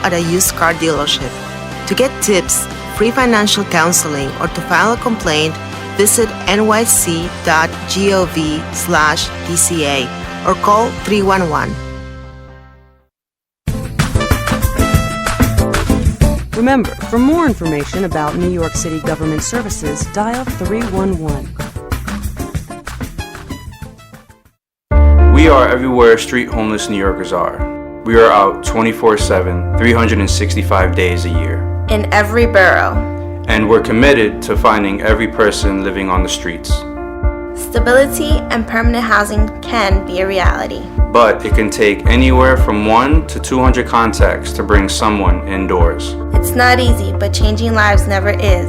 at a used car dealership. To get tips, free financial counseling, or to file a complaint, visit nyc.gov/DCA or call 311. Remember, for more information about New York City government services, dial 311. We are everywhere street homeless New Yorkers are. We are out 24/7, 365 days a year. In every borough. And we're committed to finding every person living on the streets. Stability and permanent housing can be a reality. But it can take anywhere from 1 to 200 contacts to bring someone indoors. It's not easy, but changing lives never is.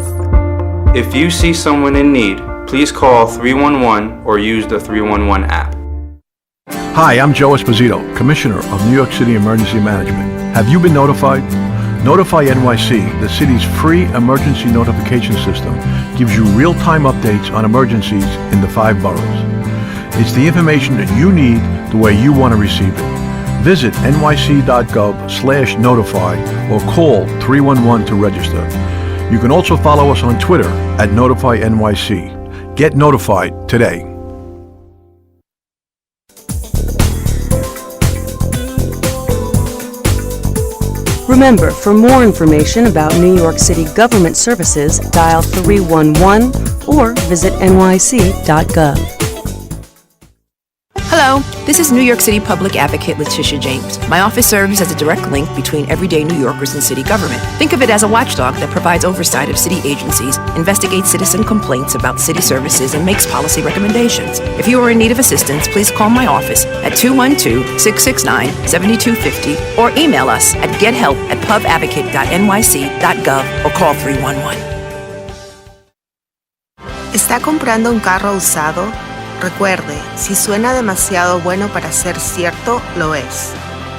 If you see someone in need, please call 311 or use the 311 app. Hi, I'm Joe Esposito, Commissioner of New York City Emergency Management. Have you been notified? Notify NYC, the city's free emergency notification system, gives you real-time updates on emergencies in the 5 boroughs. It's the information that you need the way you want to receive it. Visit nyc.gov/notify or call 311 to register. You can also follow us on Twitter at NotifyNYC. Get notified today. Remember, for more information about New York City government services, dial 311 or visit nyc.gov. Hello, this is New York City Public Advocate Letitia James. My office serves as a direct link between everyday New Yorkers and city government. Think of it as a watchdog that provides oversight of city agencies, investigates citizen complaints about city services, and makes policy recommendations. If you are in need of assistance, please call my office at 212-669-7250 or email us at gethelp@pubadvocate.nyc.gov or call 311. ¿Está comprando un carro usado? Recuerde, si suena demasiado bueno para ser cierto, lo es.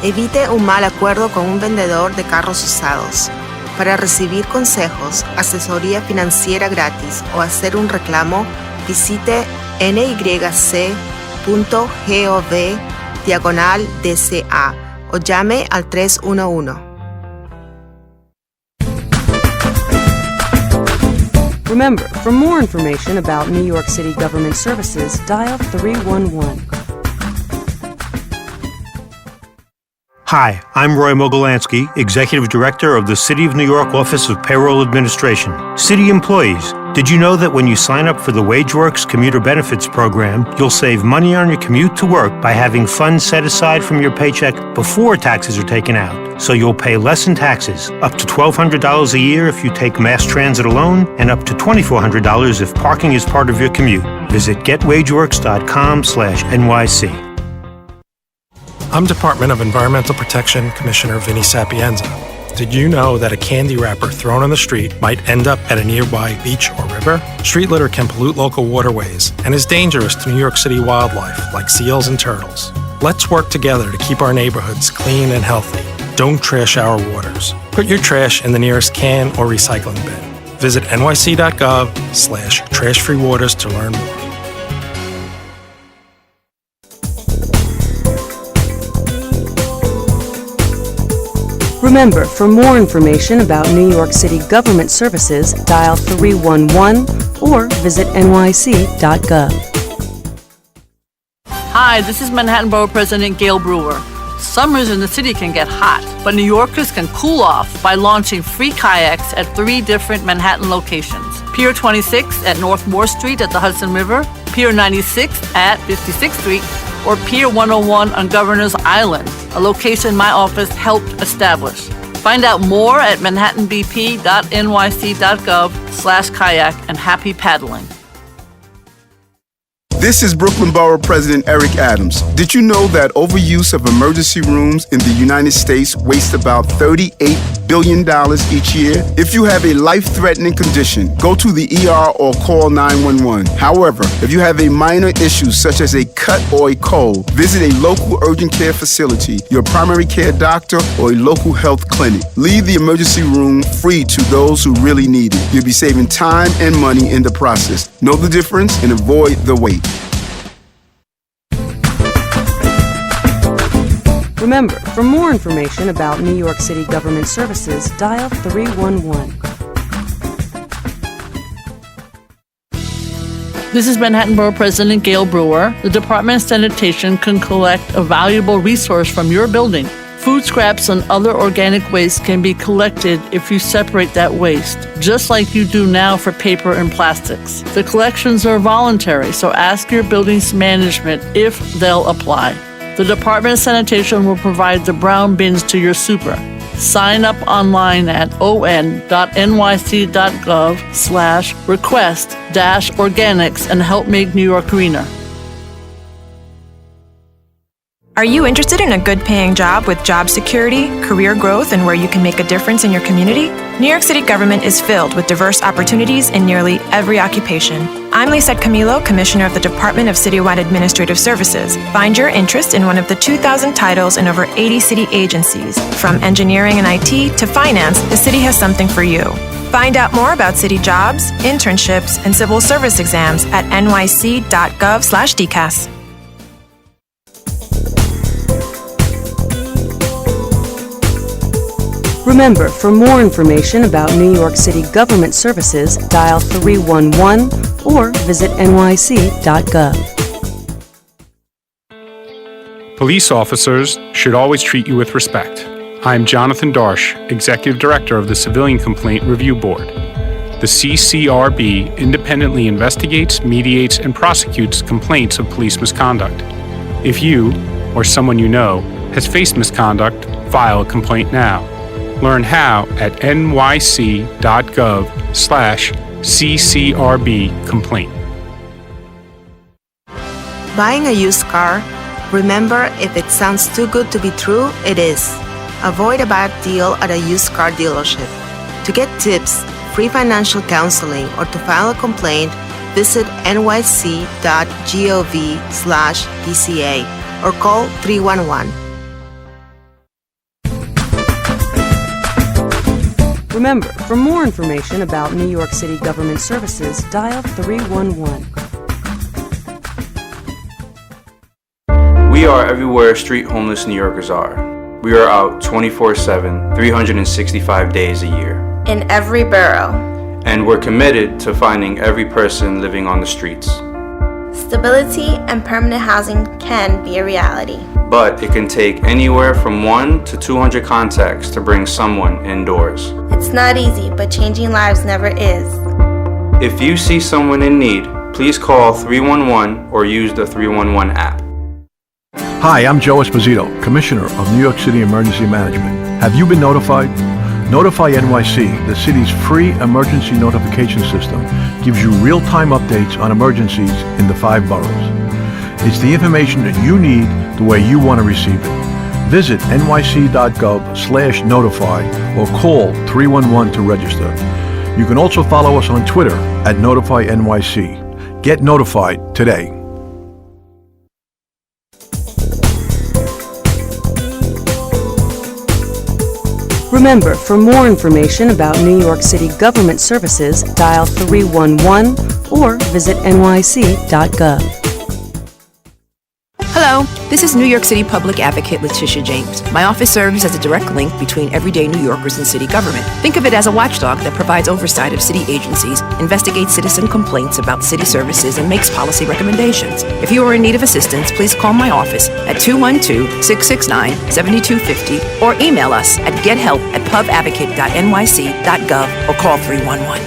Evite un mal acuerdo con un vendedor de carros usados. Para recibir consejos, asesoría financiera gratis o hacer un reclamo, visite nyc.gov/DCA o llame al 311. Remember, for more information about New York City government services, dial 311. Hi, I'm Roy Mogolansky, Executive Director of the City of New York Office of Payroll Administration. City employees, did you know that when you sign up for the WageWorks Commuter Benefits Program, you'll save money on your commute to work by having funds set aside from your paycheck before taxes are taken out? So you'll pay less in taxes, up to $1,200 a year if you take mass transit alone, and up to $2,400 if parking is part of your commute. Visit getwageworks.com/NYC. I'm Department of Environmental Protection Commissioner Vinnie Sapienza. Did you know that a candy wrapper thrown on the street might end up at a nearby beach or river? Street litter can pollute local waterways and is dangerous to New York City wildlife like seals and turtles. Let's work together to keep our neighborhoods clean and healthy. Don't trash our waters. Put your trash in the nearest can or recycling bin. Visit nyc.gov/trashfreewaters to learn more. Remember, for more information about New York City government services, dial 311 or visit nyc.gov. Hi, this is Manhattan Borough President Gail Brewer. Summers in the city can get hot, but New Yorkers can cool off by launching free kayaks at 3 different Manhattan locations. Pier 26 at North Moore Street at the Hudson River, Pier 96 at 56th Street, or Pier 101 on Governor's Island, a location my office helped establish. Find out more at manhattanbp.nyc.gov/kayak and happy paddling. This is Brooklyn Borough President Eric Adams. Did you know that overuse of emergency rooms in the United States wastes about $38 billion each year? If you have a life-threatening condition, go to the ER or call 911. However, if you have a minor issue such as a cut or a cold, visit a local urgent care facility, your primary care doctor, or a local health clinic. Leave the emergency room free to those who really need it. You'll be saving time and money in the process. Know the difference and avoid the wait. Remember, for more information about New York City government services, dial 311. This is Manhattan Borough President Gail Brewer. The Department of Sanitation can collect a valuable resource from your building. Food scraps and other organic waste can be collected if you separate that waste, just like you do now for paper and plastics. The collections are voluntary, so ask your building's management if they'll apply. The Department of Sanitation will provide the brown bins to your super. Sign up online at on.nyc.gov/request-organics and help make New York greener. Are you interested in a good-paying job with job security, career growth, and where you can make a difference in your community? New York City government is filled with diverse opportunities in nearly every occupation. I'm Lisette Camilo, Commissioner of the Department of Citywide Administrative Services. Find your interest in one of the 2,000 titles in over 80 city agencies. From engineering and IT to finance, the city has something for you. Find out more about city jobs, internships, and civil service exams at nyc.gov/DCAS. Remember, for more information about New York City government services, dial 311 or visit nyc.gov. Police officers should always treat you with respect. I'm Jonathan Darsh, Executive Director of the Civilian Complaint Review Board. The CCRB independently investigates, mediates, and prosecutes complaints of police misconduct. If you, or someone you know, has faced misconduct, file a complaint now. Learn how at nyc.gov/CCRB-complaint. Buying a used car? Remember, if it sounds too good to be true, it is. Avoid a bad deal at a used car dealership. To get tips, free financial counseling, or to file a complaint, visit nyc.gov/DCA or call 311. Remember, for more information about New York City government services, dial 311. We are everywhere street homeless New Yorkers are. We are out 24/7, 365 days a year. In every borough. And we're committed to finding every person living on the streets. Stability and permanent housing can be a reality. But it can take anywhere from 1 to 200 contacts to bring someone indoors. It's not easy, but changing lives never is. If you see someone in need, please call 311 or use the 311 app. Hi, I'm Joe Esposito, Commissioner of New York City Emergency Management. Have you been notified? Notify NYC, the city's free emergency notification system, gives you real-time updates on emergencies in the 5 boroughs. It's the information that you need the way you want to receive it. Visit nyc.gov/notify or call 311 to register. You can also follow us on Twitter at NotifyNYC. Get notified today. Remember, for more information about New York City government services, dial 311 or visit nyc.gov. Hello, this is New York City Public Advocate Letitia James. My office serves as a direct link between everyday New Yorkers and city government. Think of it as a watchdog that provides oversight of city agencies, investigates citizen complaints about city services, and makes policy recommendations. If you are in need of assistance, please call my office at 212-669-7250 or email us at gethelp@pubadvocate.nyc.gov or call 311.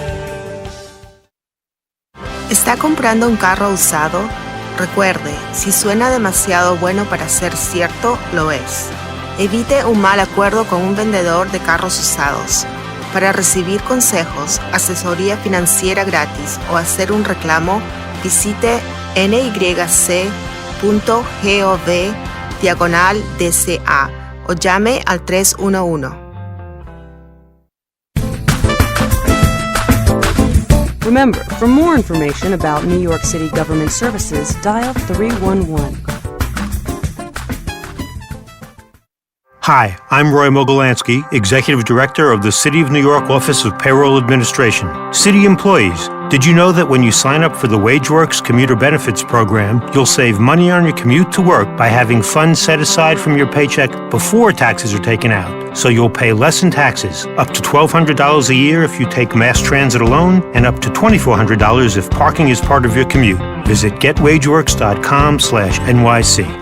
¿Está comprando un carro usado? Recuerde, si suena demasiado bueno para ser cierto, lo es. Evite un mal acuerdo con un vendedor de carros usados. Para recibir consejos, asesoría financiera gratis o hacer un reclamo, visite nyc.gov/DCA o llame al 311. Remember, for more information about New York City government services, dial 311. Hi, I'm Roy Mogolansky, Executive Director of the City of New York Office of Payroll Administration. City employees, did you know that when you sign up for the WageWorks Commuter Benefits Program, you'll save money on your commute to work by having funds set aside from your paycheck before taxes are taken out? So you'll pay less in taxes, up to $1,200 a year if you take mass transit alone, and up to $2,400 if parking is part of your commute. Visit getwageworks.com/NYC.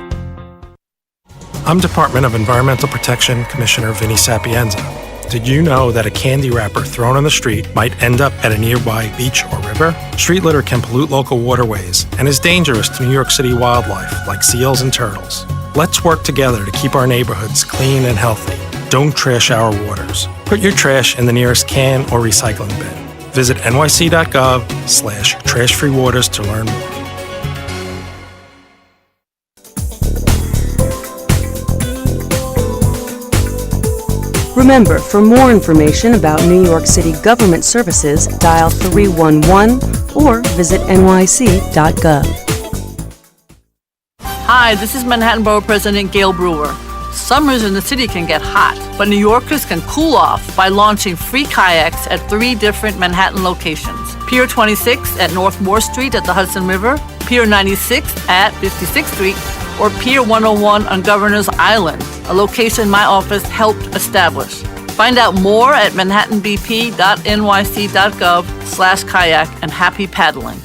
I'm Department of Environmental Protection Commissioner Vinnie Sapienza. Did you know that a candy wrapper thrown on the street might end up at a nearby beach or river? Street litter can pollute local waterways and is dangerous to New York City wildlife like seals and turtles. Let's work together to keep our neighborhoods clean and healthy. Don't trash our waters. Put your trash in the nearest can or recycling bin. Visit nyc.gov/trashfreewaters to learn more. Remember, for more information about New York City government services, dial 311 or visit nyc.gov. Hi, this is Manhattan Borough President Gail Brewer. Summers in the city can get hot, but New Yorkers can cool off by launching free kayaks at 3 different Manhattan locations. Pier 26 at North Moore Street at the Hudson River, Pier 96 at 56th Street, or Pier 101 on Governor's Island, a location my office helped establish. Find out more at manhattanbp.nyc.gov/kayak and happy paddling.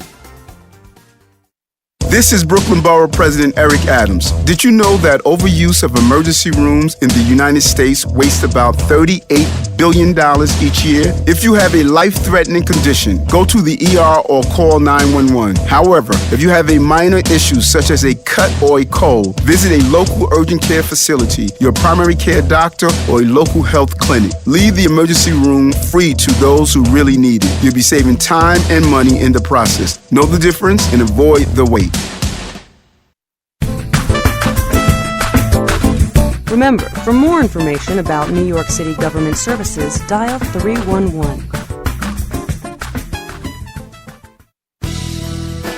This is Brooklyn Borough President Eric Adams. Did you know that overuse of emergency rooms in the United States wastes about $38 billion each year? If you have a life-threatening condition, go to the ER or call 911. However, if you have a minor issue such as a cut or a cold, visit a local urgent care facility, your primary care doctor, or a local health clinic. Leave the emergency room free to those who really need it. You'll be saving time and money in the process. Know the difference and avoid the wait. Remember, for more information about New York City government services, dial 311.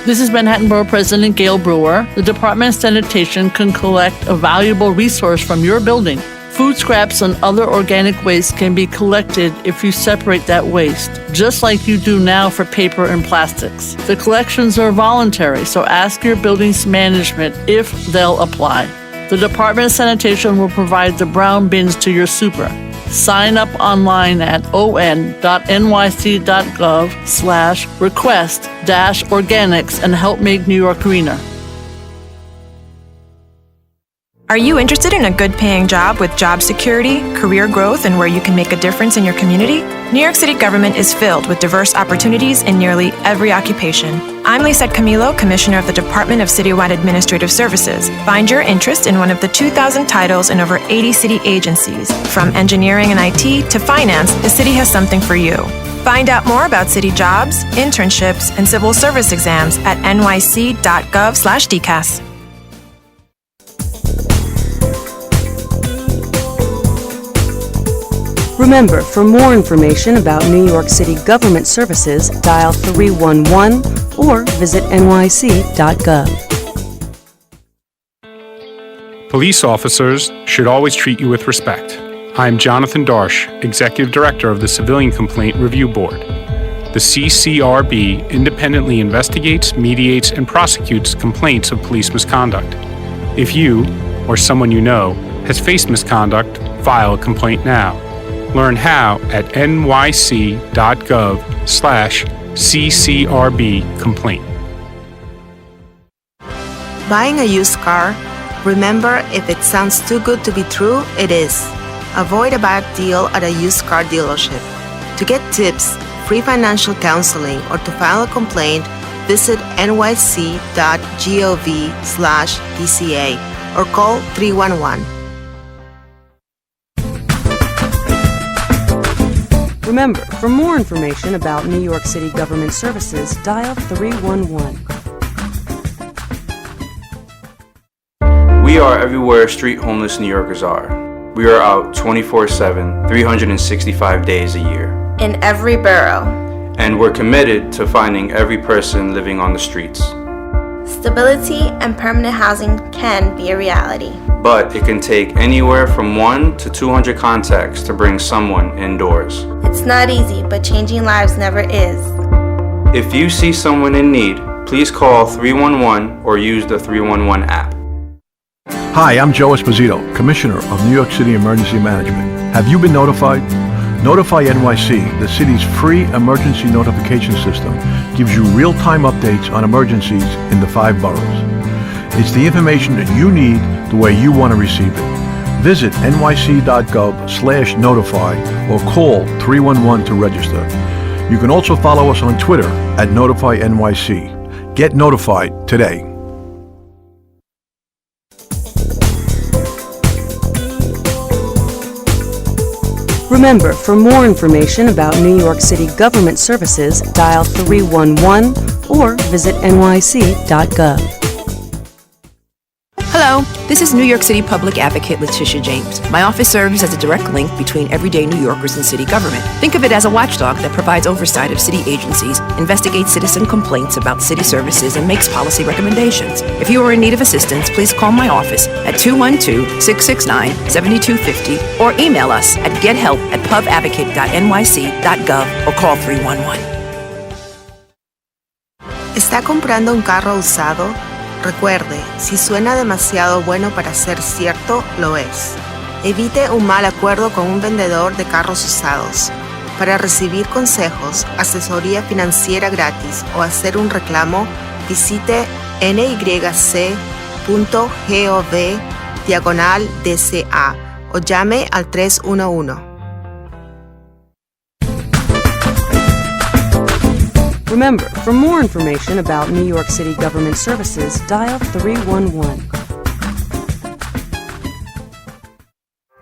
This is Manhattan Borough President Gail Brewer. The Department of Sanitation can collect a valuable resource from your building. Food scraps and other organic waste can be collected if you separate that waste, just like you do now for paper and plastics. The collections are voluntary, so ask your building's management if they'll apply. The Department of Sanitation will provide the brown bins to your super. Sign up online at on.nyc.gov/request-organics and help make New York greener. Are you interested in a good-paying job with job security, career growth, and where you can make a difference in your community? New York City government is filled with diverse opportunities in nearly every occupation. I'm Lisette Camilo, Commissioner of the Department of Citywide Administrative Services. Find your interest in one of the 2,000 titles in over 80 city agencies. From engineering and IT to finance, the city has something for you. Find out more about city jobs, internships, and civil service exams at nyc.gov/DCAS. Remember, for more information about New York City government services, dial 311 or visit nyc.gov. Police officers should always treat you with respect. I'm Jonathan Darsh, Executive Director of the Civilian Complaint Review Board. The CCRB independently investigates, mediates, and prosecutes complaints of police misconduct. If you, or someone you know, has faced misconduct, file a complaint now. Learn how at nyc.gov/CCRB-complaint. Buying a used car? Remember, if it sounds too good to be true, it is. Avoid a bad deal at a used car dealership. To get tips, free financial counseling, or to file a complaint, visit nyc.gov/DCA or call 311. Remember, for more information about New York City government services, dial 311. We are everywhere street homeless New Yorkers are. We are out 24/7, 365 days a year. In every borough. And we're committed to finding every person living on the streets. Stability and permanent housing can be a reality. But it can take anywhere from 1 to 200 contacts to bring someone indoors. It's not easy, but changing lives never is. If you see someone in need, please call 311 or use the 311 app. Hi, I'm Joe Esposito, Commissioner of New York City Emergency Management. Have you been notified? Notify NYC, the city's free emergency notification system, gives you real-time updates on emergencies in the 5 boroughs. It's the information that you need the way you want to receive it. Visit nyc.gov/notify or call 311 to register. You can also follow us on Twitter at NotifyNYC. Get notified today. Remember, for more information about New York City government services, dial 311 or visit nyc.gov. Hello, this is New York City Public Advocate Letitia James. My office serves as a direct link between everyday New Yorkers and city government. Think of it as a watchdog that provides oversight of city agencies, investigates citizen complaints about city services, and makes policy recommendations. If you are in need of assistance, please call my office at 212-669-7250 or email us at gethelp@pubadvocate.nyc.gov or call 311. ¿Está comprando un carro usado? Recuerde, si suena demasiado bueno para ser cierto, lo es. Evite un mal acuerdo con un vendedor de carros usados. Para recibir consejos, asesoría financiera gratis o hacer un reclamo, visite nyc.gov/DCA o llame al 311. Remember, for more information about New York City government services, dial 311.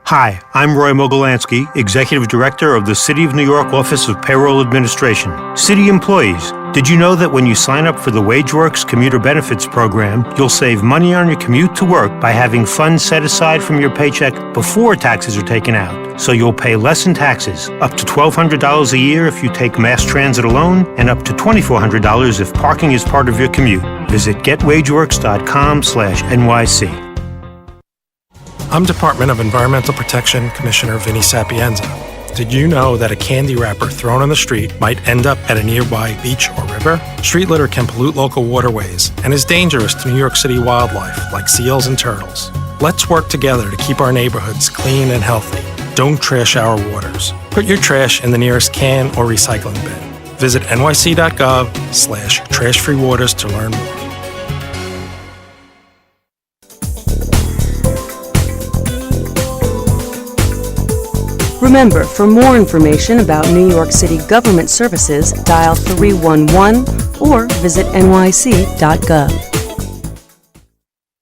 Hi, I'm Roy Mogolansky, Executive Director of the City of New York Office of Payroll Administration. City employees, did you know that when you sign up for the WageWorks Commuter Benefits Program, you'll save money on your commute to work by having funds set aside from your paycheck before taxes are taken out? So you'll pay less in taxes, up to $1,200 a year if you take mass transit alone, and up to $2,400 if parking is part of your commute. Visit getwageworks.com/NYC. I'm Department of Environmental Protection Commissioner Vinnie Sapienza. Did you know that a candy wrapper thrown on the street might end up at a nearby beach or river? Street litter can pollute local waterways and is dangerous to New York City wildlife like seals and turtles. Let's work together to keep our neighborhoods clean and healthy. Don't trash our waters. Put your trash in the nearest can or recycling bin. Visit nyc.gov/trashfreewaters to learn more. Remember, for more information about New York City government services, dial 311 or visit nyc.gov.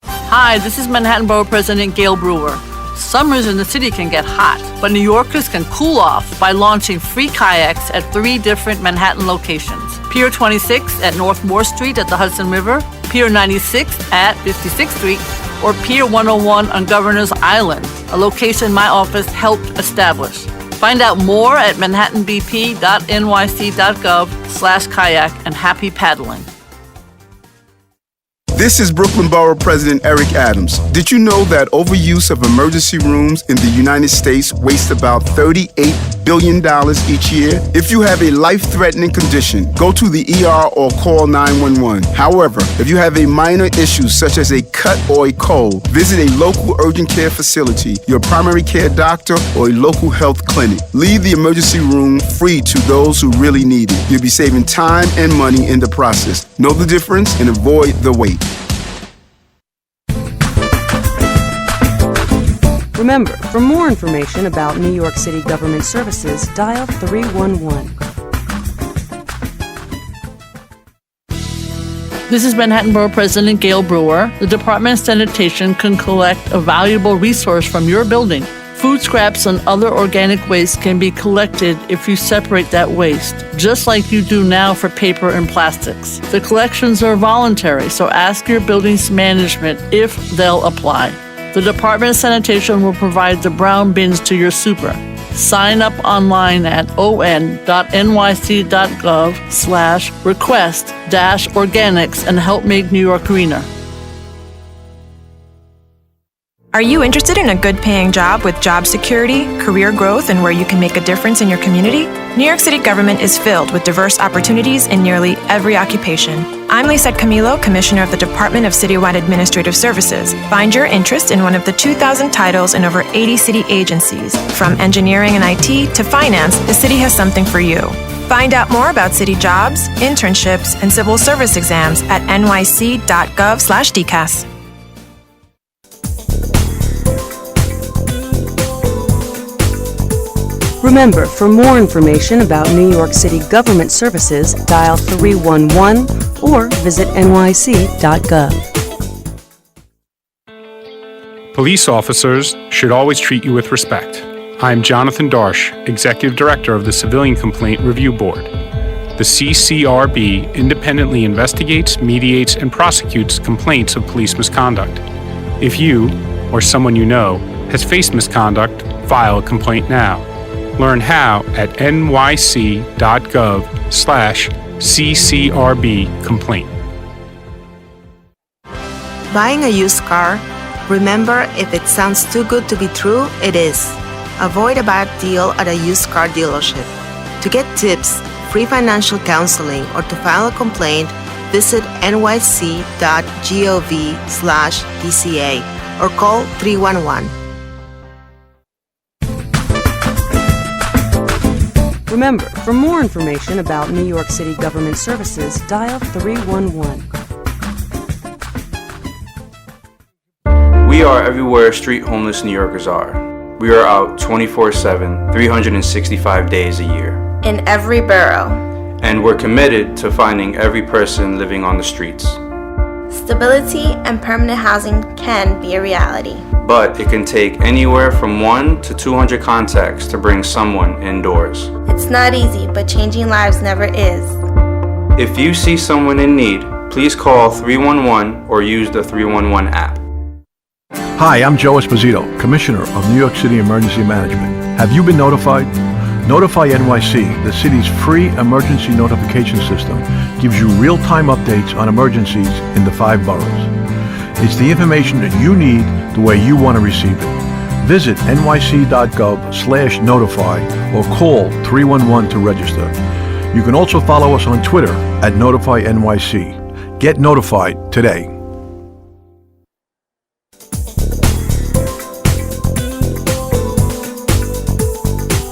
Hi, this is Manhattan Borough President Gail Brewer. Summers in the city can get hot, but New Yorkers can cool off by launching free kayaks at 3 different Manhattan locations. Pier 26 at North Moore Street at the Hudson River, Pier 96 at 56th Street, or Pier 101 on Governor's Island, a location my office helped establish. Find out more at manhattanbp.nyc.gov/kayak and happy paddling. This is Brooklyn Borough President Eric Adams. Did you know that overuse of emergency rooms in the United States wastes about $38 billion each year? If you have a life-threatening condition, go to the ER or call 911. However, if you have a minor issue such as a cut or a cold, visit a local urgent care facility, your primary care doctor, or a local health clinic. Leave the emergency room free to those who really need it. You'll be saving time and money in the process. Know the difference and avoid the wait. Remember, for more information about New York City government services, dial 311. This is Manhattan Borough President Gail Brewer. The Department of Sanitation can collect a valuable resource from your building. Food scraps and other organic waste can be collected if you separate that waste, just like you do now for paper and plastics. The collections are voluntary, so ask your building's management if they'll apply. The Department of Sanitation will provide the brown bins to your super. Sign up online at on.nyc.gov/request-organics and help make New York greener. Are you interested in a good-paying job with job security, career growth, and where you can make a difference in your community? New York City government is filled with diverse opportunities in nearly every occupation. I'm Lisette Camilo, Commissioner of the Department of Citywide Administrative Services. Find your interest in one of the 2,000 titles in over 80 city agencies. From engineering and IT to finance, the city has something for you. Find out more about city jobs, internships, and civil service exams at nyc.gov/DCAS. Remember, for more information about New York City government services, dial 311 or visit nyc.gov. Police officers should always treat you with respect. I'm Jonathan Darsh, Executive Director of the Civilian Complaint Review Board. The CCRB independently investigates, mediates, and prosecutes complaints of police misconduct. If you, or someone you know, has faced misconduct, file a complaint now. Learn how at nyc.gov/CCRB-complaint. Buying a used car? Remember, if it sounds too good to be true, it is. Avoid a bad deal at a used car dealership. To get tips, free financial counseling, or to file a complaint, visit nyc.gov/DCA or call 311. Remember, for more information about New York City government services, dial 311. We are everywhere street homeless New Yorkers are. We are out 24/7, 365 days a year. In every borough. And we're committed to finding every person living on the streets. Stability and permanent housing can be a reality. But it can take anywhere from 1 to 200 contacts to bring someone indoors. It's not easy, but changing lives never is. If you see someone in need, please call 311 or use the 311 app. Hi, I'm Joe Esposito, Commissioner of New York City Emergency Management. Have you been notified? Notify NYC, the city's free emergency notification system, gives you real-time updates on emergencies in the 5 boroughs. It's the information that you need the way you want to receive it. Visit nyc.gov/notify or call 311 to register. You can also follow us on Twitter at NotifyNYC. Get notified today.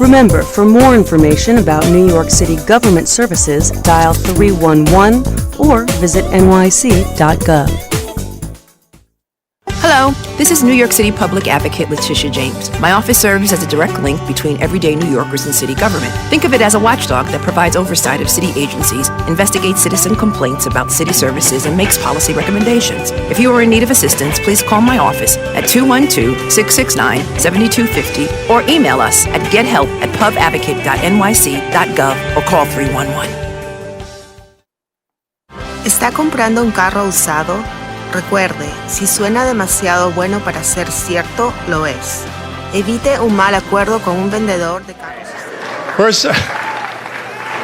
Remember, for more information about New York City government services, dial 311 or visit nyc.gov. Hello, this is New York City Public Advocate Letitia James. My office serves as a direct link between everyday New Yorkers and city government. Think of it as a watchdog that provides oversight of city agencies, investigates citizen complaints about city services, and makes policy recommendations. If you are in need of assistance, please call my office at 212-669-7250 or email us at gethelp@pubadvocate.nyc.gov or call 311. ¿Está comprando un carro usado? Recuerde, si suena demasiado bueno para ser cierto, lo es. Evite un mal acuerdo con un vendedor de carros. First,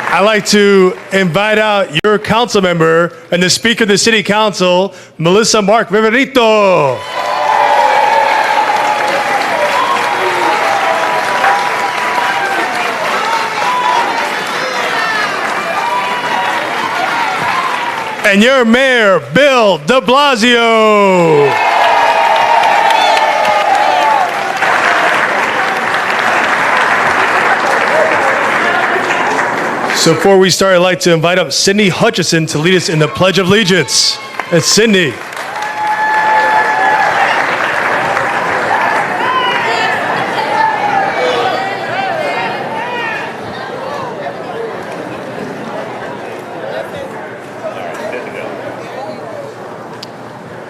I'd like to invite out your council member and the Speaker of the City Council, Melissa Mark-Viverito. And your mayor, Bill de Blasio. So before we start, I'd like to invite up Sydney Hutchison to lead us in the Pledge of Allegiance. It's Sydney.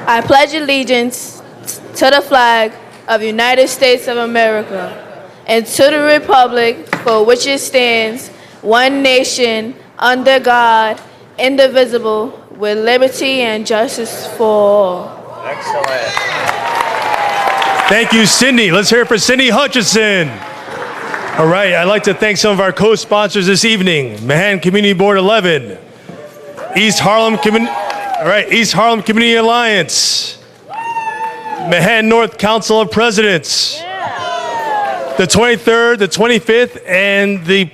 I pledge allegiance to the flag of the United States of America and to the republic for which it stands, one nation, under God, indivisible, with liberty and justice for all. Excellent. Thank you, Cindy. Let's hear it for Cindy Hutchison. All right, I'd like to thank some of our co-sponsors this evening. Manhattan Community Board 11, East Harlem Community Alliance, Manhattan North Council of Presidents, the 23rd, the 25th, and the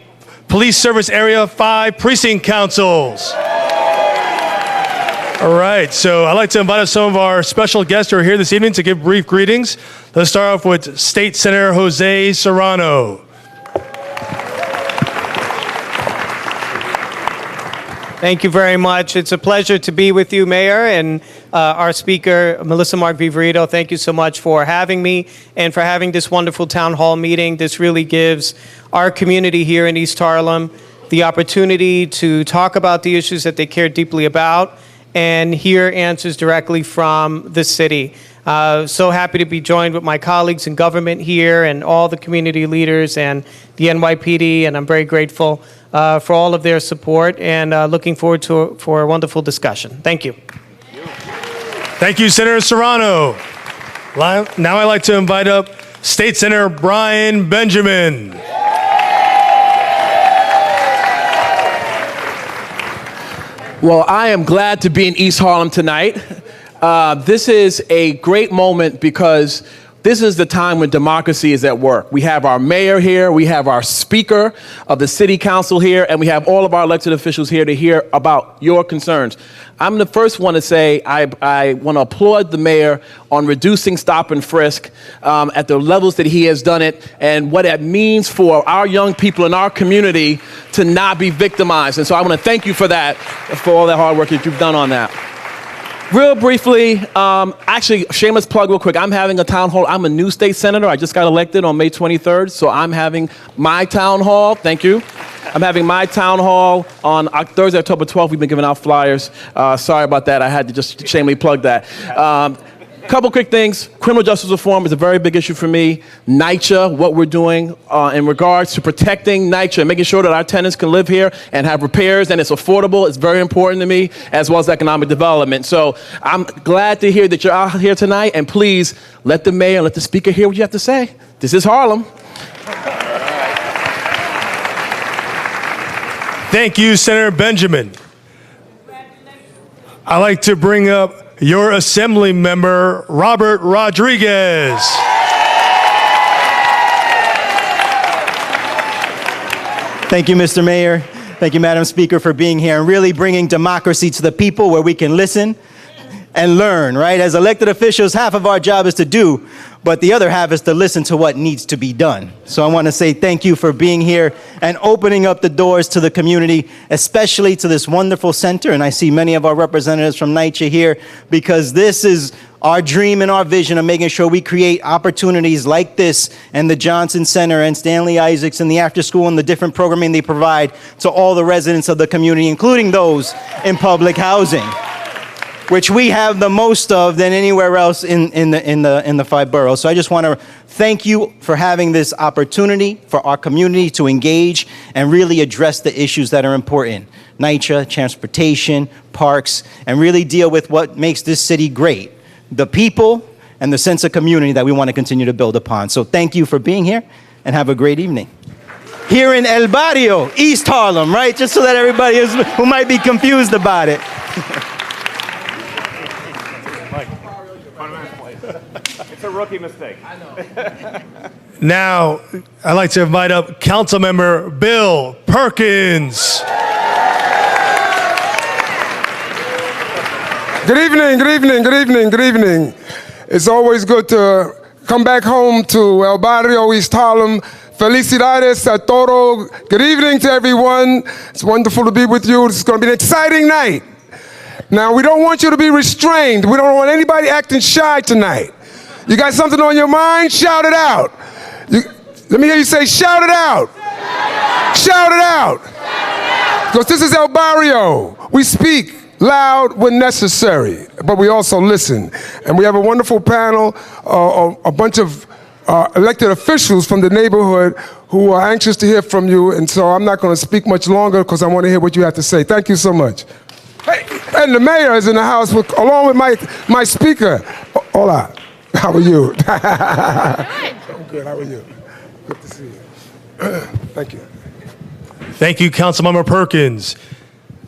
Police Service Area 5 Precinct Councils. All right, so I'd like to invite some of our special guests who are here this evening to give brief greetings. Let's start off with State Senator Jose Serrano. Thank you very much. It's a pleasure to be with you, Mayor, and our speaker, Melissa Mark-Viverito. Thank you so much for having me and for having this wonderful town hall meeting. This really gives our community here in East Harlem the opportunity to talk about the issues that they care deeply about and hear answers directly from the city. So happy to be joined with my colleagues in government here and all the community leaders and the NYPD, and I'm very grateful for all of their support and looking forward for a wonderful discussion. Thank you. Thank you, Senator Serrano. Now I'd like to invite up State Senator Brian Benjamin. Well, I am glad to be in East Harlem tonight. This is a great moment because this is the time when democracy is at work. We have our mayor here, we have our speaker of the city council here, and we have all of our elected officials here to hear about your concerns. I'm the first one to say I want to applaud the mayor on reducing stop and frisk at the levels that he has done it, and what it means for our young people in our community to not be victimized. And so I want to thank you for that, for all that hard work that you've done on that. Real briefly, actually, shameless plug real quick. I'm having a town hall. I'm a new state senator. I just got elected on May 23rd, so I'm having my town hall. Thank you. I'm having my town hall on Thursday, October 12th. We've been giving out flyers. Sorry about that. I had to just shamelessly plug that. Couple quick things. Criminal justice reform is a very big issue for me. NYCHA, what we're doing in regards to protecting NYCHA, making sure that our tenants can live here and have repairs and it's affordable. It's very important to me, as well as economic development. So I'm glad to hear that you're out here tonight, and please let the mayor, let the speaker hear what you have to say. This is Harlem. Thank you, Senator Benjamin. I'd like to bring up your Assembly Member, Robert Rodriguez. Thank you, Mr. Mayor. Thank you, Madam Speaker, for being here and really bringing democracy to the people where we can listen and learn, right? As elected officials, half of our job is to do, but the other half is to listen to what needs to be done. So I want to say thank you for being here and opening up the doors to the community, especially to this wonderful center. And I see many of our representatives from NYCHA here, because this is our dream and our vision of making sure we create opportunities like this and the Johnson Center and Stanley Isaacs and the after school and the different programming they provide to all the residents of the community, including those in public housing, which we have the most of than anywhere else in the 5 boroughs. So I just want to thank you for having this opportunity for our community to engage and really address the issues that are important. NYCHA, transportation, parks, and really deal with what makes this city great. The people and the sense of community that we want to continue to build upon. So thank you for being here and have a great evening. Here in El Barrio, East Harlem, right? Just so that everybody who might be confused about it. It's a rookie mistake. I know. Now, I'd like to invite up Councilmember Bill Perkins. Good evening, good evening, good evening, good evening. It's always good to come back home to El Barrio, East Harlem. Felicidades a todo. Good evening to everyone. It's wonderful to be with you. It's going to be an exciting night. Now, we don't want you to be restrained. We don't want anybody acting shy tonight. You got something on your mind? Shout it out. Let me hear you say, shout it out. Shout it out. Because this is El Barrio. We speak loud when necessary, but we also listen. And we have a wonderful panel, a bunch of elected officials from the neighborhood who are anxious to hear from you. And so I'm not going to speak much longer because I want to hear what you have to say. Thank you so much. Hey, and the mayor is in the house along with my speaker. Hola. How are you? I'm good. How are you? Good to see you. Thank you. Thank you, Councilmember Perkins.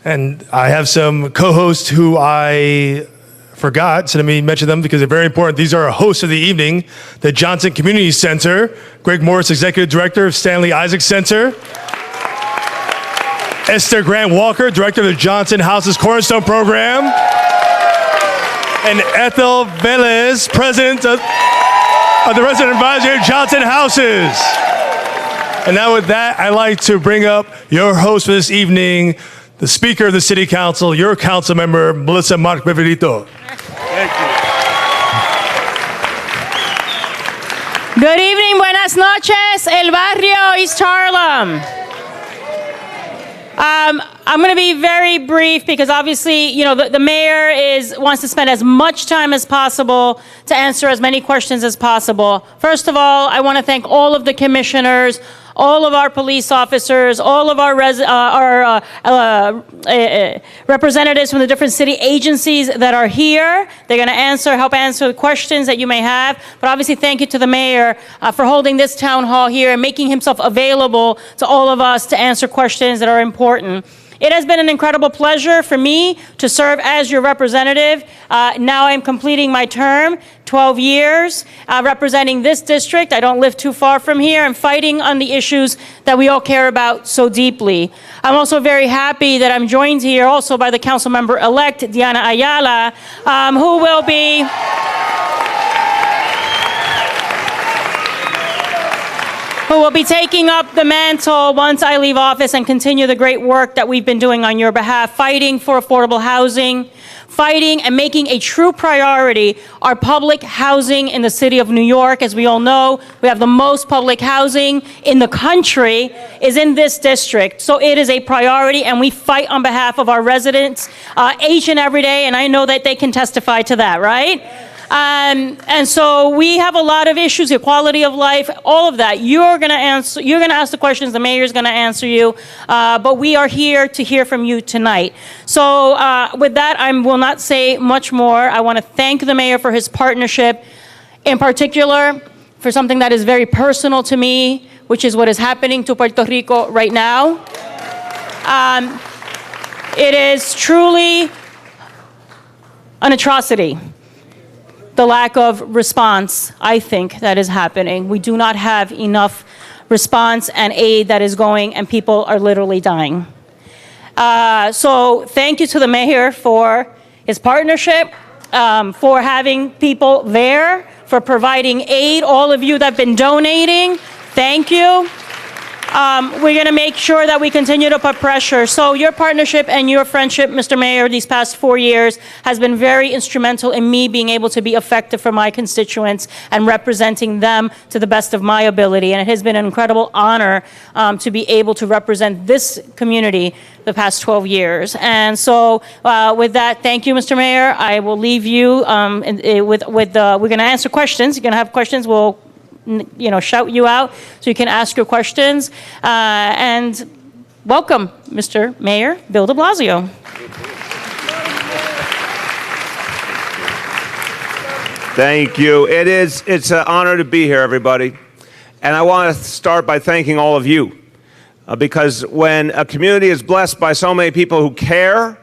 And I have some co-hosts who I forgot, so let me mention them because they're very important. These are our hosts of the evening: the Johnson Community Center, Greg Morris, Executive Director of Stanley Isaac Center; Esther Grant Walker, Director of the Johnson Houses Cornerstone Program; and Ethel Velez, President of the Resident Advisory of Johnson Houses. And now with that, I'd like to bring up your host for this evening, the Speaker of the City Council, your council member, Melissa Mark-Viverito. Thank you. Good evening, buenas noches, el barrio, East Harlem. I'm going to be very brief because obviously, you know, the mayor wants to spend as much time as possible to answer as many questions as possible. First of all, I want to thank all of the commissioners, all of our police officers, all of our representatives from the different city agencies that are here. They're going to help answer the questions that you may have. But obviously, thank you to the mayor for holding this town hall here and making himself available to all of us to answer questions that are important. It has been an incredible pleasure for me to serve as your representative. Now I'm completing my term, 12 years, representing this district. I don't live too far from here and fighting on the issues that we all care about so deeply. I'm also very happy that I'm joined here also by the council member-elect, Diana Ayala, who will be taking up the mantle once I leave office and continue the great work that we've been doing on your behalf, fighting for affordable housing, fighting and making a true priority our public housing in the city of New York. As we all know, we have the most public housing in the country is in this district. So it is a priority and we fight on behalf of our residents each and every day. And I know that they can testify to that, right? And so we have a lot of issues, the quality of life, all of that. You're going to ask the questions, the mayor's going to answer you, but we are here to hear from you tonight. So with that, I will not say much more. I want to thank the mayor for his partnership, in particular for something that is very personal to me, which is what is happening to Puerto Rico right now. It is truly an atrocity. The lack of response, I think, that is happening. We do not have enough response and aid that is going, and people are literally dying. So thank you to the mayor for his partnership, for having people there, for providing aid. All of you that have been donating, thank you. We're going to make sure that we continue to put pressure. So your partnership and your friendship, Mr. Mayor, these past 4 years has been very instrumental in me being able to be effective for my constituents and representing them to the best of my ability. And it has been an incredible honor to be able to represent this community the past 12 years. And so with that, thank you, Mr. Mayor. I will leave you we're going to answer questions. You're going to have questions. We'll shout you out so you can ask your questions. And welcome, Mr. Mayor Bill de Blasio. Thank you. It's an honor to be here, everybody. And I want to start by thanking all of you. Because when a community is blessed by so many people who care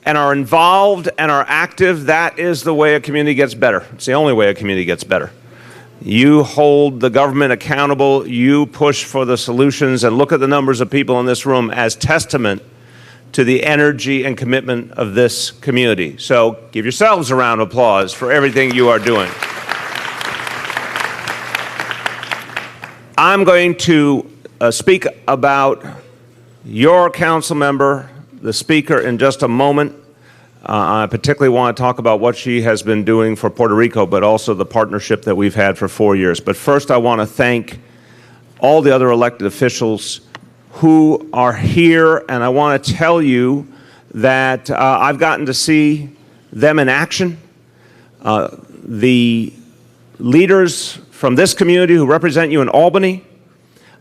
and are involved and are active, that is the way a community gets better. It's the only way a community gets better. You hold the government accountable, you push for the solutions, and look at the numbers of people in this room as testament to the energy and commitment of this community. So give yourselves a round of applause for everything you are doing. I'm going to speak about your council member, the speaker, in just a moment. I particularly want to talk about what she has been doing for Puerto Rico, but also the partnership that we've had for 4 years. But first, I want to thank all the other elected officials who are here, and I want to tell you that I've gotten to see them in action. The leaders from this community who represent you in Albany,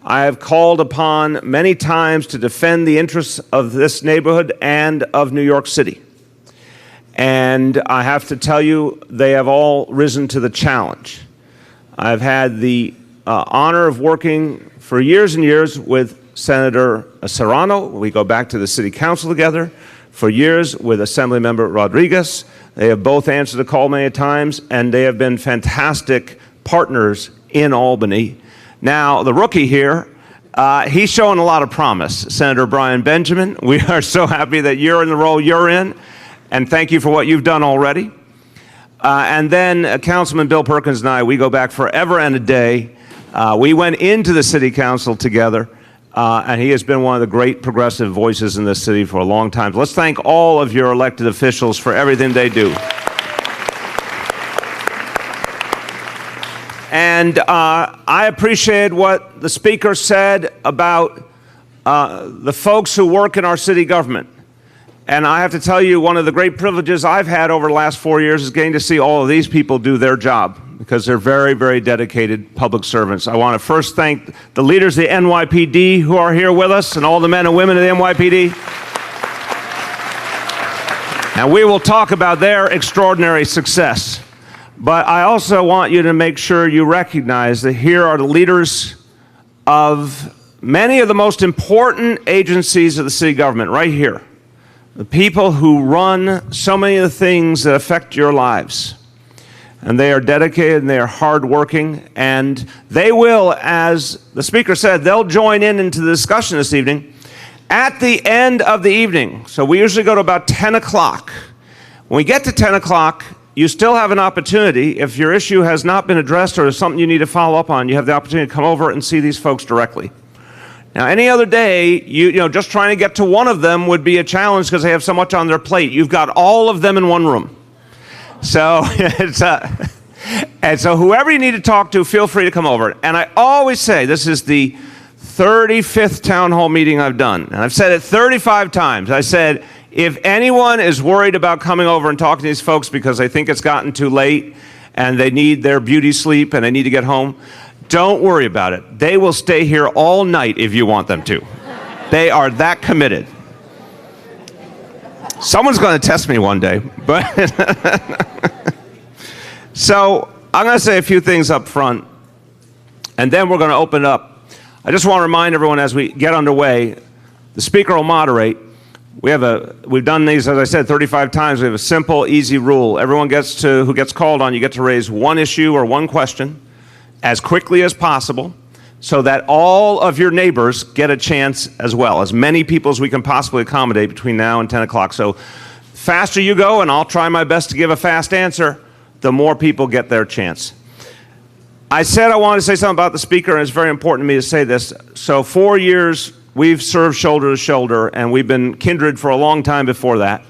I have called upon many times to defend the interests of this neighborhood and of New York City. And I have to tell you, they have all risen to the challenge. I've had the honor of working for years and years with Senator Serrano. We go back to the city council together. For years with Assemblymember Rodriguez. They have both answered the call many times, and they have been fantastic partners in Albany. Now, the rookie here, he's showing a lot of promise. Senator Brian Benjamin, we are so happy that you're in the role you're in, and thank you for what you've done already. And then Councilman Bill Perkins and I, we go back forever and a day. We went into the city council together, and he has been one of the great progressive voices in this city for a long time. Let's thank all of your elected officials for everything they do. And I appreciate what the speaker said about the folks who work in our city government. And I have to tell you, one of the great privileges I've had over the last 4 years is getting to see all of these people do their job, because they're very, very dedicated public servants. I want to first thank the leaders of the NYPD who are here with us, and all the men and women of the NYPD. And we will talk about their extraordinary success. But I also want you to make sure you recognize that here are the leaders of many of the most important agencies of the city government, right here. The people who run so many of the things that affect your lives. And they are dedicated and they are hardworking, and they will, as the speaker said, they'll join into the discussion this evening at the end of the evening. So we usually go to about 10 o'clock. When we get to 10 o'clock, you still have an opportunity. If your issue has not been addressed or there's something you need to follow up on, you have the opportunity to come over and see these folks directly. Now, any other day, you know, just trying to get to one of them would be a challenge because they have so much on their plate. You've got all of them in one room. So, and so whoever you need to talk to, feel free to come over. And I always say, this is the 35th town hall meeting I've done. And I've said it 35 times. I said, if anyone is worried about coming over and talking to these folks because they think it's gotten too late and they need their beauty sleep and they need to get home, don't worry about it. They will stay here all night if you want them to. They are that committed. Someone's going to test me one day. But so I'm going to say a few things up front, and then we're going to open up. I just want to remind everyone as we get underway, the speaker will moderate. We've done these, as I said, 35 times. We have a simple, easy rule. Everyone who gets called on, you get to raise one issue or one question as quickly as possible so that all of your neighbors get a chance as well, as many people as we can possibly accommodate between now and 10 o'clock. So faster you go, and I'll try my best to give a fast answer, the more people get their chance. I said I wanted to say something about the speaker, and it's very important to me to say this. So 4 years, we've served shoulder to shoulder, and we've been kindred for a long time before that.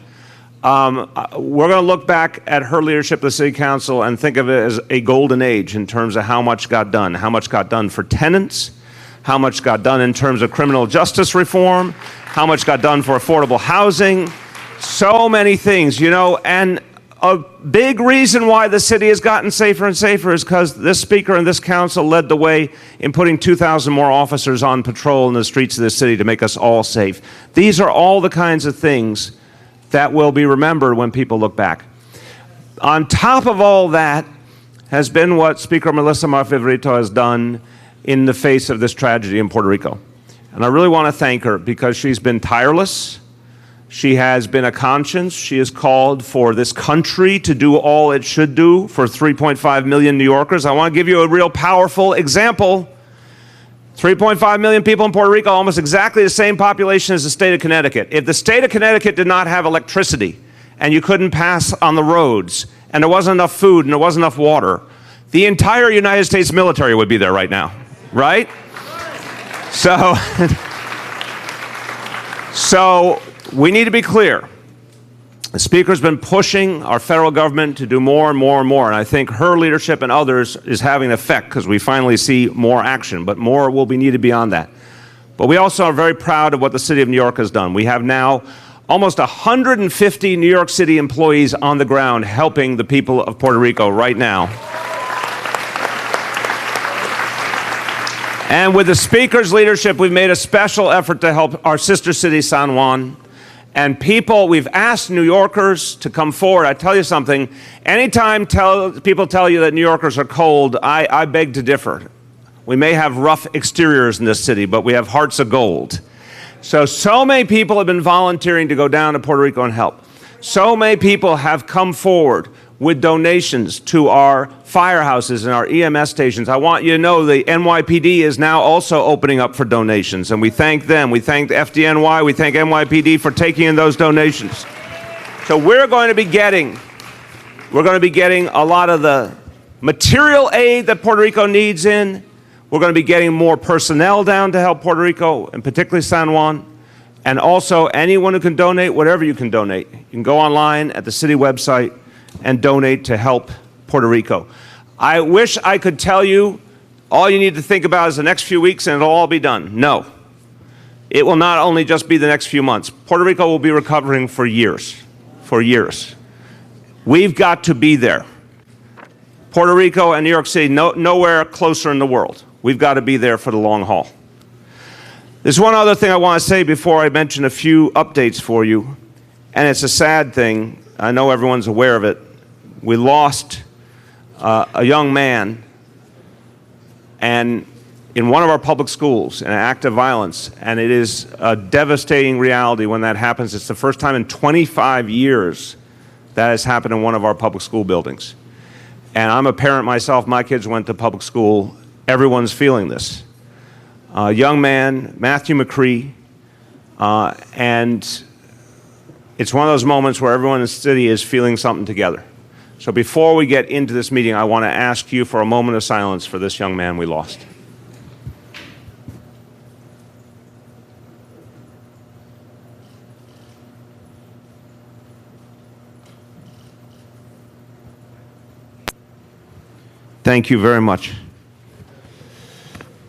We're going to look back at her leadership of the City Council and think of it as a golden age in terms of how much got done for tenants, how much got done in terms of criminal justice reform, how much got done for affordable housing, so many things, you know, and a big reason why the city has gotten safer and safer is because this speaker and this council led the way in putting 2,000 more officers on patrol in the streets of the city to make us all safe. These are all the kinds of things that will be remembered when people look back. On top of all that has been what Speaker Melissa Mark-Viverito has done in the face of this tragedy in Puerto Rico. And I really want to thank her because she's been tireless. She has been a conscience. She has called for this country to do all it should do for 3.5 million New Yorkers. I want to give you a real powerful example. 3.5 million people in Puerto Rico, almost exactly the same population as the state of Connecticut. If the state of Connecticut did not have electricity and you couldn't pass on the roads and there wasn't enough food and there wasn't enough water, the entire United States military would be there right now, right? So we need to be clear. The speaker's been pushing our federal government to do more and more and more, and I think her leadership and others is having an effect because we finally see more action, but more will be needed beyond that. But we also are very proud of what the city of New York has done. We have now almost 150 New York City employees on the ground helping the people of Puerto Rico right now. And with the speaker's leadership, we've made a special effort to help our sister city, San Juan. And we've asked New Yorkers to come forward. I tell you something, anytime people tell you that New Yorkers are cold, I beg to differ. We may have rough exteriors in this city, but we have hearts of gold. So many people have been volunteering to go down to Puerto Rico and help. So many people have come forward with donations to our firehouses and our EMS stations. I want you to know the NYPD is now also opening up for donations, and we thank them. We thank the FDNY, we thank NYPD for taking in those donations. So we're going to be getting a lot of the material aid that Puerto Rico needs in. We're going to be getting more personnel down to help Puerto Rico, and particularly San Juan. And also, anyone who can donate, whatever you can donate. You can go online at the city website and donate to help Puerto Rico. I wish I could tell you all you need to think about is the next few weeks and it'll all be done. No. It will not only just be the next few months. Puerto Rico will be recovering for years. For years. We've got to be there. Puerto Rico and New York City, nowhere closer in the world. We've got to be there for the long haul. There's one other thing I want to say before I mention a few updates for you, and it's a sad thing. I know everyone's aware of it. We lost a young man and in one of our public schools in an act of violence, and it is a devastating reality when that happens. It's the first time in 25 years that has happened in one of our public school buildings. And I'm a parent myself. My kids went to public school. Everyone's feeling this. A young man, Matthew McCree, and it's one of those moments where everyone in the city is feeling something together. So before we get into this meeting, I want to ask you for a moment of silence for this young man we lost. Thank you very much.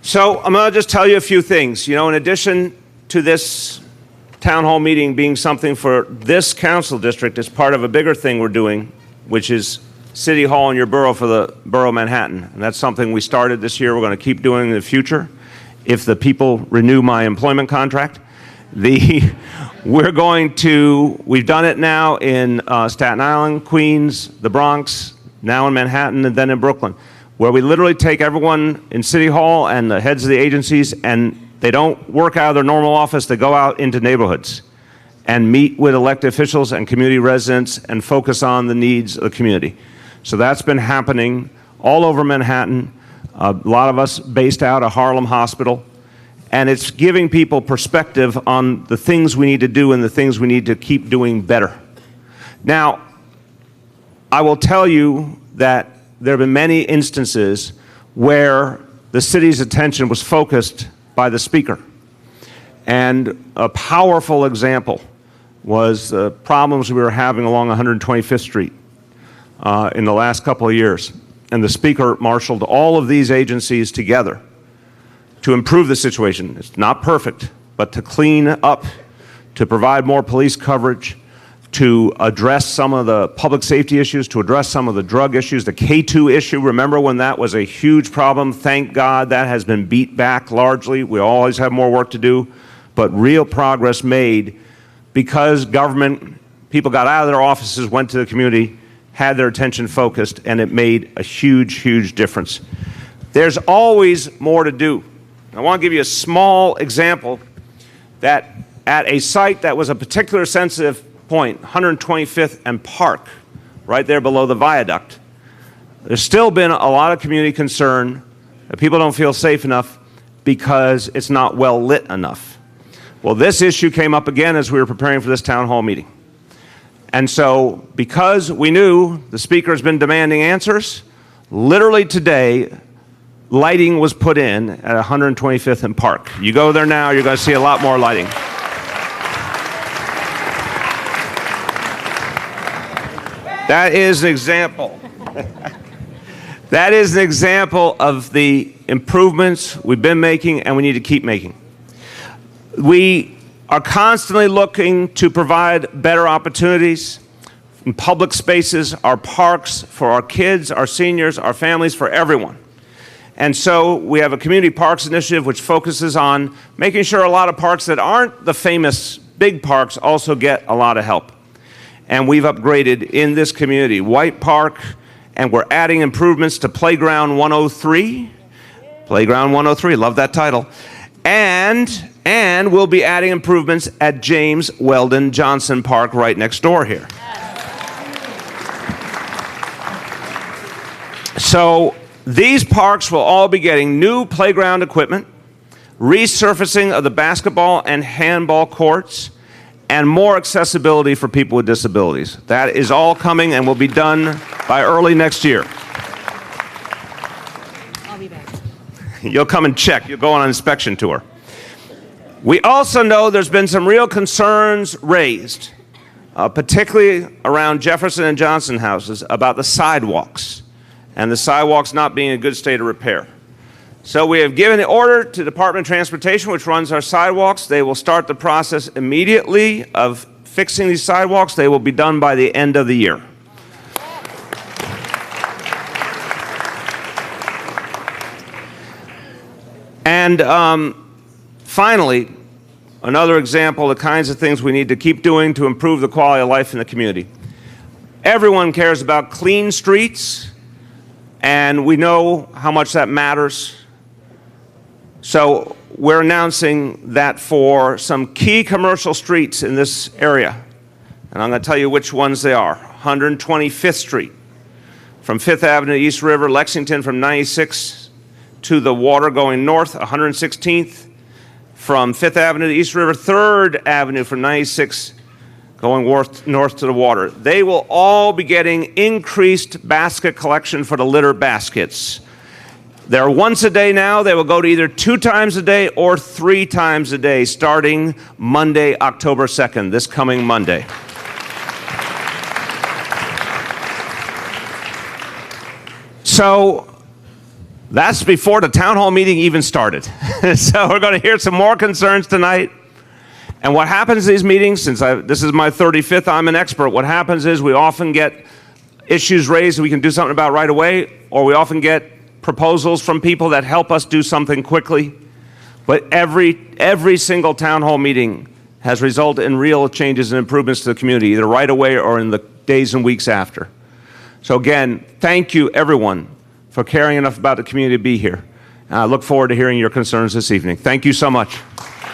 So I'm going to just tell you a few things. You know, in addition to this town hall meeting being something for this council district, it's part of a bigger thing we're doing, which is City Hall in your borough for the borough of Manhattan. And that's something we started this year. We're going to keep doing in the future if the people renew my employment contract. We've done it now in Staten Island, Queens, the Bronx, now in Manhattan, and then in Brooklyn, where we literally take everyone in City Hall and the heads of the agencies, and they don't work out of their normal office. They go out into neighborhoods and meet with elected officials and community residents and focus on the needs of the community. So that's been happening all over Manhattan, a lot of us based out of Harlem Hospital, and it's giving people perspective on the things we need to do and the things we need to keep doing better. Now, I will tell you that there have been many instances where the city's attention was focused by the speaker. And a powerful example was the problems we were having along 125th Street in the last couple of years. And the speaker marshaled all of these agencies together to improve the situation. It's not perfect, but to clean up, to provide more police coverage, to address some of the public safety issues, to address some of the drug issues, the K2 issue. Remember when that was a huge problem? Thank God that has been beat back largely. We always have more work to do, but real progress made because government, people got out of their offices, went to the community, had their attention focused, and it made a huge, huge difference. There's always more to do. I want to give you a small example that at a site that was a particular sensitive point, 125th and Park, right there below the viaduct, there's still been a lot of community concern that people don't feel safe enough because it's not well lit enough. Well, this issue came up again as we were preparing for this town hall meeting. And so, because we knew the speaker has been demanding answers, literally today, lighting was put in at 125th and Park. You go there now, you're going to see a lot more lighting. That is an example. That is an example of the improvements we've been making and we need to keep making. We are constantly looking to provide better opportunities in public spaces, our parks, for our kids, our seniors, our families, for everyone. And so we have a community parks initiative which focuses on making sure a lot of parks that aren't the famous big parks also get a lot of help. And we've upgraded in this community White Park, and we're adding improvements to Playground 103 Playground 103, love that title. And we'll be adding improvements at James Weldon Johnson Park right next door here. So these parks will all be getting new playground equipment, resurfacing of the basketball and handball courts, and more accessibility for people with disabilities. That is all coming and will be done by early next year. I'll be back. You'll come and check. You'll go on an inspection tour. We also know there's been some real concerns raised, particularly around Jefferson and Johnson houses, about the sidewalks, and the sidewalks not being in a good state of repair. So we have given the order to the Department of Transportation, which runs our sidewalks. They will start the process immediately of fixing these sidewalks. They will be done by the end of the year. And finally, another example of the kinds of things we need to keep doing to improve the quality of life in the community. Everyone cares about clean streets, and we know how much that matters. So we're announcing that for some key commercial streets in this area, and I'm going to tell you which ones they are. 125th Street, from 5th Avenue to East River, Lexington from 96 to the water going north, 116th, from 5th Avenue to East River, 3rd Avenue from 96 going north to the water. They will all be getting increased basket collection for the litter baskets. They're once a day now. They will go to either 2 times a day or 3 times a day starting Monday, October 2nd, this coming Monday. So that's before the town hall meeting even started. So we're going to hear some more concerns tonight. And what happens in these meetings, since this is my 35th, I'm an expert. What happens is we often get issues raised that we can do something about right away, or we often get proposals from people that help us do something quickly. But every single town hall meeting has resulted in real changes and improvements to the community, either right away or in the days and weeks after. So again, thank you everyone for caring enough about the community to be here. And I look forward to hearing your concerns this evening. Thank you so much.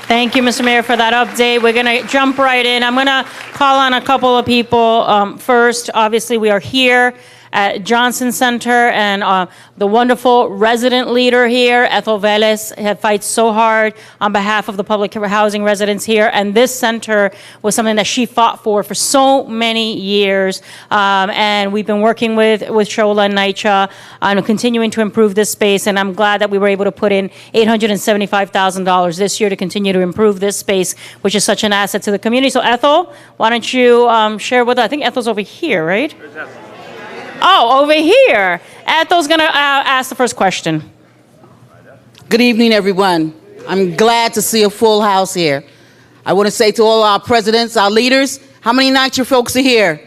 Thank you, Mr. Mayor, for that update. We're going to jump right in. I'm going to call on a couple of people. First, obviously, we are here at Johnson Center, and the wonderful resident leader here, Ethel Velez, fights so hard on behalf of the public housing residents here. And this center was something that she fought for so many years. And we've been working with Shola and NYCHA on continuing to improve this space. And I'm glad that we were able to put in $875,000 this year to continue to improve this space, which is such an asset to the community. So Ethel, why don't you share with us? I think Ethel's over here, right? Oh, over here. Ethel's going to ask the first question. Good evening, everyone. I'm glad to see a full house here. I want to say to all our presidents, our leaders, how many NYCHA folks are here?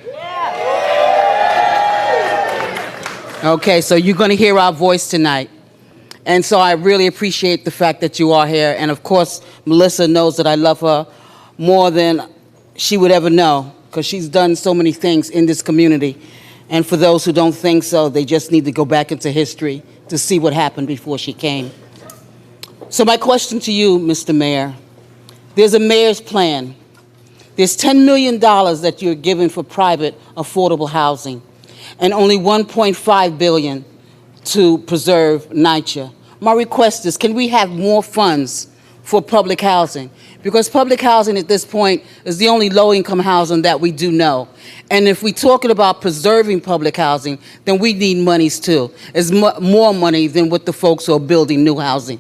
Okay, so you're going to hear our voice tonight. And so I really appreciate the fact that you are here. And of course, Melissa knows that I love her more than she would ever know, because she's done so many things in this community. And for those who don't think so, they just need to go back into history to see what happened before she came. So my question to you, Mr. Mayor, there's a mayor's plan. There's $10 million that you're giving for private affordable housing, and only $1.5 billion to preserve NYCHA. My request is, can we have more funds for public housing? Because public housing at this point is the only low-income housing that we do know. And if we're talking about preserving public housing, then we need monies too. It's more money than what the folks who are building new housing.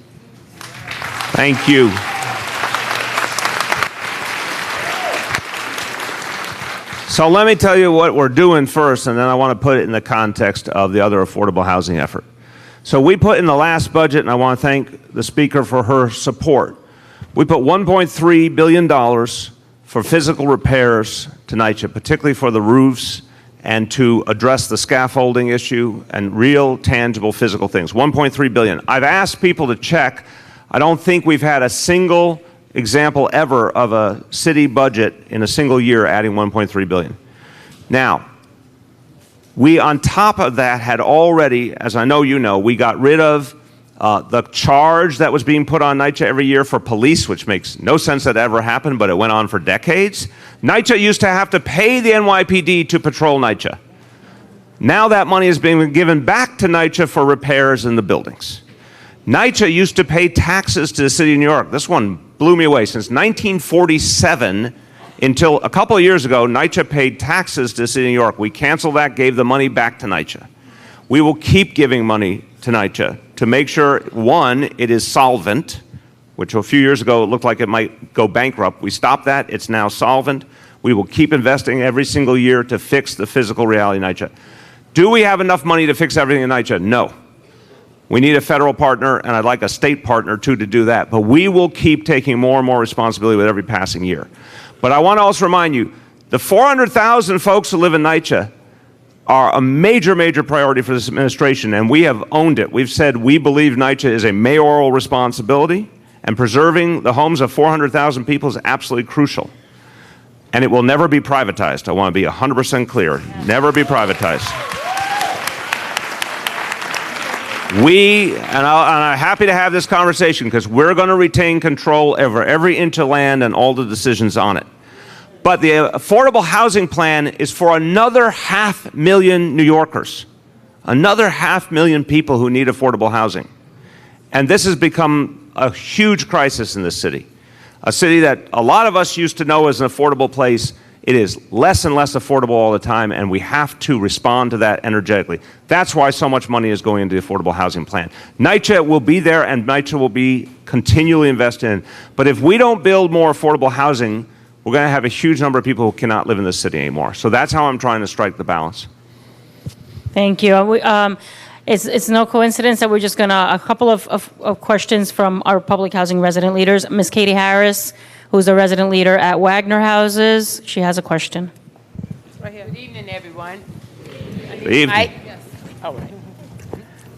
Thank you. So let me tell you what we're doing first, and then I want to put it in the context of the other affordable housing effort. So we put in the last budget, and I want to thank the Speaker for her support. We put $1.3 billion for physical repairs to NYCHA, particularly for the roofs and to address the scaffolding issue and real, tangible, physical things. $1.3 billion. I've asked people to check. I don't think we've had a single example ever of a city budget in a single year adding $1.3 billion. Now, we on top of that had already, as I know you know, we got rid of The charge that was being put on NYCHA every year for police, which makes no sense that ever happened, but it went on for decades. NYCHA used to have to pay the NYPD to patrol NYCHA. Now that money is being given back to NYCHA for repairs in the buildings. NYCHA used to pay taxes to the city of New York. This one blew me away. Since 1947 until a couple of years ago, NYCHA paid taxes to the city of New York. We canceled that, gave the money back to NYCHA. We will keep giving money to NYCHA to make sure, one, it is solvent, which a few years ago it looked like it might go bankrupt. We stopped that. It's now solvent. We will keep investing every single year to fix the physical reality of NYCHA. Do we have enough money to fix everything in NYCHA? No. We need a federal partner, and I'd like a state partner, too, to do that. But we will keep taking more and more responsibility with every passing year. But I want to also remind you, the 400,000 folks who live in NYCHA are a major, major priority for this administration, and we have owned it. We've said we believe NYCHA is a mayoral responsibility, and preserving the homes of 400,000 people is absolutely crucial. And it will never be privatized. I want to be 100% clear. Never be privatized. And I'm happy to have this conversation because we're going to retain control over every inch of land and all the decisions on it. But the affordable housing plan is for another 500,000 New Yorkers, another 500,000 people who need affordable housing. And this has become a huge crisis in this city. A city that a lot of us used to know as an affordable place. It is less and less affordable all the time, and we have to respond to that energetically. That's why so much money is going into the affordable housing plan. NYCHA will be there, and NYCHA will be continually invested in. But if we don't build more affordable housing, we're going to have a huge number of people who cannot live in this city anymore. So that's how I'm trying to strike the balance. Thank you. It's no coincidence that we're just going to, a couple of questions from our public housing resident leaders. Ms. Katie Harris, who's the resident leader at Wagner Houses. She has a question. Right here. Good evening, everyone. Good evening. Yes. All right.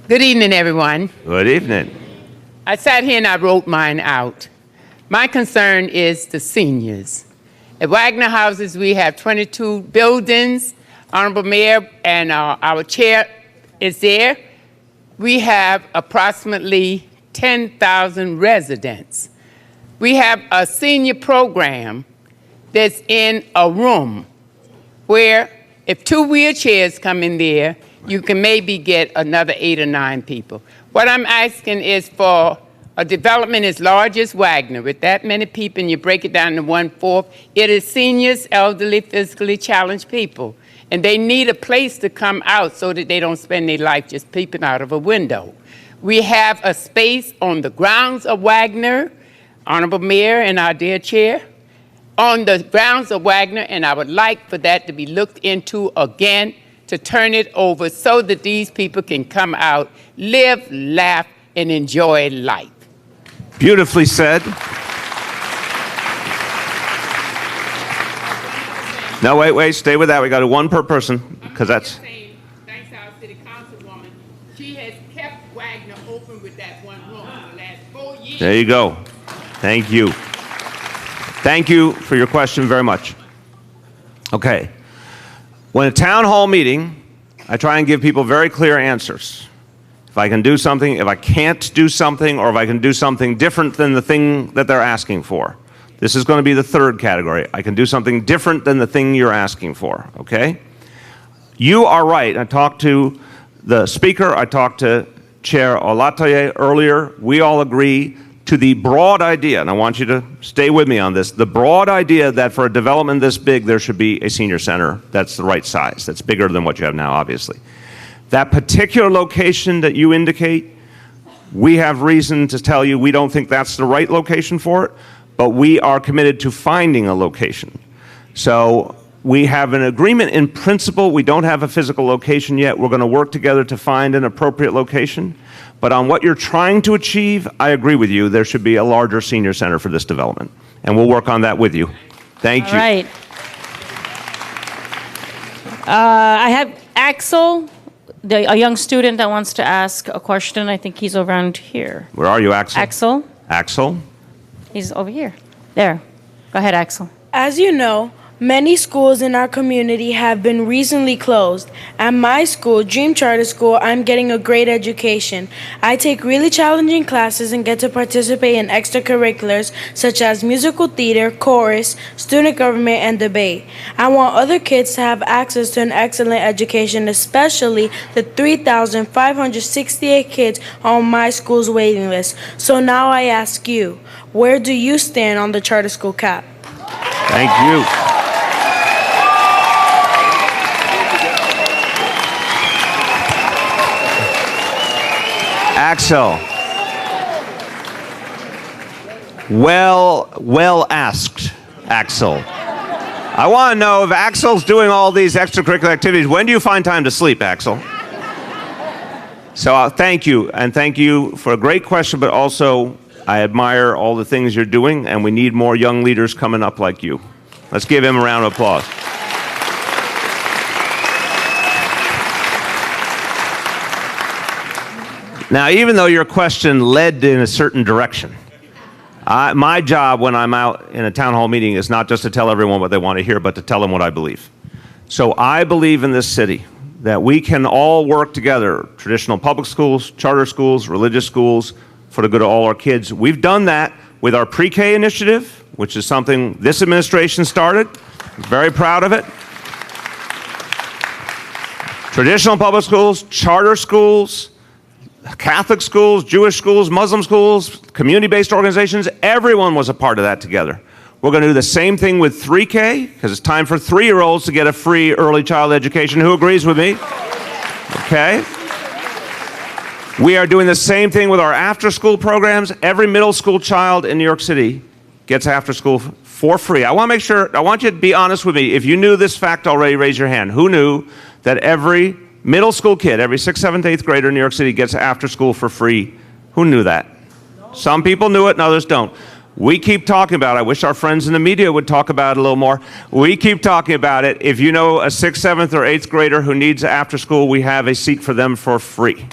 Good evening, everyone. Good evening. I sat here and I wrote mine out. My concern is the seniors. At Wagner Houses, we have 22 buildings. Honorable Mayor and our chair is there. We have approximately 10,000 residents. We have a senior program that's in a room where if 2 wheelchairs come in there, you can maybe get another 8 or 9 people. What I'm asking is for a development as large as Wagner, with that many people, and you break it down to 1/4, it is seniors, elderly, physically challenged people. And they need a place to come out so that they don't spend their life just peeping out of a window. We have a space on the grounds of Wagner, Honorable Mayor and our dear Chair, on the grounds of Wagner, and I would like for that to be looked into again, to turn it over so that these people can come out, live, laugh, and enjoy life. Beautifully said. No, wait, stay with that. We got a one per person, because that's... Thanks to our city councilwoman, she has kept Wagner open with that one room for the last 4 years. There you go. Thank you. Thank you for your question very much. Okay. When a town hall meeting, I try and give people very clear answers. If I can do something, if I can't do something, or if I can do something different than the thing that they're asking for. This is going to be the third category. I can do something different than the thing you're asking for, okay? You are right. I talked to the speaker. I talked to Chair Olatoye earlier. We all agree to the broad idea, and I want you to stay with me on this, the broad idea that for a development this big, there should be a senior center that's the right size, that's bigger than what you have now, obviously. That particular location that you indicate, we have reason to tell you we don't think that's the right location for it, but we are committed to finding a location. So we have an agreement in principle. We don't have a physical location yet. We're going to work together to find an appropriate location. But on what you're trying to achieve, I agree with you. There should be a larger senior center for this development. And we'll work on that with you. Thank you. All right. I have Axel, a young student that wants to ask a question. I think he's around here. Where are you, Axel? Axel? Axel? He's over here. There. Go ahead, Axel. As you know, Many schools in our community have been recently closed. At my school, Dream Charter School, I'm getting a great education. I take really challenging classes and get to participate in extracurriculars such as musical theater, chorus, student government, and debate. I want other kids to have access to an excellent education, especially the 3,568 kids on my school's waiting list. So now I ask you, where do you stand on the charter school cap? Thank you. Axel. Well asked, Axel. I want to know if Axel's doing all these extracurricular activities, when do you find time to sleep, Axel? So thank you, and thank you for a great question, but also I admire all the things you're doing, and we need more young leaders coming up like you. Let's give him a round of applause. Now, even though your question led in a certain direction, my job when I'm out in a town hall meeting is not just to tell everyone what they want to hear, but to tell them what I believe. So I believe in this city that we can all work together, traditional public schools, charter schools, religious schools, for the good of all our kids. We've done that with our pre-K initiative, which is something this administration started. I'm very proud of it. Traditional public schools, charter schools, Catholic schools, Jewish schools, Muslim schools, community-based organizations, everyone was a part of that together. We're going to do the same thing with 3K, because it's time for 3-year-olds to get a free early child education. Who agrees with me? Okay. We are doing the same thing with our after-school programs. Every middle school child in New York City gets after school for free. I want you to be honest with me. If you knew this fact already, raise your hand. Who knew that every middle school kid, every 6th, 7th, 8th grader in New York City gets after school for free? Who knew that? Some people knew it and others don't. We keep talking about it. I wish our friends in the media would talk about it a little more. We keep talking about it. If you know a 6th, 7th, or 8th grader who needs after school, we have a seat for them for free.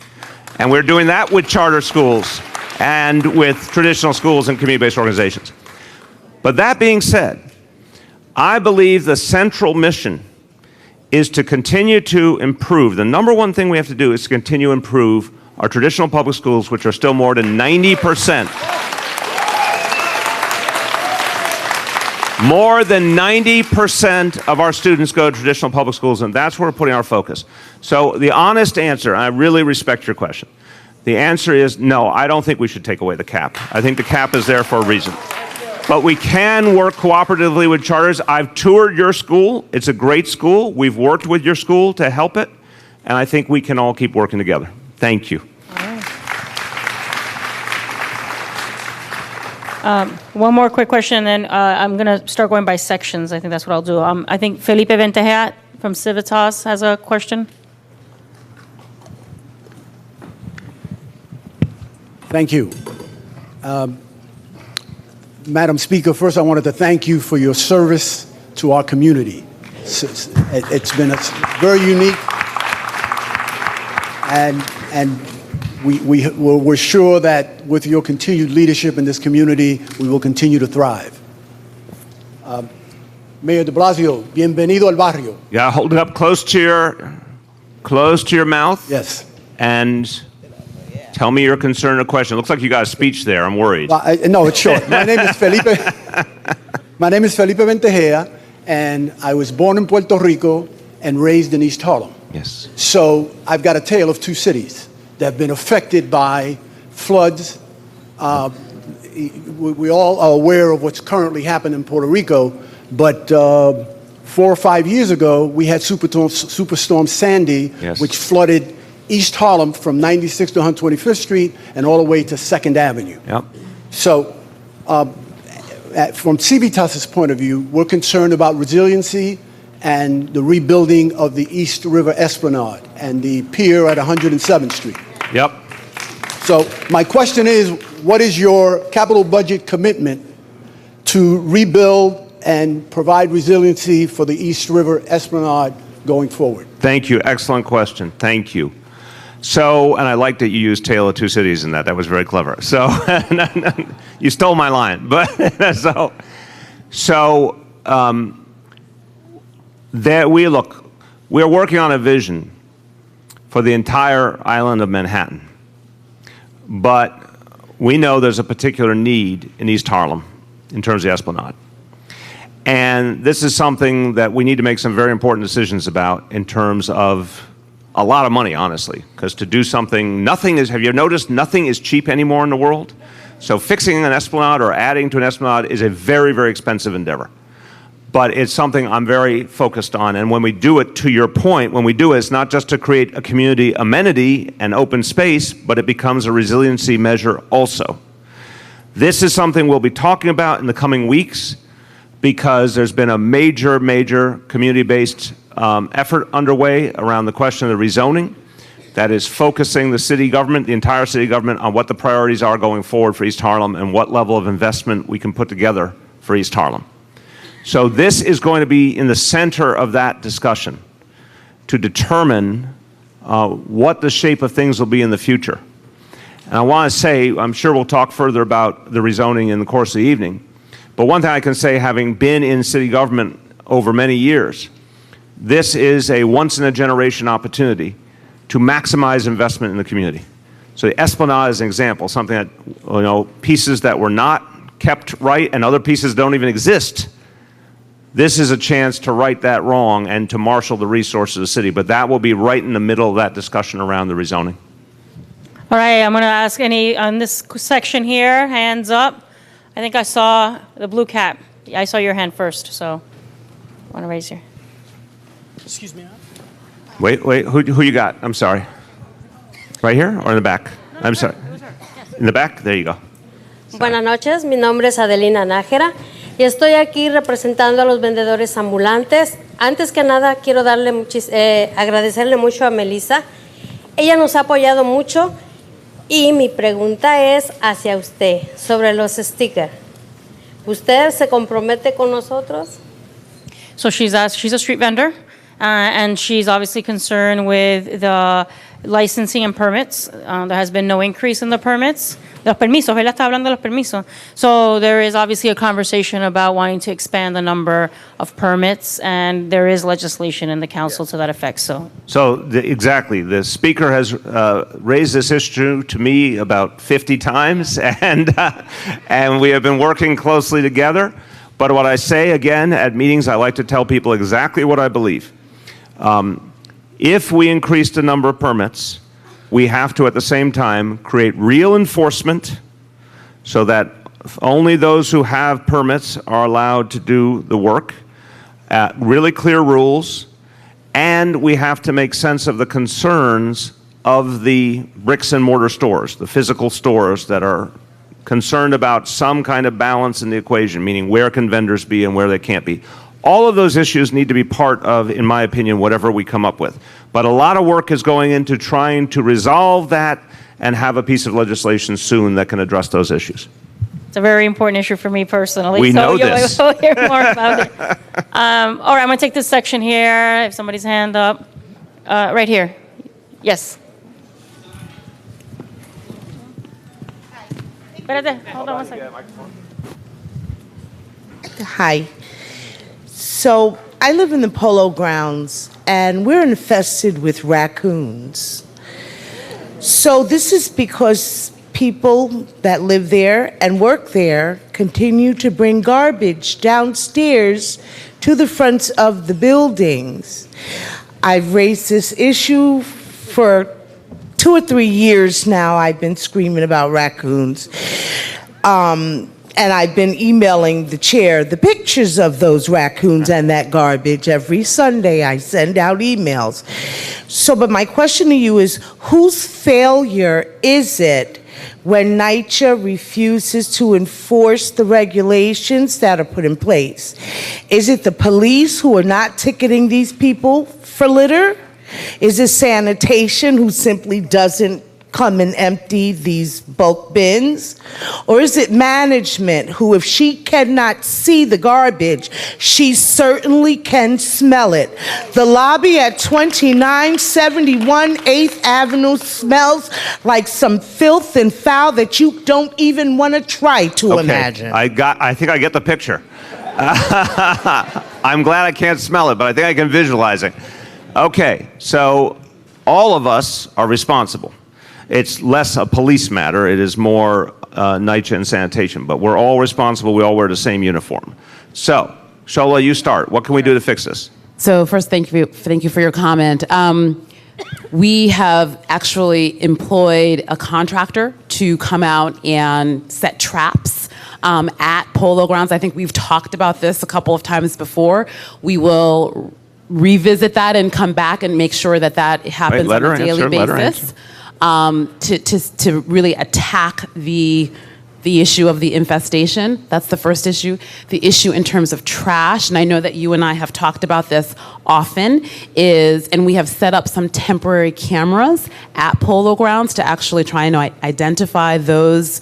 And we're doing that with charter schools and with traditional schools and community-based organizations. But that being said, I believe the central mission is to continue to improve. The number one thing we have to do is to continue to improve our traditional public schools, which are still more than 90%. More than 90% of our students go to traditional public schools, and that's where we're putting our focus. So the honest answer, I really respect your question. The answer is no, I don't think we should take away the cap. I think the cap is there for a reason. But we can work cooperatively with charters. I've toured your school. It's a great school. We've worked with your school to help it, and I think we can all keep working together. Thank you. One more quick question, and then I'm going to start going by sections. I think that's what I'll do. I think Felipe Ventehat from Civitas has a question. Thank you. Madam Speaker, first I wanted to thank you for your service to our community. It's been very unique, and we're sure that with your continued leadership in this community, we will continue to thrive. Mayor de Blasio, bienvenido al barrio. Yeah, hold it up close to your mouth. Yes. And tell me your concern or question. It looks like you got a speech there. I'm worried. No, it's short. My name is Felipe. My name is Felipe Ventehat, and I was born in Puerto Rico and raised in East Harlem. Yes. So I've got a tale of two cities that have been affected by floods. We all are aware of what's currently happening in Puerto Rico, but 4 or 5 years ago, we had Superstorm Sandy, yes, which flooded East Harlem from 96th to 125th Street and all the way to 2nd Avenue. Yep. So from Civitas's point of view, we're concerned about resiliency and the rebuilding of the East River Esplanade and the pier at 107th Street. Yep. So my question is, what is your capital budget commitment to rebuild and provide resiliency for the East River Esplanade going forward? Thank you. Excellent question. Thank you. So, and I like that you used Tale of Two Cities in that. That was very clever. So, you stole my line. But we're working on a vision for the entire island of Manhattan. But we know there's a particular need in East Harlem in terms of the Esplanade. And this is something that we need to make some very important decisions about in terms of a lot of money, honestly. Because to do something, have you noticed nothing is cheap anymore in the world? So fixing an Esplanade or adding to an Esplanade is a very, very expensive endeavor. But it's something I'm very focused on. And when we do it, to your point, when we do it, it's not just to create a community amenity and open space, but it becomes a resiliency measure also. This is something we'll be talking about in the coming weeks because there's been a major, major community-based effort underway around the question of the rezoning that is focusing the city government, the entire city government, on what the priorities are going forward for East Harlem and what level of investment we can put together for East Harlem. So this is going to be in the center of that discussion to determine what the shape of things will be in the future. And I want to say, I'm sure we'll talk further about the rezoning in the course of the evening, but one thing I can say, having been in city government over many years, this is a once-in-a-generation opportunity to maximize investment in the community. So the Esplanade is an example, something that, pieces that were not kept right and other pieces don't even exist. This is a chance to right that wrong and to marshal the resources of the city, but that will be right in the middle of that discussion around the rezoning. All right, I'm going to ask any on this section here, hands up. I think I saw the blue cap. I saw your hand first, so I want to raise your. Excuse me. Wait, who you got? I'm sorry. Right here or in the back? I'm sorry. In the back? There you go. Buenas noches, mi nombre es Adelina Nájera y estoy aquí representando a los vendedores ambulantes. Antes que nada, quiero agradecerle mucho a Melissa. Ella nos ha apoyado mucho y mi pregunta es hacia usted sobre los stickers. ¿Usted se compromete con nosotros? So she's a street vendor, and she's obviously concerned with the licensing and permits. There has been no increase in the permits. Los permisos, ella está hablando de los permisos. So there is obviously a conversation about wanting to expand the number of permits, and there is legislation in the council to that effect. So exactly, the speaker has raised this issue to me about 50 times, and we have been working closely together. But what I say again at meetings, I like to tell people exactly what I believe. If we increase the number of permits, we have to, at the same time, create real enforcement so that only those who have permits are allowed to do the work, really clear rules, and we have to make sense of the concerns of the bricks and mortar stores, the physical stores that are concerned about some kind of balance in the equation, meaning where can vendors be and where they can't be. All of those issues need to be part of, in my opinion, whatever we come up with. But a lot of work is going into trying to resolve that and have a piece of legislation soon that can address those issues. it's a very important issue for me personally. We know this. We'll hear more about it. All right, I'm going to take this section here. If somebody's hand up. Right here. Yes. Hold on one second. Hi. So I live in the Polo Grounds, and we're infested with raccoons. So this is because people that live there and work there continue to bring garbage downstairs to the fronts of the buildings. I've raised this issue for 2 or 3 years now. I've been screaming about raccoons. And I've been emailing the chair the pictures of those raccoons and that garbage. Every Sunday I send out emails. So, but my question to you is, whose failure is it when NYCHA refuses to enforce the regulations that are put in place? Is it the police who are not ticketing these people for litter? Is it sanitation who simply doesn't come and empty these bulk bins? Or is it management who, if she cannot see the garbage, she certainly can smell it? The lobby at 2971 8th Avenue smells like some filth and foul that you don't even want to try to imagine. I think I get the picture. I'm glad I can't smell it, but I think I can visualize it. Okay, so all of us are responsible. It's less a police matter. It is more NYCHA and sanitation. But we're all responsible. We all wear the same uniform. So, Shola, you start. What can we do to fix this? So first, thank you for your comment. We have actually employed a contractor to come out and set traps at Polo Grounds. I think we've talked about this a couple of times before. We will revisit that and come back and make sure that that happens on a daily basis to really attack the issue of the infestation. That's the first issue. The issue in terms of trash, and I know that you and I have talked about this often, is, and we have set up some temporary cameras at Polo Grounds to actually try and identify those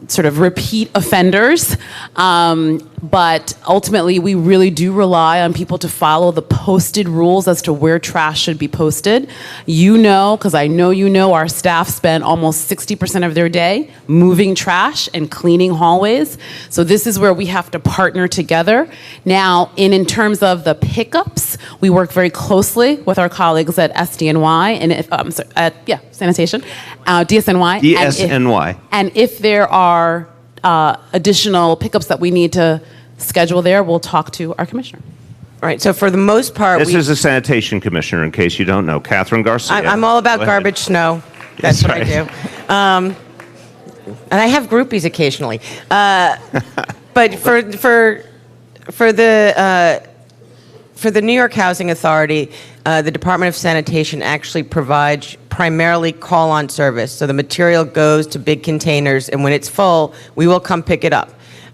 sort of repeat offenders. But ultimately, we really do rely on people to follow the posted rules as to where trash should be posted. You know, because I know you know, our staff spend almost 60% of their day moving trash and cleaning hallways. So this is where we have to partner together. Now, in terms of the pickups, we work very closely with our colleagues at SDNY and sanitation, DSNY. DSNY. And if there are additional pickups that we need to schedule there, we'll talk to our commissioner. All right, so for the most part, this is a sanitation commissioner, in case you don't know, Catherine Garcia. I'm all about garbage snow. That's what I do. And I have groupies occasionally. But for the New York Housing Authority, the Department of Sanitation actually provides primarily call-on service. So the material goes to big containers, and when it's full, we will come pick it up.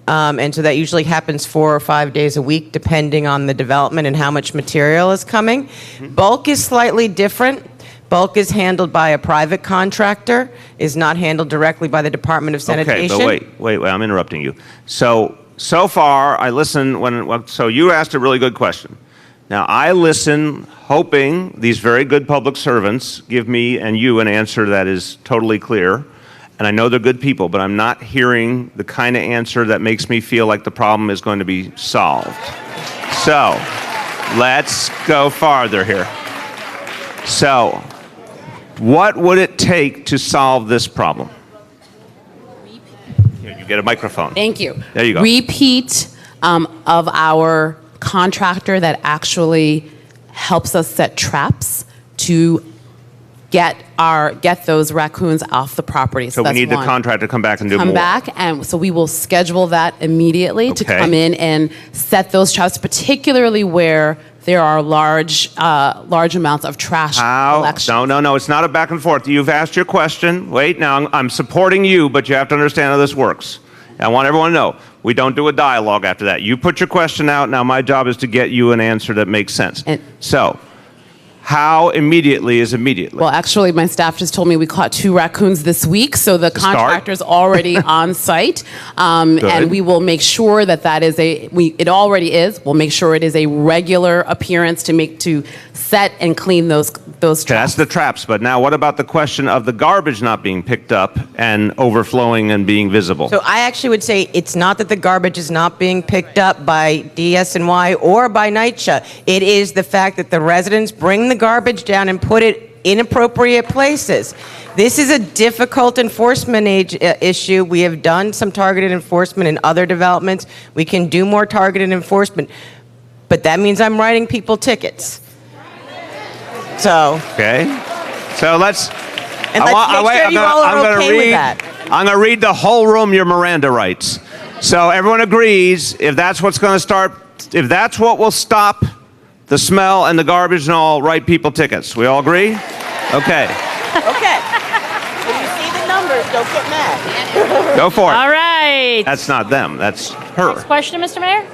And so that usually happens 4 or 5 days a week, depending on the development and how much material is coming. Bulk is slightly different. Bulk is handled by a private contractor, is not handled directly by the Department of Sanitation. Okay, but wait, I'm interrupting you. So far, I listen so you asked a really good question. Now, I listen hoping these very good public servants give me and you an answer that is totally clear. And I know they're good people, but I'm not hearing the kind of answer that makes me feel like the problem is going to be solved. So, let's go farther here. So, what would it take to solve this problem? Here, you get a microphone. Thank you. There you go. Repeat of our contractor that actually helps us set traps to get those raccoons off the property. So we need the contractor to come back and do more. Come back, and so we will schedule that immediately to come in and set those traps, particularly where there are large amounts of trash collection. No, it's not a back and forth. You've asked your question. Wait, now I'm supporting you, but you have to understand how this works. I want everyone to know, we don't do a dialogue after that. You put your question out, now my job is to get you an answer that makes sense. So, how immediately is immediately? Well, actually, my staff just told me we caught 2 raccoons this week, so the contractor's already on site. And we will make sure that it already is. We'll make sure it is a regular appearance to set and clean those traps. That's the traps, but now what about the question of the garbage not being picked up and overflowing and being visible? So I actually would say it's not that the garbage is not being picked up by DSNY or by NYCHA. It is the fact that the residents bring the garbage down and put it in appropriate places. This is a difficult enforcement issue. We have done some targeted enforcement in other developments. We can do more targeted enforcement, but that means I'm writing people tickets. Okay. So let's. And let's make sure you all are okay with that. I'm going to read the whole room your Miranda rights. So everyone agrees, if that's what's going to start, if that's what will stop the smell and the garbage, and all, write people tickets. We all agree? Okay. Okay. When you see the numbers, don't get mad. Go for it. All right. That's not them. That's her. Next question, Mr. Mayor.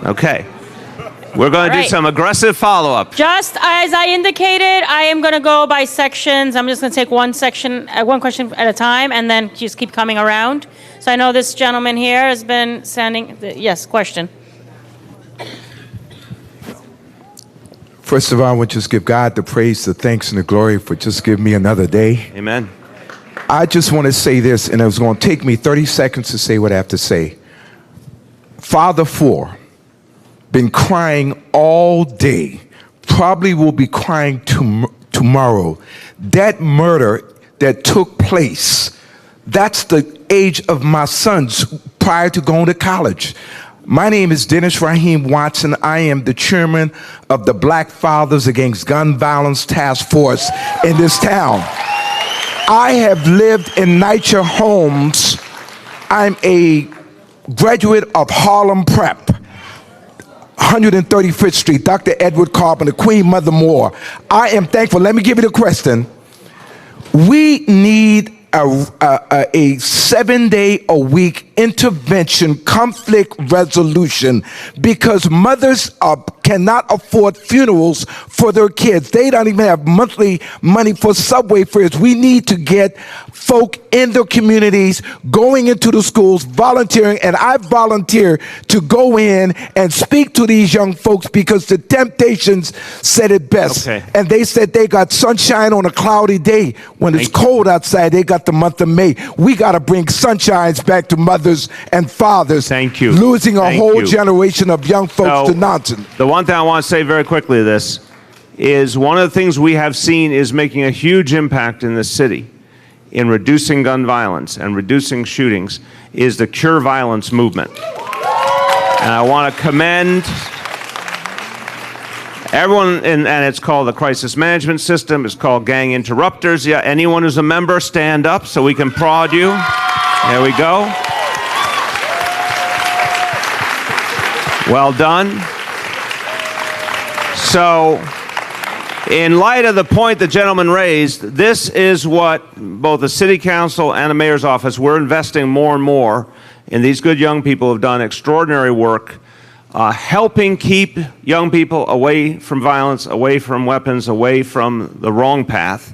Okay. We're going to do some aggressive follow-up. Just as I indicated, I am going to go by sections. I'm just going to take one question at a time, and then just keep coming around. So I know this gentleman here has been standing. Yes, question. First of all, I want to just give God the praise, the thanks, and the glory for just giving me another day. Amen. I just want to say this, and it's going to take me 30 seconds to say what I have to say. Father 4, been crying all day, probably will be crying tomorrow. That murder that took place, that's the age of my sons prior to going to college. My name is Dennis Raheem Watson. I am the chairman of the Black Fathers Against Gun Violence Task Force in this town. I have lived in NYCHA homes. I'm a graduate of Harlem Prep, 135th Street, Dr. Edward Carpenter, Queen Mother Moore. I am thankful. Let me give you the question. We need a 7-day-a-week intervention, conflict resolution, because mothers cannot afford funerals for their kids. They don't even have monthly money for subway fares. We need to get folk in their communities, going into the schools, volunteering, and I volunteer to go in and speak to these young folks because the Temptations said it best. Okay. And they said they got sunshine on a cloudy day. When it's cold outside, they got the month of May. We got to bring sunshines back to mothers and fathers. Thank you. Losing a Thank whole you. generation of young folks to nonsense. The one thing I want to say very quickly to this is one of the things we have seen is making a huge impact in this city in reducing gun violence and reducing shootings is the Cure Violence movement. And I want to commend everyone, and it's called the Crisis Management System. It's called Gang Interrupters. Yeah, anyone who's a member, stand up so we can prod you. There we go. Well done. So, in light of the point the gentleman raised, this is what both the City Council and the Mayor's Office, we're investing more and more in these good young people who have done extraordinary work, helping keep young people away from violence, away from weapons, away from the wrong path.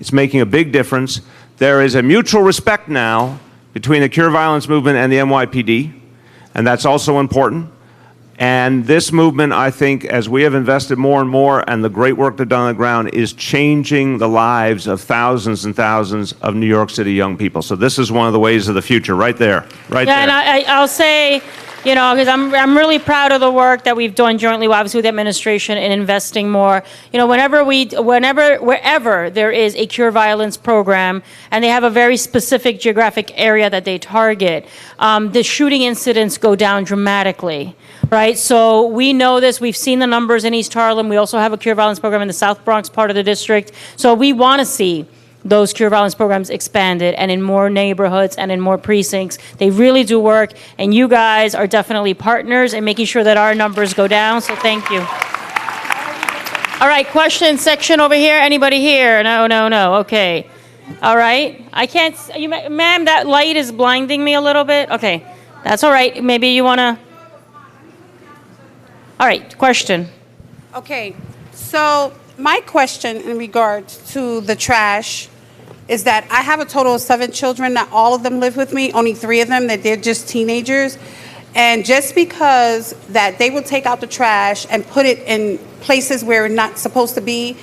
It's making a big difference. There is a mutual respect now between the Cure Violence movement and the NYPD, and that's also important. And this movement, I think, as we have invested more and more, and the great work they've done on the ground, is changing the lives of thousands and thousands of New York City young people. So this is one of the ways of the future, right there, right there. And I'll say, you know, because I'm really proud of the work that we've done jointly, obviously, with the administration in investing more. You know, wherever there is a Cure Violence program, and they have a very specific geographic area that they target, the shooting incidents go down dramatically. Right, so we know this. We've seen the numbers in East Harlem. We also have a Cure Violence program in the South Bronx part of the district. So we want to see those Cure Violence programs expanded and in more neighborhoods and in more precincts. They really do work, and you guys are definitely partners in making sure that our numbers go down, so thank you. All right, question section over here. Anybody here? No, okay. All right, I can't, ma'am, that light is blinding me a little bit. Okay, that's all right. Maybe you want to. All right, question. Okay, so my question in regards to the trash is that I have a total of 7 children. Not all of them live with me, only 3 of them, that they're just teenagers. And just because that they will take out the trash and put it in places where it's not supposed to be,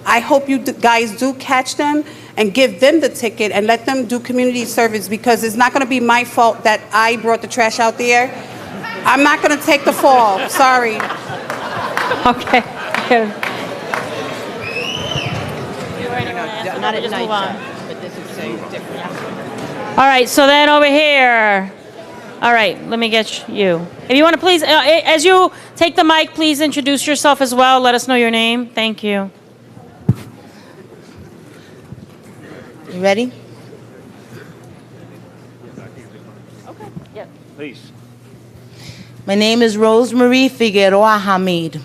I hope you guys do catch them and give them the ticket and let them do community service, because it's not gonna be my fault that I brought the trash out there. I'm not going to take the fall. Sorry. Okay. Just move on. All right, so then over here. All right, let me get you. If you want to please, as you take the mic, please introduce yourself as well. Let us know your name. Thank you. You ready? Okay, yeah. Please. My name is Rosemarie Figueroa Hamid.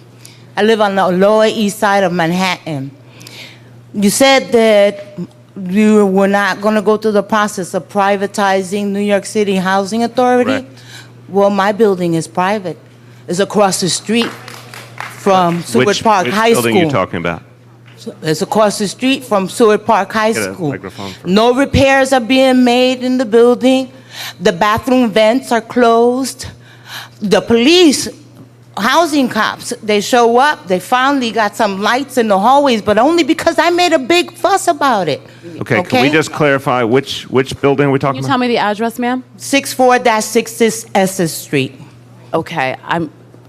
I live on the Lower East Side of Manhattan. You said that you were not going to go through the process of privatizing New York City Housing Authority. Correct. Well, my building is private. It's across the street from Seward Park High School. Which building are you talking about? It's across the street from Seward Park High Get a School. microphone for- No repairs are being made in the building. The bathroom vents are closed. The police, housing cops, they show up. They finally got some lights in the hallways, but only because I made a big fuss about it. Okay, can we just clarify which building are we talking Can you about? tell me the address, ma'am? 64-66 Essex Street. Okay,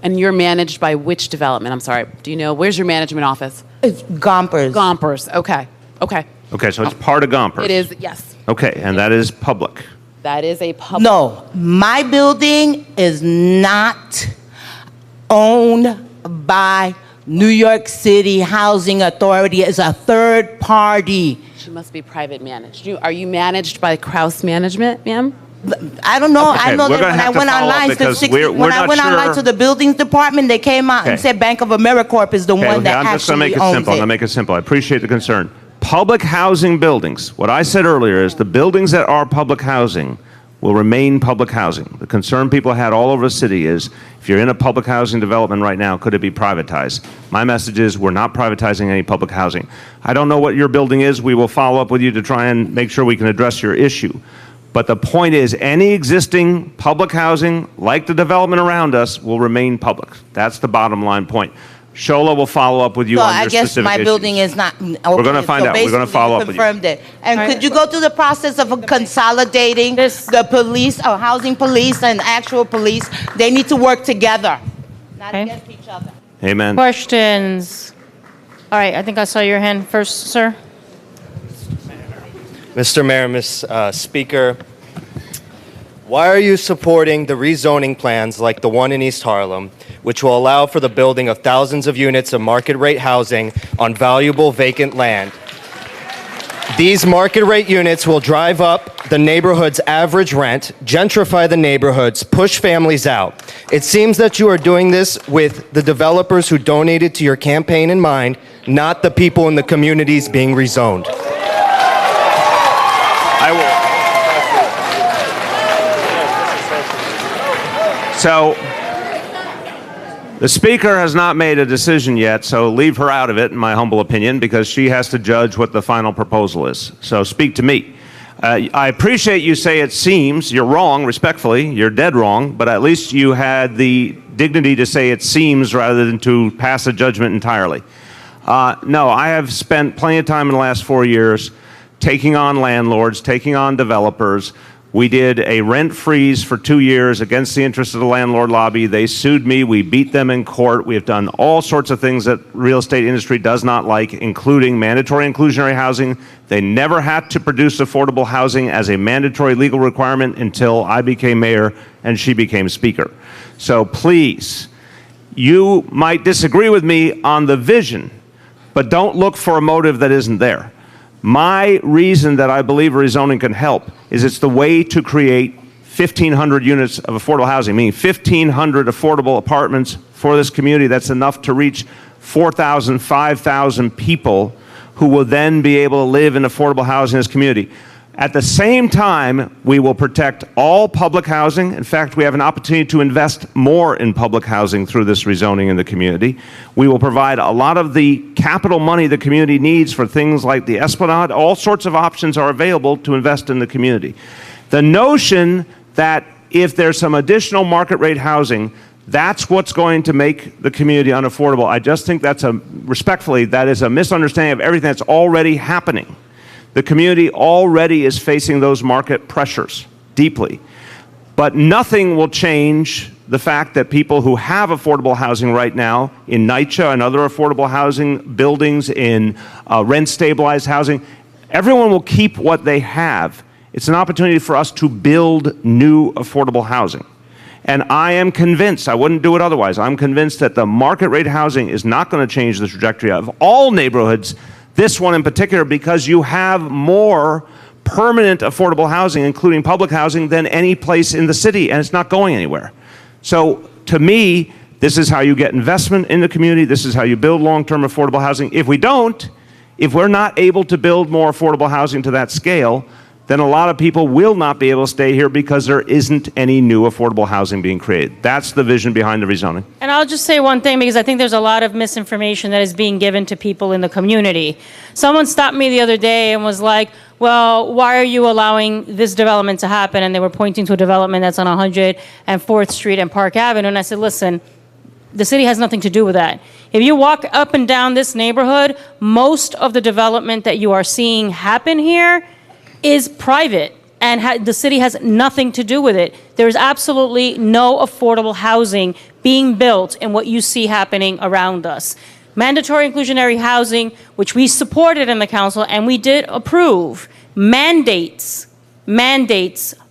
And you're managed by which development? I'm sorry. Do you know? Where's your management office? It's Gompers. Gompers. Okay. Okay. Okay, so it's part of Gompers. It is, yes. Okay, and that is public. That is a public. No, my building is not owned by New York City Housing Authority. It's a third party. She must be private managed. Are you managed by Kraus Management, ma'am? I don't know. Okay, I know we're that gonna when I have to went follow up online to because 60, we're when I not went online sure. to the buildings department, they came out and Okay. said Bank of Americorp is the Okay, one that I'm just going to actually make it owns simple. I'm going to make it simple. I appreciate the concern. Public housing buildings. What I said earlier is the buildings that are public housing will remain public housing. The concern people had all over the city is if you're in a public housing development right now, could it be privatized? My message is we're not privatizing any public housing. I don't know what your building is. We will follow up with you to try and make sure we can address your issue. But the point is any existing public housing, like the development around us, will remain public. That's the bottom line point. Shola will follow up with you So on your I guess specific my issues. building is not. We're going to find out. We're going to follow up with you. Confirmed it. And could you go through the process of consolidating the police, or housing police, and actual police? They need to work together, not against each other. Amen. Questions? All right, I think I saw your hand first, sir. Mr. Mayor, Ms. Speaker, why are you supporting the rezoning plans like the one in East Harlem, which will allow for the building of thousands of units of market rate housing on valuable vacant land? These market rate units will drive up the neighborhood's average rent, gentrify the neighborhoods, push families out. It seems that you are doing this with the developers who donated to your campaign in mind, not the people in the communities being rezoned. I will. So, the Speaker has not made a decision yet, so leave her out of it, in my humble opinion, because she has to judge what the final proposal is. So speak to me. I appreciate you say it seems. You're wrong, respectfully. You're dead wrong, but at least you had the dignity to say it seems rather than to pass a judgment entirely. No, I have spent plenty of time in the last 4 years taking on landlords, taking on developers. We did a rent freeze for 2 years against the interests of the landlord lobby. They sued me. We beat them in court. We have done all sorts of things that real estate industry does not like, including mandatory inclusionary housing. They never had to produce affordable housing as a mandatory legal requirement until I became mayor and she became speaker. So please, you might disagree with me on the vision, but don't look for a motive that isn't there. My reason that I believe rezoning can help is it's the way to create 1,500 units of affordable housing, meaning 1,500 affordable apartments for this community. That's enough to reach 4,000, 5,000 people who will then be able to live in affordable housing in this community. At the same time, we will protect all public housing. In fact, we have an opportunity to invest more in public housing through this rezoning in the community. We will provide a lot of the capital money the community needs for things like the Esplanade. All sorts of options are available to invest in the community. The notion that if there's some additional market rate housing, that's what's going to make the community unaffordable, I just think that's respectfully, that is a misunderstanding of everything that's already happening. The community already is facing those market pressures deeply. But nothing will change the fact that people who have affordable housing right now in NYCHA and other affordable housing buildings, in rent-stabilized housing, everyone will keep what they have. It's an opportunity for us to build new affordable housing. And I am convinced, I wouldn't do it otherwise, I'm convinced that the market rate housing is not going to change the trajectory of all neighborhoods, this one in particular, because you have more permanent affordable housing, including public housing, than any place in the city, and it's not going anywhere. So to me, this is how you get investment in the community. This is how you build long-term affordable housing. If we're not able to build more affordable housing to that scale, then a lot of people will not be able to stay here because there isn't any new affordable housing being created. That's the vision behind the rezoning. And I'll just say one thing, because I think there's a lot of misinformation that is being given to people in the community. Someone stopped me the other day and was like, well, why are you allowing this development to happen? And they were pointing to a development that's on 104th Street and Park Avenue. And I said, listen, the city has nothing to do with that. If you walk up and down this neighborhood, most of the development that you are seeing happen here is private, and the city has nothing to do with it. There is absolutely no affordable housing being built and what you see happening around us. Mandatory inclusionary housing, which we supported in the council and we did approve, mandates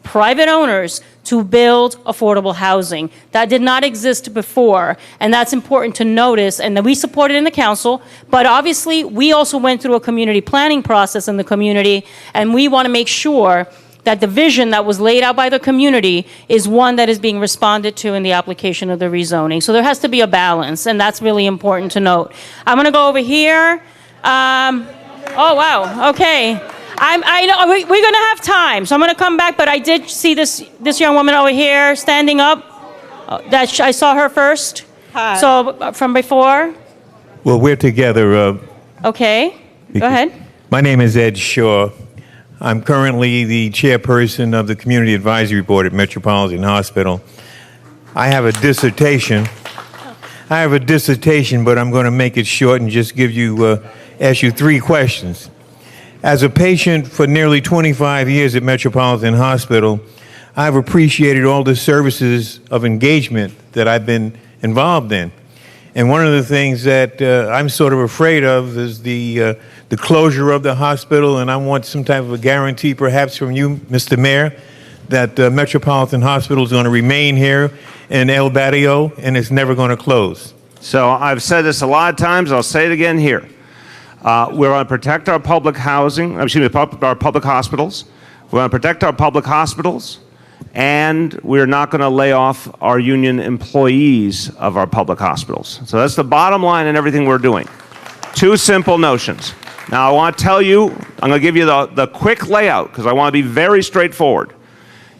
private owners to build affordable housing. That did not exist before, and that's important to notice, and that we supported in the council, but obviously we also went through a community planning process in the community, and we want to make sure that the vision that was laid out by the community is one that is being responded to in the application of the rezoning. So there has to be a balance, and that's really important to note. I'm going to go over here. Oh, wow, okay. I know we're going to have time, so I'm going to come back, but I did see this young woman over here standing up. I saw her first. Hi. So from before? Well, we're together. Okay, go ahead. My name is Ed Shaw. I'm currently the chairperson of the Community Advisory Board at Metropolitan Hospital. I have a dissertation, but I'm going to make it short and just ask you 3 questions. As a patient for nearly 25 years at Metropolitan Hospital, I've appreciated all the services of engagement that I've been involved in. And one of the things that I'm sort of afraid of is the closure of the hospital, and I want some type of a guarantee perhaps from you, Mr. Mayor, that Metropolitan Hospital is going to remain here in El Barrio and it's never going to close. So I've said this a lot of times, I'll say it again here. We're going to protect our public housing, our public hospitals. We're going to protect our public hospitals, and we're not going to lay off our union employees of our public hospitals. So that's the bottom line in everything we're doing. 2 simple notions. Now, I want to tell you, I'm going to give you the quick layout because I want to be very straightforward.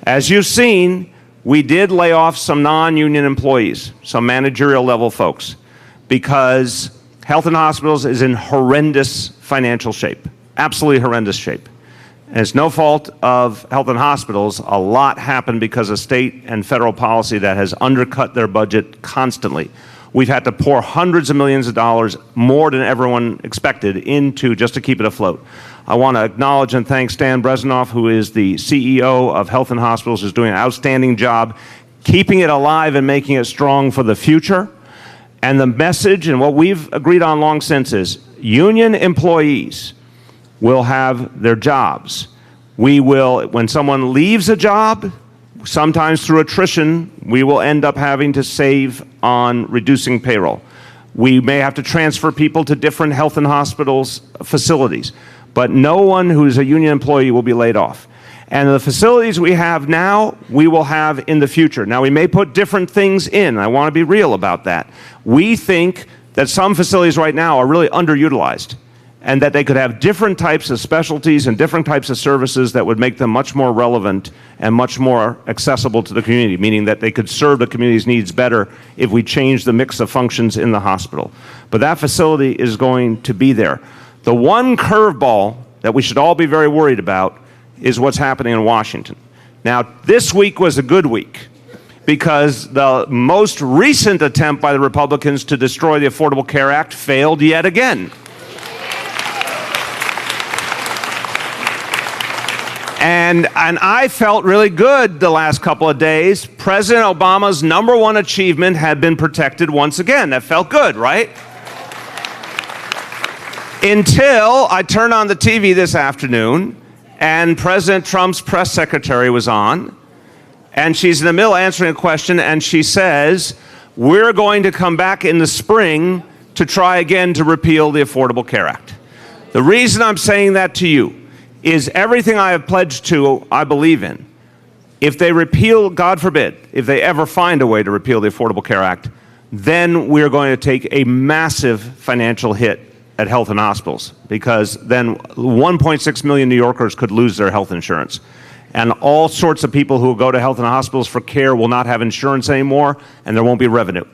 As you've seen, we did lay off some non-union employees, some managerial level folks, because Health and Hospitals is in horrendous financial shape, absolutely horrendous shape. And it's no fault of Health and Hospitals. A lot happened because of state and federal policy that has undercut their budget constantly. We've had to pour hundreds of millions of dollars, more than everyone expected, into just to keep it afloat. I want to acknowledge and thank Stan Bresnoff, who is the CEO of Health and Hospitals, who's doing an outstanding job keeping it alive and making it strong for the future. And the message and what we've agreed on long since is union employees will have their jobs. We will, when someone leaves a job, sometimes through attrition, we will end up having to save on reducing payroll. We may have to transfer people to different Health and Hospitals facilities, but no one who's a union employee will be laid off. And the facilities we have now, we will have in the future. Now, we may put different things in. I want to be real about that. We think that some facilities right now are really underutilized and that they could have different types of specialties and different types of services that would make them much more relevant and much more accessible to the community, meaning that they could serve the community's needs better if we change the mix of functions in the hospital. But that facility is going to be there. The one curveball that we should all be very worried about is what's happening in Washington. Now, this week was a good week because the most recent attempt by the Republicans to destroy the Affordable Care Act failed yet again. And I felt really good the last couple of days. President Obama's #1 achievement had been protected once again. That felt good, right? Until I turned on the TV this afternoon and President Trump's press secretary was on, and she's in the middle answering a question, and she says, we're going to come back in the spring to try again to repeal the Affordable Care Act. The reason I'm saying that to you is everything I have pledged to, I believe in. If they repeal, God forbid, if they ever find a way to repeal the Affordable Care Act, then we're going to take a massive financial hit at Health and Hospitals, because then 1.6 million New Yorkers could lose their health insurance. And all sorts of people who go to Health and Hospitals for care will not have insurance anymore, and there won't be revenue.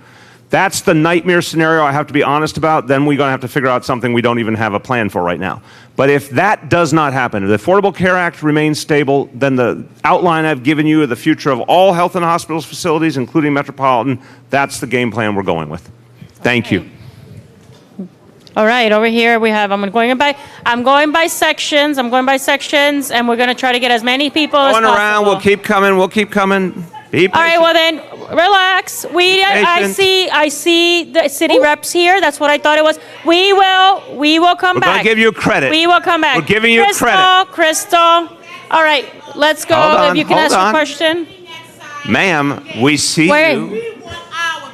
That's the nightmare scenario I have to be honest about. Then we're going to have to figure out something we don't even have a plan for right now. But if that does not happen, if the Affordable Care Act remains stable, then the outline I've given you of the future of all Health and Hospitals facilities, including Metropolitan, that's the game plan we're going with. Thank you. All right, over here we have, I'm going by sections, and we're going to try to get as many people as possible. Going around, we'll keep coming. Be All right, patient. well then, relax. I see the city reps here. That's what I thought it was. We will come We're back. gonna give you credit. We will come back. We're giving you credit. Crystal. All right, let's go. Hold on, if you can hold ask on. your question. Ma'am, we see Wait. you.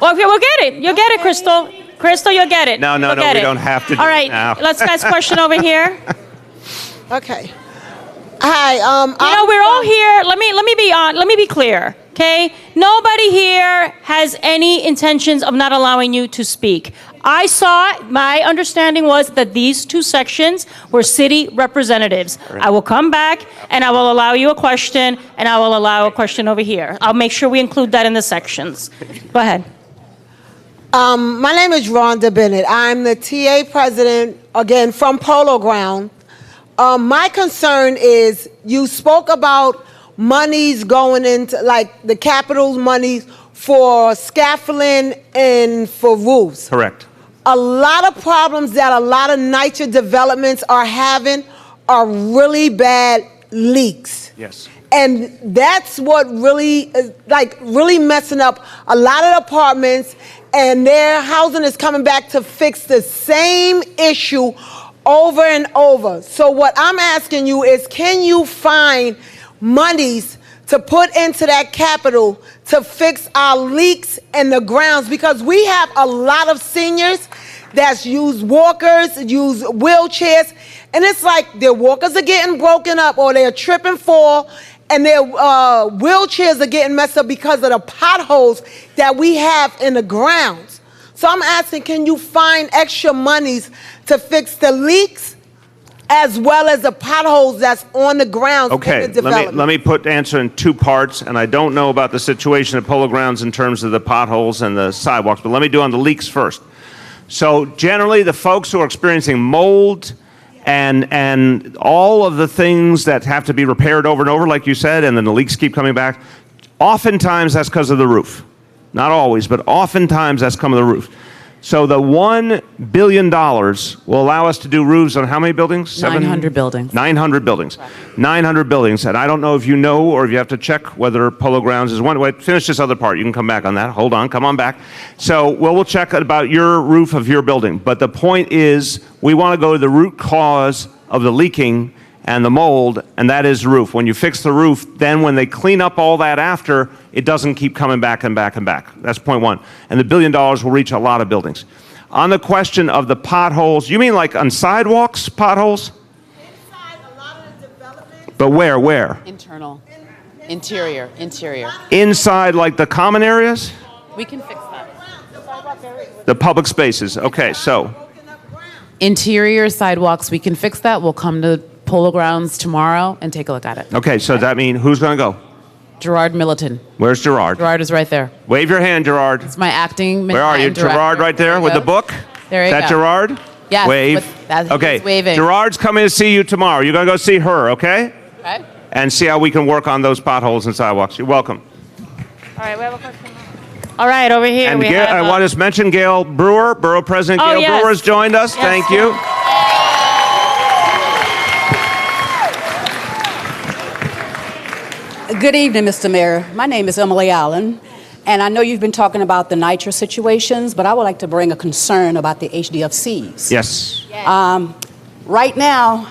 Okay, we'll get it. You'll get it, Crystal. Crystal, you'll get it. No, You'll get we it. don't have to do All it right, now. let's ask question over here. Okay. Hi. We're all here. Let me be clear. Okay. Nobody here has any intentions of not allowing you to speak. My understanding was that these two sections were city representatives. I will come back and I will allow you a question and I will allow a question over here. I'll make sure we include that in the sections. Go ahead. My name is Rhonda Bennett. I'm the TA president, again, from Polo Ground. My concern is you spoke about monies going into, like, the capital monies for scaffolding and for roofs. Correct. A lot of problems that a lot of NYCHA developments are having are really bad leaks. Yes. And that's what really is really messing up a lot of apartments, and their housing is coming back to fix the same issue over and over. So what I'm asking you is, can you find monies to put into that capital to fix our leaks in the grounds? Because we have a lot of seniors that use walkers, use wheelchairs, and it's like their walkers are getting broken up or they're tripping fall, and their wheelchairs are getting messed up because of the potholes that we have in the grounds. So I'm asking, can you find extra monies to fix the leaks as well as the potholes that's on the grounds in Okay, the development? let me put the answer in two parts, and I don't know about the situation at Polo Grounds in terms of the potholes and the sidewalks, but let me do on the leaks first. So generally, the folks who are experiencing mold and all of the things that have to be repaired over and over, like you said, and then the leaks keep coming back, oftentimes that's because of the roof. Not always, but oftentimes that's come of the roof. So the $1 billion will allow us to do roofs on how many buildings? 900 buildings. 900 buildings. 900 buildings. And I don't know if you know or if you have to check whether Polo Grounds is one. Wait, finish this other part. You can come back on that. Hold on. Come on back. So we'll check about your roof of your building. But the point is, we want to go to the root cause of the leaking and the mold, and that is the roof. When you fix the roof, then when they clean up all that after, it doesn't keep coming back and back and back. That's point one. And the $1 billion will reach a lot of buildings. On the question of the potholes, you mean like on sidewalks, potholes? Inside a lot of the development. But where? Internal. Interior. Inside, like the common areas? We can fix that. The public spaces. Okay, so. Interior sidewalks, we can fix that. We'll come to Polo Grounds tomorrow and take a look at it. Okay, so does that mean who's going to go? Gerard Milliton. Where's Gerard? Gerard is right there. Wave your hand, Gerard. It's my acting. Where are you? Gerard right there with the book? There you go. Is that Gerard? Yes. Wave. Okay. He's waving. Gerard's coming to see you tomorrow. You're going to go see her, okay? Okay. And see how we can work on those potholes and sidewalks. You're welcome. All right, we have a question. All right, over here And we Gail, have. I want to mention Gail Brewer, Borough President Oh, Gail yes. Brewer has joined us. Yes. Thank you. Good evening, Mr. Mayor. My name is Emily Allen, and I know you've been talking about the NYCHA situations, but I would like to bring a concern about the HDFCs. Yes. Right now,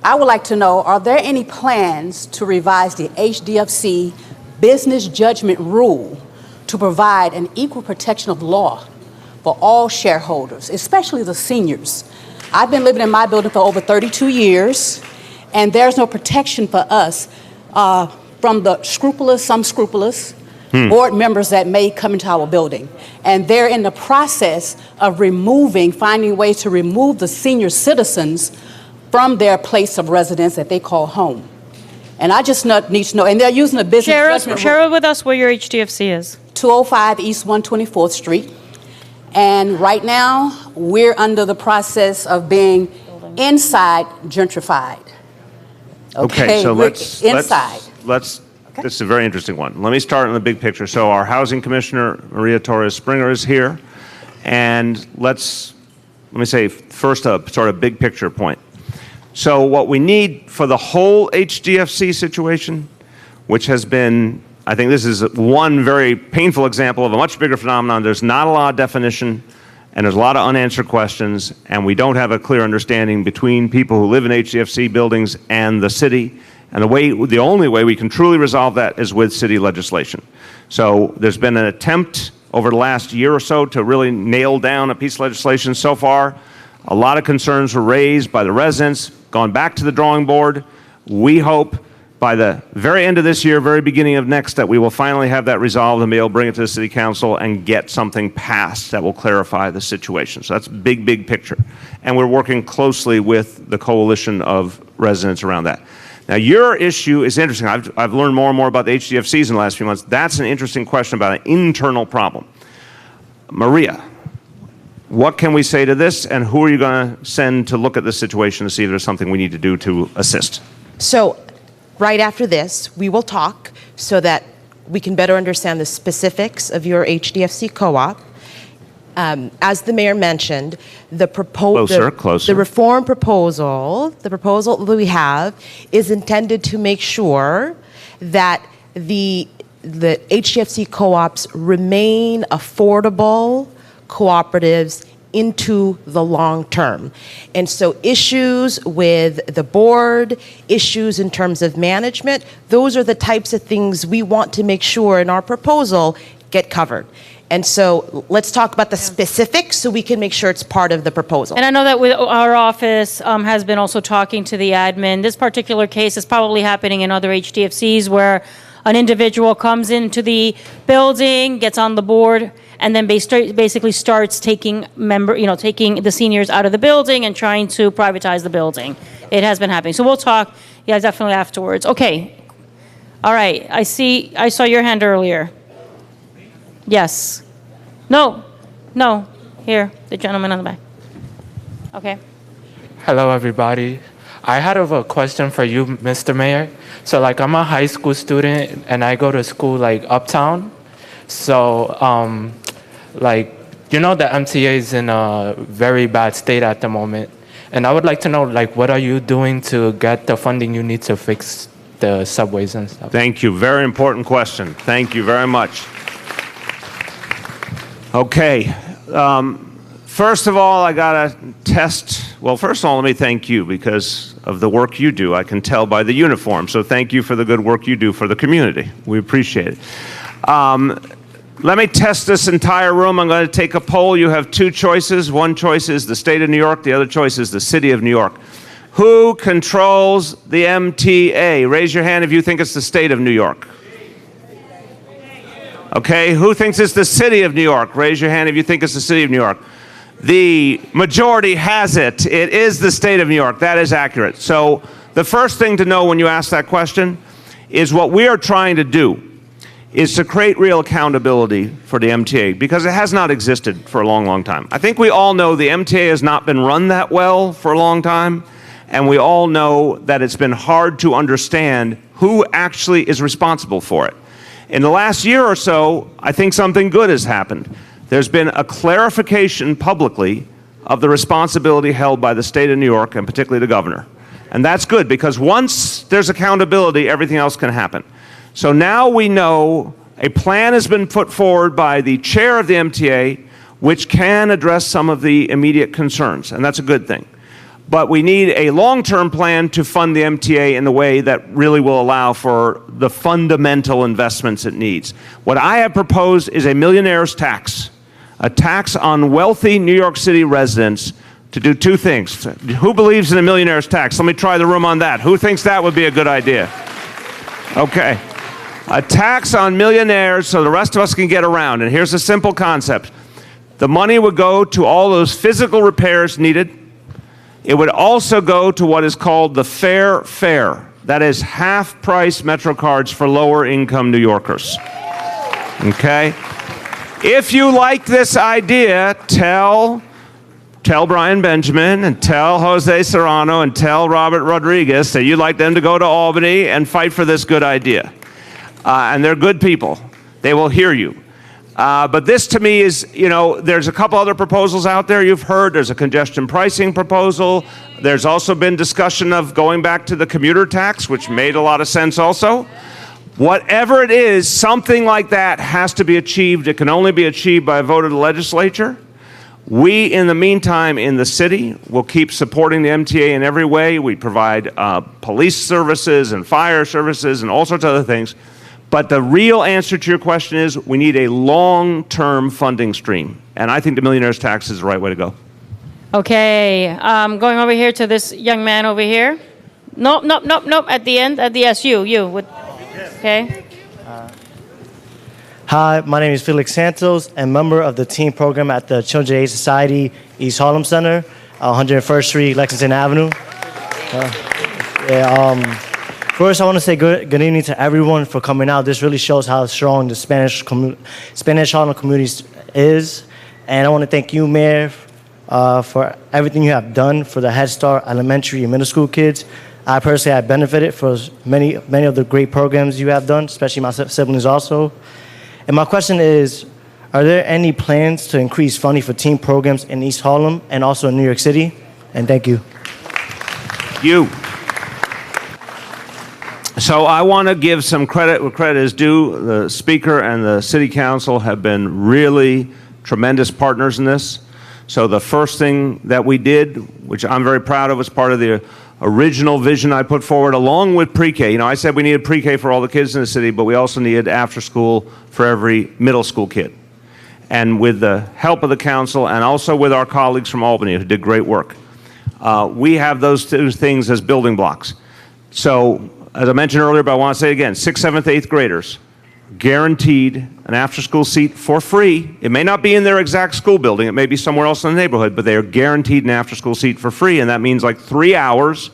I would like to know, are there any plans to revise the HDFC business judgment rule to provide an equal protection of law for all shareholders, especially the seniors? I've been living in my building for over 32 years, and there's no protection for us from the some scrupulous board members that may come into our building. And they're in the process of finding ways to remove the senior citizens from their place of residence that they call home. And I just need to know, and they're using a business judgment Share with us where your HDFC is. 205 East 124th Street. And right now, we're under the process of being inside gentrified. Okay, so we're let's inside. This is a very interesting one. Let me start in the big picture. So our housing commissioner, Maria Torres Springer, is here. And let me say first a sort of big picture point. So what we need for the whole HDFC situation, which has been, I think this is one very painful example of a much bigger phenomenon. There's not a lot of definition, and there's a lot of unanswered questions, and we don't have a clear understanding between people who live in HDFC buildings and the city. And the only way we can truly resolve that is with city legislation. So there's been an attempt over the last year or so to really nail down a piece of legislation. So far, a lot of concerns were raised by the residents, gone back to the drawing board. We hope by the very end of this year, very beginning of next, that we will finally have that resolved and be able to bring it to the city council and get something passed that will clarify the situation. So that's big, big picture. And we're working closely with the coalition of residents around that. Now, your issue is interesting. I've learned more and more about the HDFCs in the last few months. That's an interesting question about an internal problem. Maria, what can we say to this, and who are you going to send to look at this situation to see if there's something we need to do to assist? So, right after this, we will talk so that we can better understand the specifics of your HDFC co-op. As the mayor mentioned, the reform proposal, the proposal that we have is intended to make sure that the HDFC co-ops remain affordable cooperatives into the long term. And so issues with the board, issues in terms of management, those are the types of things we want to make sure in our proposal get covered. And so let's talk about the specifics so we can make sure it's part of the proposal. And I know that with our office has been also talking to the admin. This particular case is probably happening in other HDFCs where an individual comes into the building, gets on the board, and then basically starts taking taking the seniors out of the building and trying to privatize the building. It has been happening. So we'll talk, definitely afterwards. Okay. All right. I saw your hand earlier. Yes. No. Here, the gentleman on the back. Okay. Hello, everybody. I had a question for you, Mr. Mayor. So, I'm a high school student, and I go to school, uptown. So, the MTA is in a very bad state at the moment. And I would like to know, what are you doing to get the funding you need to fix the subways and stuff? Thank you. Very important question. Thank you very much. Okay. First of all, I got to test. Well, first of all, let me thank you because of the work you do. I can tell by the uniform. So thank you for the good work you do for the community. We appreciate it. Let me test this entire room. I'm going to take a poll. You have two choices. One choice is the state of New York. The other choice is the city of New York. Who controls the MTA? Raise your hand if you think it's the state of New York. Okay, who thinks it's the city of New York? Raise your hand if you think it's the city of New York. The majority has it. It is the state of New York. That is accurate. So the first thing to know when you ask that question is what we are trying to do is to create real accountability for the MTA because it has not existed for a long, long time. I think we all know the MTA has not been run that well for a long time, and we all know that it's been hard to understand who actually is responsible for it. In the last year or so, I think something good has happened. There's been a clarification publicly of the responsibility held by the state of New York and particularly the governor. And that's good because once there's accountability, everything else can happen. So now we know a plan has been put forward by the chair of the MTA which can address some of the immediate concerns, and that's a good thing. But we need a long-term plan to fund the MTA in the way that really will allow for the fundamental investments it needs. What I have proposed is a millionaire's tax, a tax on wealthy New York City residents to do two things. Who believes in a millionaire's tax? Let me try the room on that. Who thinks that would be a good idea? Okay. A tax on millionaires so the rest of us can get around. And here's a simple concept. The money would go to all those physical repairs needed. It would also go to what is called the fair fare. That is half-price Metro cards for lower-income New Yorkers. Okay? If you like this idea, tell Brian Benjamin and tell Jose Serrano and tell Robert Rodriguez that you'd like them to go to Albany and fight for this good idea. And they're good people. They will hear you. But this to me is, there's a couple other proposals out there you've heard. There's a congestion pricing proposal. There's also been discussion of going back to the commuter tax, which made a lot of sense also. Whatever it is, something like that has to be achieved. It can only be achieved by a vote of the legislature. We, in the meantime, in the city, will keep supporting the MTA in every way. We provide police services and fire services and all sorts of other things. But the real answer to your question is we need a long-term funding stream. And I think the millionaire's tax is the right way to go. Okay, going over here to this young man over here. Nope, at the end, yes, you. Okay. Hi, my name is Felix Santos, and member of the teen program at the Children's Aid Society East Harlem Center, 101st Street, Lexington Avenue. First, I want to say good evening to everyone for coming out. This really shows how strong the Spanish Harlem community is. And I want to thank you, Mayor, for everything you have done for the Head Start elementary and middle school kids. I personally have benefited from many of the great programs you have done, especially my siblings also. And my question is, are there any plans to increase funding for teen programs in East Harlem and also in New York City? And thank you. So I want to give some credit where credit is due. The Speaker and the City Council have been really tremendous partners in this. So the first thing that we did, which I'm very proud of, was part of the original vision I put forward along with pre-K. You know, I said we needed pre-K for all the kids in the city, but we also needed after school for every middle school kid. And with the help of the council and also with our colleagues from Albany who did great work, we have those two things as building blocks. So, as I mentioned earlier, but I want to say it again, 6th, 7th, 8th graders, guaranteed an after-school seat for free. It may not be in their exact school building. It may be somewhere else in the neighborhood, but they are guaranteed an after-school seat for free, and that means like 3 hours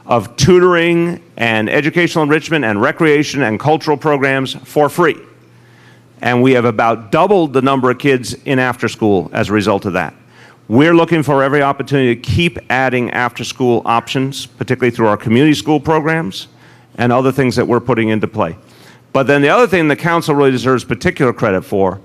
of tutoring and educational enrichment and recreation and cultural programs for free. And we have about doubled the number of kids in after-school as a result of that. We're looking for every opportunity to keep adding after-school options, particularly through our community school programs and other things that we're putting into play. But then the other thing the council really deserves particular credit for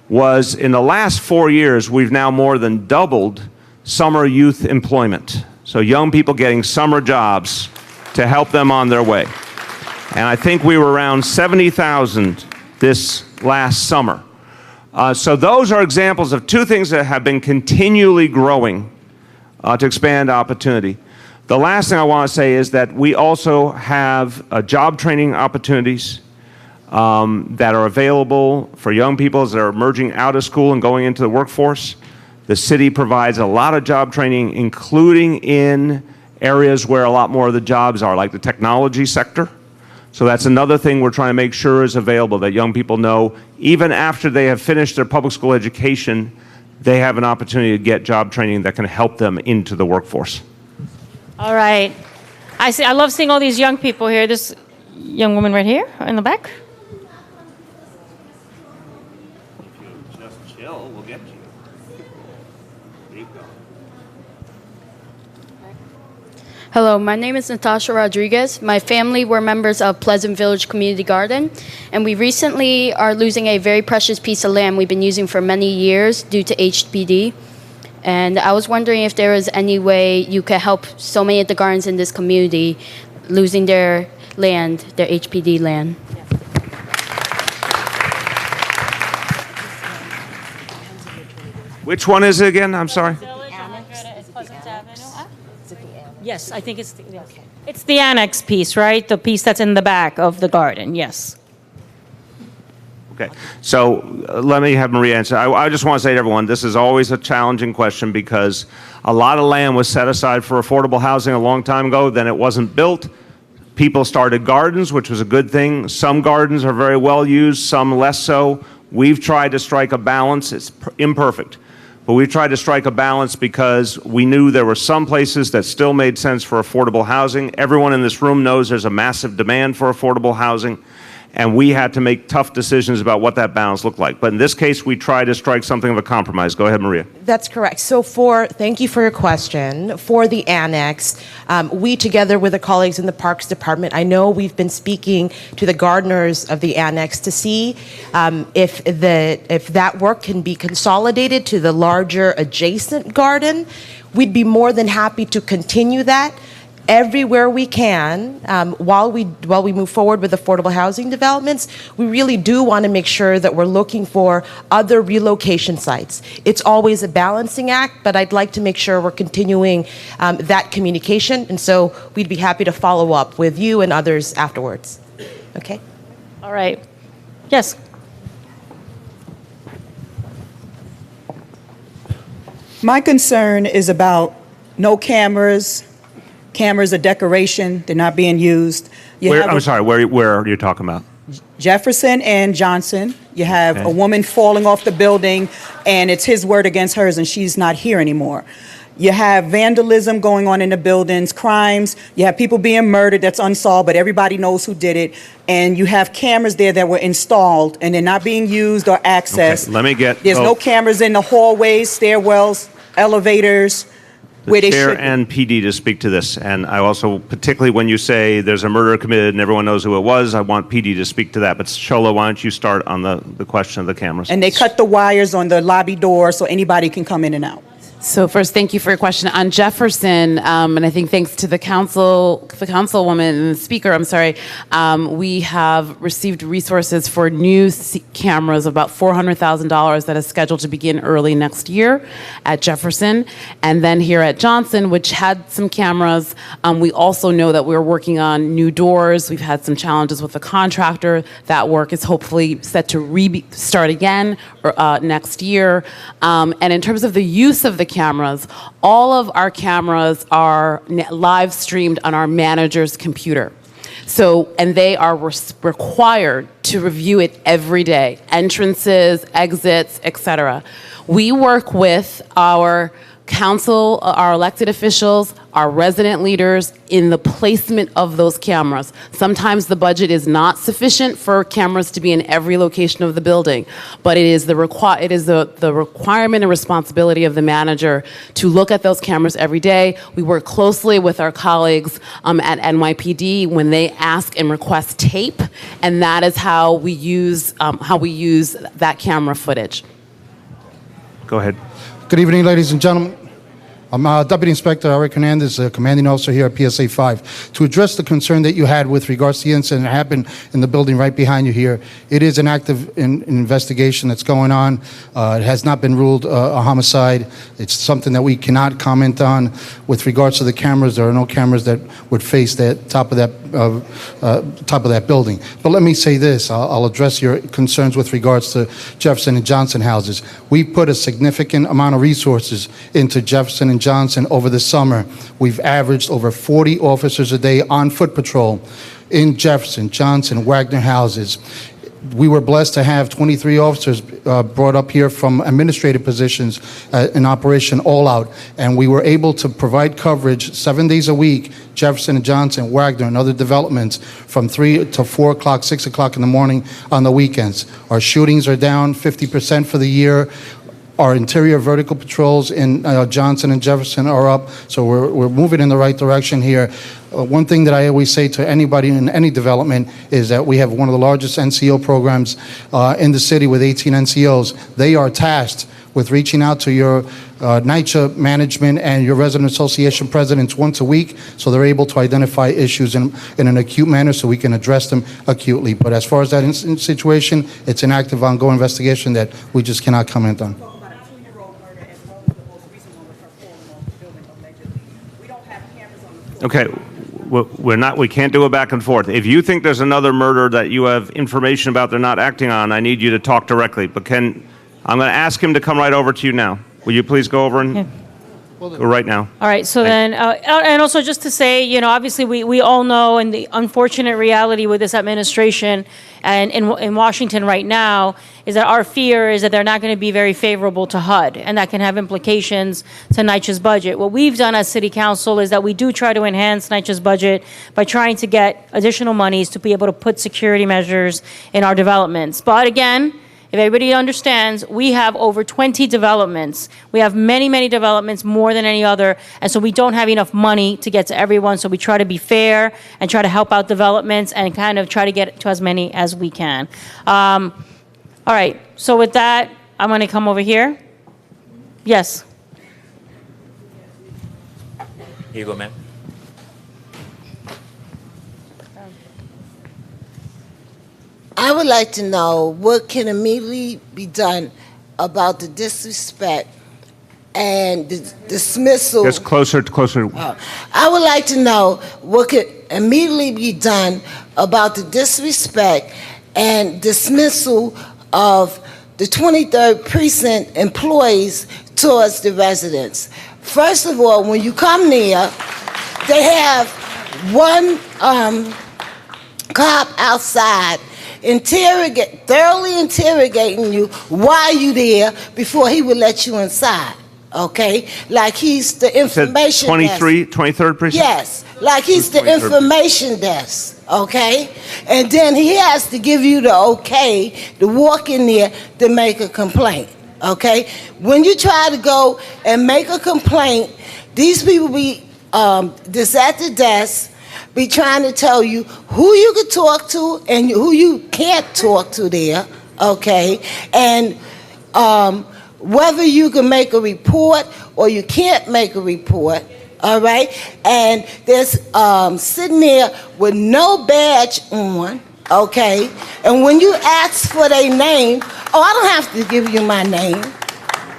was in the last 4 years, we've now more than doubled summer youth employment. So young people getting summer jobs to help them on their way. And I think we were around 70,000 this last summer. So those are examples of two things that have been continually growing to expand opportunity. The last thing I want to say is that we also have job training opportunities that are available for young people as they're emerging out of school and going into the workforce. The city provides a lot of job training, including in areas where a lot more of the jobs are, like the technology sector. So that's another thing we're trying to make sure is available, that young people know, even after they have finished their public school education, they have an opportunity to get job training that can help them into the workforce. All right. I love seeing all these young people here. This young woman right here in the back. Just chill, we'll get you. Keep going. Hello, my name is Natasha Rodriguez. My family were members of Pleasant Village Community Garden, and we recently are losing a very precious piece of land we've been using for many years due to Hpd. And I was wondering if there was any way you could help so many of the gardens in this community losing their land, their Hpd land. Which one is it again? I'm sorry. Yes, I think it's it's the annex piece, right? The piece that's in the back of the garden, yes. Okay, so let me have Maria answer. I just want to say to everyone, this is always a challenging question because a lot of land was set aside for affordable housing a long time ago, then it wasn't built. People started gardens, which was a good thing. Some gardens are very well used, some less so. We've tried to strike a balance. It's imperfect, but we've tried to strike a balance because we knew there were some places that still made sense for affordable housing. Everyone in this room knows there's a massive demand for affordable housing, and we had to make tough decisions about what that balance looked like. But in this case, we tried to strike something of a compromise. Go ahead, Maria. That's correct. So thank you for your question. For the annex, we together with the colleagues in the Parks Department, I know we've been speaking to the gardeners of the annex to see if that work can be consolidated to the larger adjacent garden. We'd be more than happy to continue that. everywhere we can, while we move forward with affordable housing developments, we really do want to make sure that we're looking for other relocation sites. It's always a balancing act, but I'd like to make sure we're continuing that communication, and so we'd be happy to follow up with you and others afterwards. Okay? All right. Yes. My concern is about no cameras. Cameras are decoration. They're not being used. I'm sorry, where are you talking about? Jefferson and Johnson. You have Okay. a woman falling off the building, and it's his word against hers, and she's not here anymore. You have vandalism going on in the buildings, crimes. You have people being murdered that's unsolved, but everybody knows who did it. And you have cameras there that were installed, and they're not being used or accessed. Okay, let me get. There's no cameras in the hallways, stairwells, elevators, where they Chair should. and PD to speak to this. And I also, particularly when you say there's a murder committed and everyone knows who it was, I want PD to speak to that. But Shola, why don't you start on the question of the cameras? And they cut the wires on the lobby door so anybody can come in and out. So first, thank you for your question on Jefferson, and I think thanks to the councilwoman and the speaker. I'm sorry, we have received resources for new cameras of about $400,000 that is scheduled to begin early next year at Jefferson, and then here at Johnson, which had some cameras. We also know that we're working on new doors. We've had some challenges with the contractor. That work is hopefully set to start again next year. And in terms of the use of the cameras, all of our cameras are live streamed on our manager's computer. So, and they are required to review it every day, entrances, exits, etc. We work with our council, our elected officials, our resident leaders in the placement of those cameras. Sometimes the budget is not sufficient for cameras to be in every location of the building, but it is the requirement and responsibility of the manager to look at those cameras every day. We work closely with our colleagues at NYPD when they ask and request tape, and that is how we use that camera footage. Go ahead. Good evening, ladies and gentlemen. I'm Deputy Inspector Eric Hernandez, commanding officer here at PSA 5. To address the concern that you had with regards to the incident that happened in the building right behind you here, it is an active investigation that's going on. It has not been ruled a homicide. It's something that we cannot comment on. With regards to the cameras, there are no cameras that would face the top of that building. But let me say this, I'll address your concerns with regards to Jefferson and Johnson houses. We put a significant amount of resources into Jefferson and Johnson over the summer. We've averaged over 40 officers a day on foot patrol in Jefferson, Johnson, Wagner houses. We were blessed to have 23 officers brought up here from administrative positions in Operation All Out, and we were able to provide coverage 7 days a week, Jefferson and Johnson, Wagner, and other developments from 3 to 4 o'clock, 6 o'clock in the morning on the weekends. Our shootings are down 50% for the year. Our interior vertical patrols in Johnson and Jefferson are up, so we're moving in the right direction here. One thing that I always say to anybody in any development is that we have one of the largest NCO programs in the city with 18 NCOs. They are tasked with reaching out to your NYCHA management and your resident association presidents once a week, so they're able to identify issues in an acute manner so we can address them acutely. But as far as that situation, it's an active, ongoing investigation that we just cannot comment on. Okay, we can't do a back and forth. If you think there's another murder that you have information about they're not acting on, I need you to talk directly. But I'm going to ask him to come right over to you now. Will you please go over and go right now? All right, so then, and also just to say, you know, obviously we all know, and the unfortunate reality with this administration and in Washington right now is that our fear is that they're not going to be very favorable to HUD, and that can have implications to NYCHA's budget. What we've done as City Council is that we do try to enhance NYCHA's budget by trying to get additional monies to be able to put security measures in our developments. But again, if everybody understands, we have over 20 developments. We have many, many developments, more than any other, and so we don't have enough money to get to everyone, so we try to be fair and try to help out developments and kind of try to get to as many as we can. All right, so with that, I'm going to come over here. Yes. Here you go, ma'am. I would like to know what can immediately be done about the disrespect and the dismissal. Just closer. I would like to know what could immediately be done about the disrespect and dismissal of the 23rd Precinct employees towards the residents. First of all, when you come there, they have one cop outside thoroughly interrogating you why you there before he would let you inside. Okay, like he's the information 23rd precinct? Yes, like he's the information desk, okay? And then he has to give you the okay to walk in there to make a complaint, okay? When you try to go and make a complaint, these people be just at the desk, be trying to tell you who you can talk to and who you can't talk to there, okay? And whether you can make a report or you can't make a report, all right? And there's sitting there with no badge on, okay? And when you ask for their name, oh, I don't have to give you my name.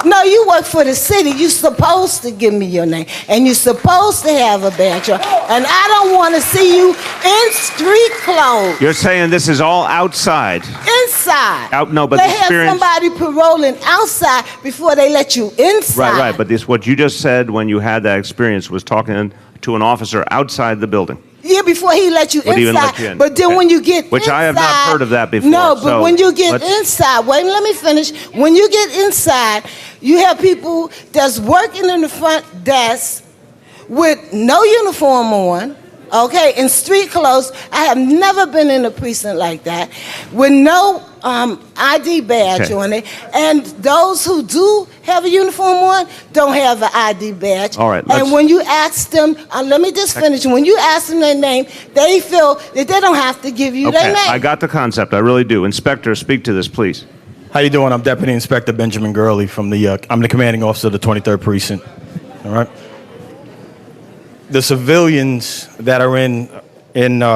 No, you work for the city. You're supposed to give me your name. And you're supposed to have a badge on. And I don't want to see you in street clothes. You're saying this is all outside? Inside. No, but they the experience... have somebody paroling outside before they let you inside. Right. But what you just said when you had that experience was talking to an officer outside the building. Yeah, before he let you Would even inside. let you in. But then when you get Which inside, I have not heard of that before. No, but so when you get inside, wait, let me finish. When you get inside, you have people that's working in the front desk with no uniform on, okay, in street clothes. I have never been in a precinct like that, with no ID badge on it. And those who do have a uniform on don't have an ID badge. All right. And when you ask them, let me just finish. When you ask them their name, they feel that they don't have to give you their name. I got the concept. I really do. Inspector, speak to this, please. How you doing? I'm Deputy Inspector Benjamin Gurley from I'm the commanding officer of the 23rd Precinct. All right. The civilians that are in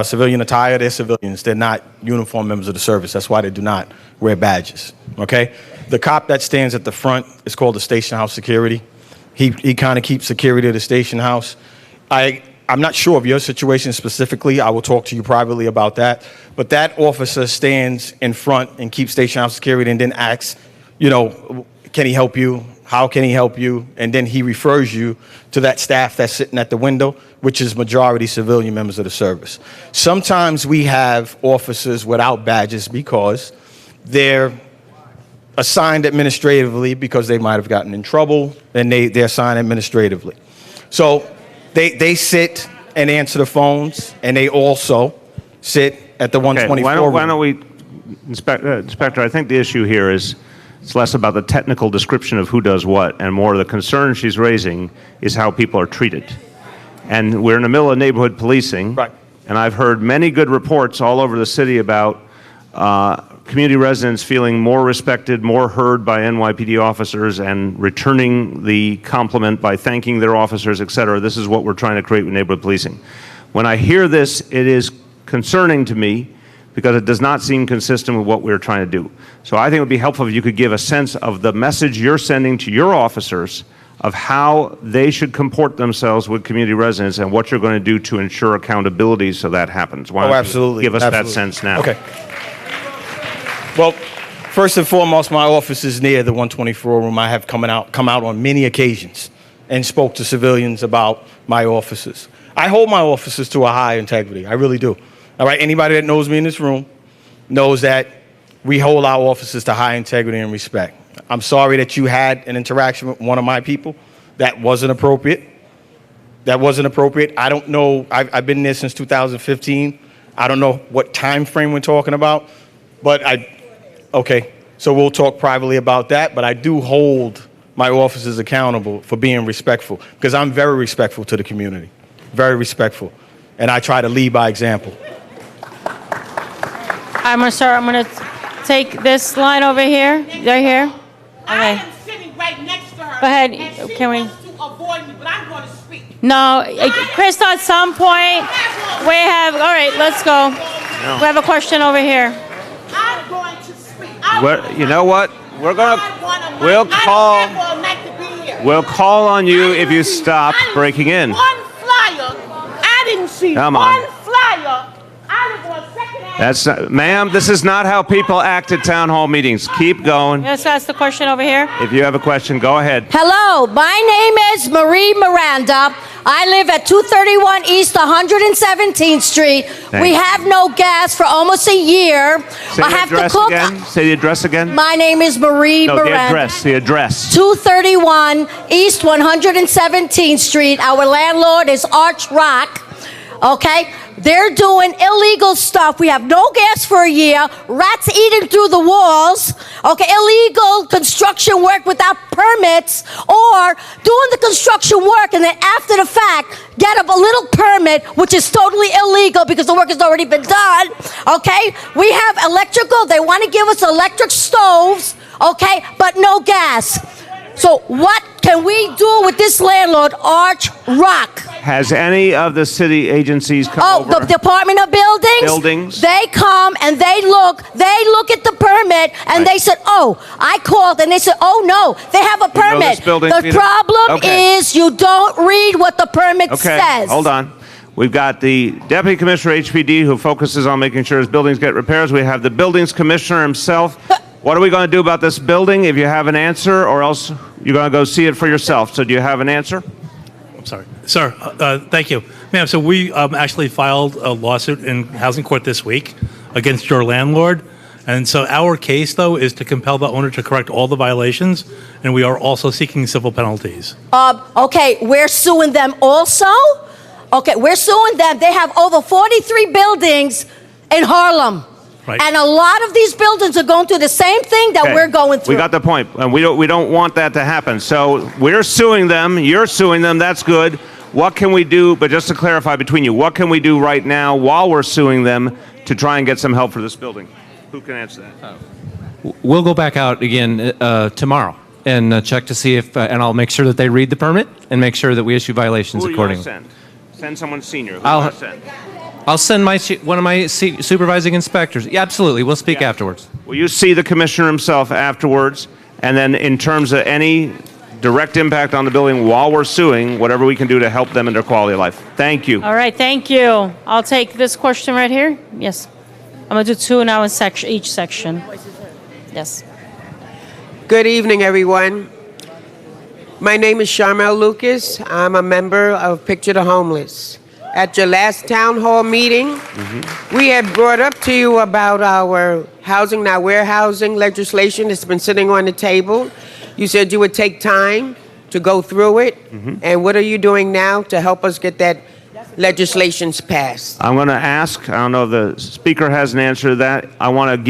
civilian attire, they're civilians. They're not uniformed members of the service. That's why they do not wear badges. Okay. The cop that stands at the front is called the station house security. He kind of keeps security of the station house. I'm not sure of your situation specifically. I will talk to you privately about that. But that officer stands in front and keeps station house security and then asks, can he help you? How can he help you? And then he refers you to that staff that's sitting at the window, which is majority civilian members of the service. Sometimes we have officers without badges because they're assigned administratively because they might have gotten in trouble, and they're assigned administratively. So they sit and answer the phones, and they also sit at the 124 room. Why don't we, Inspector, I think the issue here is it's less about the technical description of who does what, and more the concern she's raising is how people are treated. And we're in the middle of neighborhood policing, right. And I've heard many good reports all over the city about community residents feeling more respected, more heard by NYPD officers, and returning the compliment by thanking their officers, et cetera. This is what we're trying to create with neighborhood policing. When I hear this, it is concerning to me because it does not seem consistent with what we're trying to do. So I think it would be helpful if you could give a sense of the message you're sending to your officers of how they should comport themselves with community residents and what you're going to do to ensure accountability so that happens. Why don't absolutely. you give us Absolutely. that sense now? Okay. Well, first and foremost, my office is near the 124 room. I have come out on many occasions and spoke to civilians about my officers. I hold my officers to a high integrity. I really do. All right, anybody that knows me in this room knows that we hold our officers to high integrity and respect. I'm sorry that you had an interaction with one of my people that wasn't appropriate. I don't know. I've been there since 2015. I don't know what time frame we're talking about, but okay, so we'll talk privately about that, but I do hold my officers accountable for being respectful because I'm very respectful to the community, very respectful, and I try to lead by example. I'm going to start. I'm going to take this line over here. Right here. Okay. I am sitting right next to her. Go ahead. And she Can we? wants to avoid me, but I'm going to speak. No, Krista, at some point, we have, all right, let's go. We have a question over here. I You know what? We'll call on you if you stop breaking in. One flyer. I didn't see Come one on. flyer. I was on second. That's not, ma'am, this is not how people act at town hall meetings. Keep going. Let's ask the question over here. If you have a question, go ahead. Hello, my name is Marie Miranda. I live at 231 East 117th Street. We have no gas for almost a year. Say I the have to address cook. again. Say the address again. My name is Marie No, Miranda. the address. 231 East 117th Street. Our landlord is Arch Rock. Okay? They're doing illegal stuff. We have no gas for a year. Rats eating through the walls. Okay, illegal construction work without permits, or doing the construction work and then after the fact get a little permit, which is totally illegal because the work has already been done. Okay, we have electrical. They want to give us electric stoves. Okay, but no gas. So what can we do with this landlord, Arch Rock? Has any of the city agencies come over? Oh, the Department of Buildings? Buildings. They come and they look at the permit and they said, oh, I called and they said, oh no, they have a You know permit. this building, The Peter? problem Okay. is you don't read what the permit Okay, says. hold on. We've got the Deputy Commissioner HPD who focuses on making sure his buildings get repairs. We have the Buildings Commissioner himself. What are we going to do about this building? If you have an answer, or else you're going to go see it for yourself. So do you have an answer? I'm sorry. Sir, thank you. Ma'am, so we actually filed a lawsuit in housing court this week against your landlord. And so our case, though, is to compel the owner to correct all the violations, and we are also seeking civil penalties. Okay, we're suing them also? Okay, we're suing them. They have over 43 buildings in Harlem. Right. And a lot of these buildings are going through the same thing that Okay. we're going through. We got the point, and we don't want that to happen. So we're suing them. You're suing them. That's good. What can we do? But just to clarify between you, what can we do right now while we're suing them to try and get some help for this building? Who can answer that? We'll go back out again tomorrow and check to see if, and I'll make sure that they read the permit and make sure that we issue violations Who are you going to accordingly. send? Send someone senior. Who I'll- are you going to send? I'll send one of my supervising inspectors. Yeah, absolutely. We'll speak afterwards. Will you see the commissioner himself afterwards? And then in terms of any direct impact on the building while we're suing, whatever we can do to help them in their quality of life. Thank you. All right, thank you. I'll take this question right here. Yes. I'm going to do two now in each section. Yes. Good evening, everyone. My name is Sharmel Lucas. I'm a member of Picture the Homeless. At your last town hall meeting, we had brought up to you about our housing, now warehousing legislation that's been sitting on the table. You said you would take time to go through it. And what are you doing now to help us get that legislation passed? I'm going to ask, I don't know if the speaker has an answer to that. I want to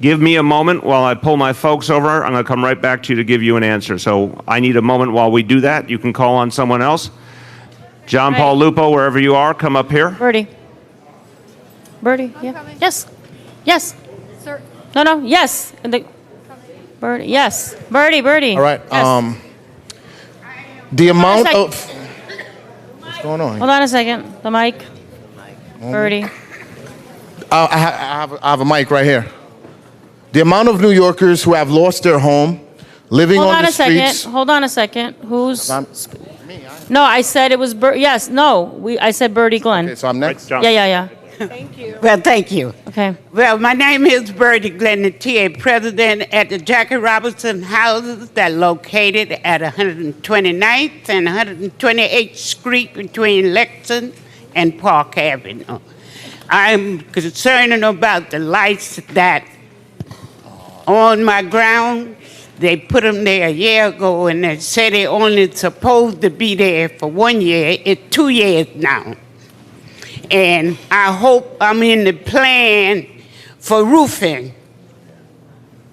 give me a moment while I pull my folks over. I'm going to come right back to you to give you an answer. So I need a moment while we do that. You can call on someone else. John Paul Lupo, wherever you are, come up here. Birdie, yeah. Yes. Yes. Sir. No, yes. Birdie, yes. Birdie. All right. Yes. The amount sec- of what's going on? Hold on a second. The mic. Birdie. I have a mic right here. The amount of New Yorkers who have lost their home, living Hold on on the a second. streets. Hold on a second. Who's? No, I said it was Yes, no. I said Birdie Glenn. Okay, so I'm next. Yeah. Well, thank you. Okay. Well, my name is Birdie Glenn, the TA president at the Jackie Robinson houses that are located at 129th and 128th Street between Lexington and Park Avenue. I'm concerned about the lights that on my ground. They put them there a year ago, and they said they only supposed to be there for 1 year. It's 2 years now. And I hope I'm in the plan for roofing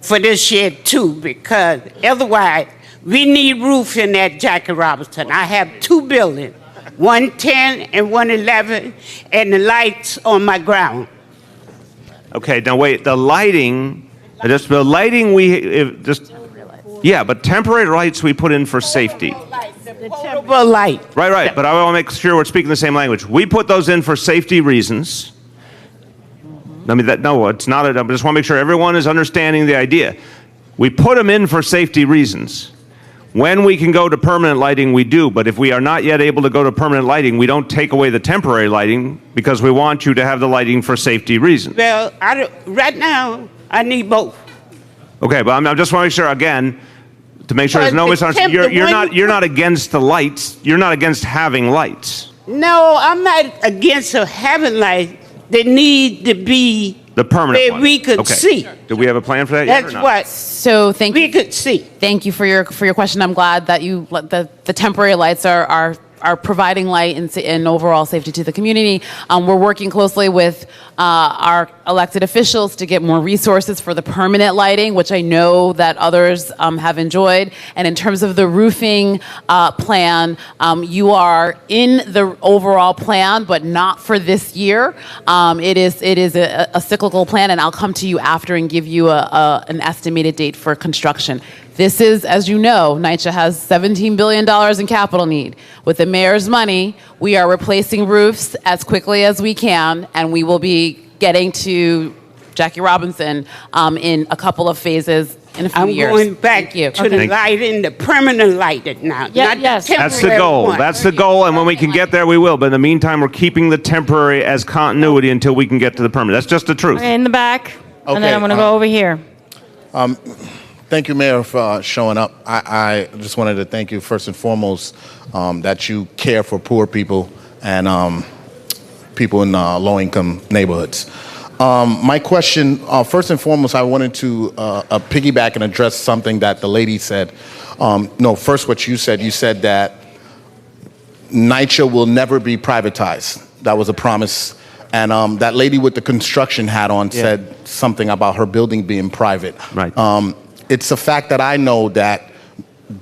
for this year too, because otherwise we need roofing at Jackie Robinson. I have two buildings, 110 and 111, and the lights on my ground. Okay, now wait, the lighting, yeah, but temporary lights we put in for safety. The portable light. Right, but I want to make sure we're speaking the same language. We put those in for safety reasons. No, it's not. I just want to make sure everyone is understanding the idea. We put them in for safety reasons. When we can go to permanent lighting, we do. But if we are not yet able to go to permanent lighting, we don't take away the temporary lighting because we want you to have the lighting for safety reasons. Well, right now, I need both. Okay, but I just want to make sure, again, to make sure there's no misunderstanding. You're not against the lights. You're not against having lights. No, I'm not against having lights. They need to be the permanent where one. we could see. Do we have a plan for that yet? That's or not? what. So thank you. We could see. Thank you for your question. I'm glad that the temporary lights are providing light and overall safety to the community. We're working closely with our elected officials to get more resources for the permanent lighting, which I know that others have enjoyed. And in terms of the roofing plan, you are in the overall plan, but not for this year. It is a cyclical plan, and I'll come to you after and give you an estimated date for construction. This is, as you know, NYCHA has $17 billion in capital need. With the mayor's money, we are replacing roofs as quickly as we can, and we will be getting to Jackie Robinson in a couple of phases in a few years. I'm going back to the lighting, the permanent lighting now. Not yes. the That's the temporary goal. one. That's the goal, and when we can get there, we will. But in the meantime, we're keeping the temporary as continuity until we can get to the permanent. That's just the truth. In the back, and then Okay, I'm going to go over here. Thank you, Mayor, for showing up. I just wanted to thank you first and foremost that you care for poor people and people in low-income neighborhoods. My question, first and foremost, I wanted to piggyback and address something that the lady said. First what you said that NYCHA will never be privatized. That was a promise. And that lady with the construction hat on said something about her building being private. Right. It's a fact that I know that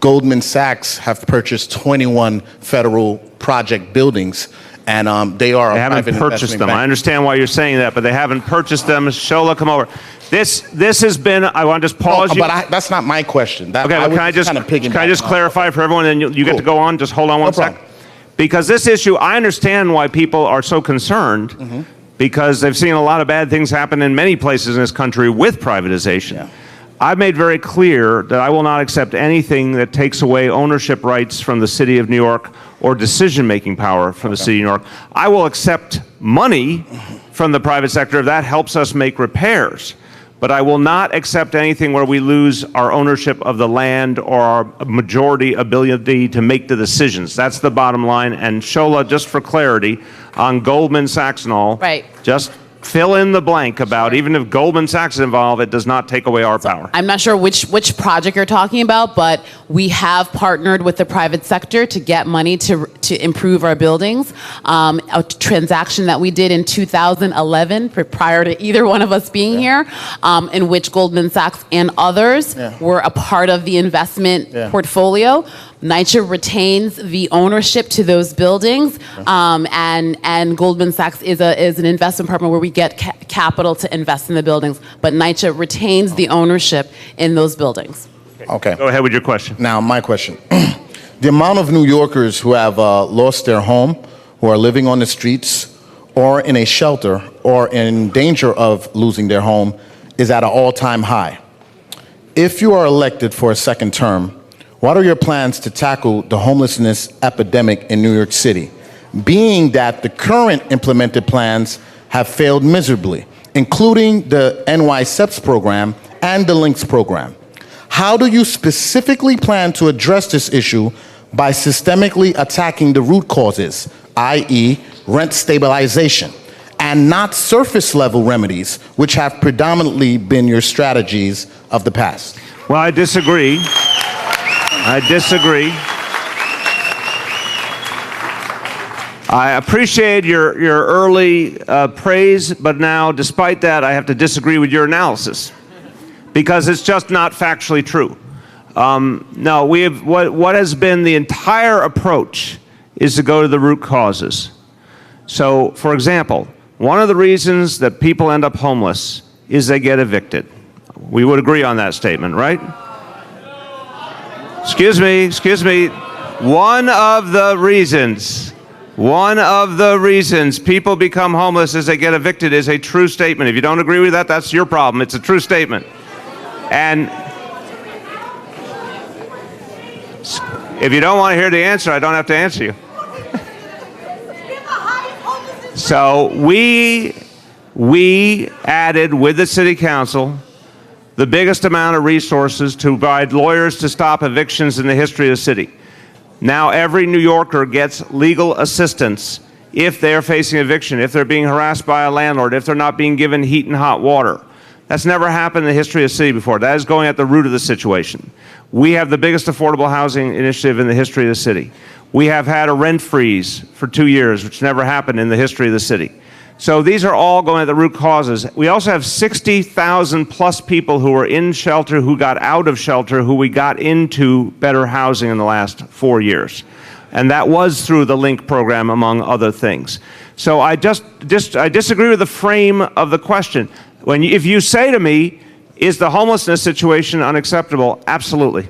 Goldman Sachs have purchased 21 federal project buildings, and they are. They haven't purchased them. I understand why you're saying that, but they haven't purchased them. Shola, come over. This has been. I want to just pause you. But that's not my question. Okay, well, can I just clarify for everyone, and you get to go on? Just hold on one sec. Because this issue, I understand why people are so concerned, because they've seen a lot of bad things happen in many places in this country with privatization. Yeah. I've made very clear that I will not accept anything that takes away ownership rights from the City of New York or decision-making power from the City of New York. I will accept money from the private sector if that helps us make repairs. But I will not accept anything where we lose our ownership of the land or our majority ability to make the decisions. That's the bottom line. And Shola, just for clarity, on Goldman Sachs and all, just fill in the blank about even if Goldman Sachs is involved, it does not take away our power. I'm not sure which project you're talking about, but we have partnered with the private sector to get money to improve our buildings. A transaction that we did in 2011, prior to either one of us being here, in which Goldman Sachs and others were a part of the investment portfolio. NYCHA retains the ownership to those buildings, and Goldman Sachs is an investment partner where we get capital to invest in the buildings, but NYCHA retains the ownership in those buildings. Okay. Go ahead with your question. Now, my question. The amount of New Yorkers who have lost their home, who are living on the streets, or in a shelter, or in danger of losing their home, is at an all-time high. If you are elected for a second term, what are your plans to tackle the homelessness epidemic in New York City, being that the current implemented plans have failed miserably, including the NYSEPS program and the LINKS program? How do you specifically plan to address this issue by systemically attacking the root causes, i.e. rent stabilization, and not surface level remedies, which have predominantly been your strategies of the past? Well, I disagree. I appreciate your early praise, but now, despite that, I have to disagree with your analysis because it's just not factually true. No, what has been the entire approach is to go to the root causes. So, for example, one of the reasons that people end up homeless is they get evicted. We would agree on that statement, right? Excuse me. One of the reasons One of the reasons people become homeless is they get evicted is a true statement. If you don't agree with that, that's your problem. It's a true statement. And if you don't want to hear the answer, I don't have to answer you. So we added with the city council the biggest amount of resources to provide lawyers to stop evictions in the history of the city. Now every New Yorker gets legal assistance if they're facing eviction, if they're being harassed by a landlord, if they're not being given heat and hot water. That's never happened in the history of the city before. That is going at the root of the situation. We have the biggest affordable housing initiative in the history of the city. We have had a rent freeze for 2 years, which never happened in the history of the city. So these are all going at the root causes. We also have 60,000 plus people who are in shelter, who got out of shelter, who we got into better housing in the last 4 years. And that was through the LINK program, among other things. So I disagree with the frame of the question. If you say to me, is the homelessness situation unacceptable? Absolutely.